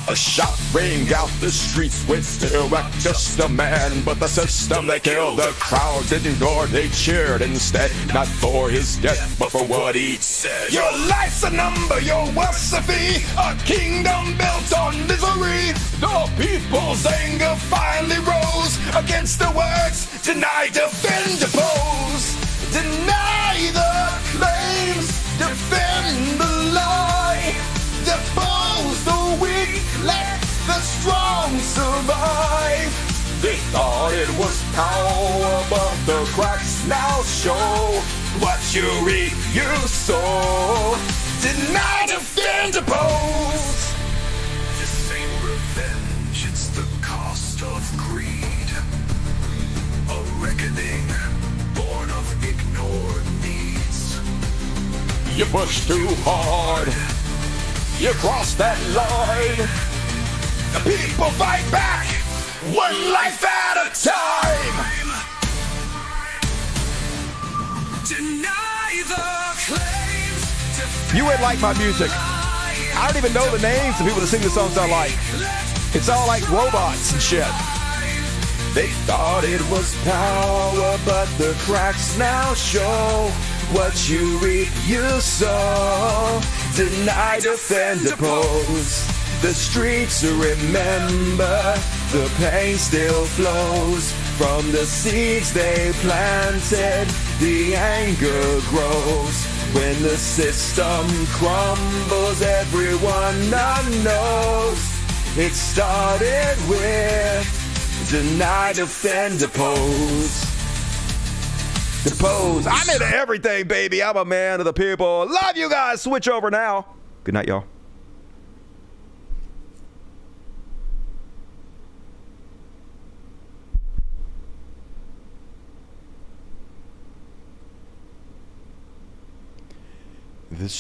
A shot rang out the streets with still act just a man, but the system that killed the crowd didn't ignore, they cheered instead, not for his death, but for what he said. Your life's a number, your wealth's a fee, a kingdom built on misery. The people's anger finally rose against the words, deny, defend, depose. Deny the claims, defend the lie, depose the weak, let the strong survive. They thought it was power, but the cracks now show what you reap, you sow. Deny, defend, depose. This ain't revenge, it's the cost of greed. A reckoning born of ignored needs. You push too hard, you cross that line. The people fight back, one life at a time. Deny the claims. You would like my music. I don't even know the names of people that sing the songs I like. It's all like robots and shit. They thought it was power, but the cracks now show what you reap, you sow. Deny, defend, depose. The streets remember, the pain still flows from the seeds they planted. The anger grows when the system crumbles. Everyone knows it started with deny, defend, depose. Depose. I'm into everything, baby. I'm a man of the people. Love you guys. Switch over now. Good night, y'all.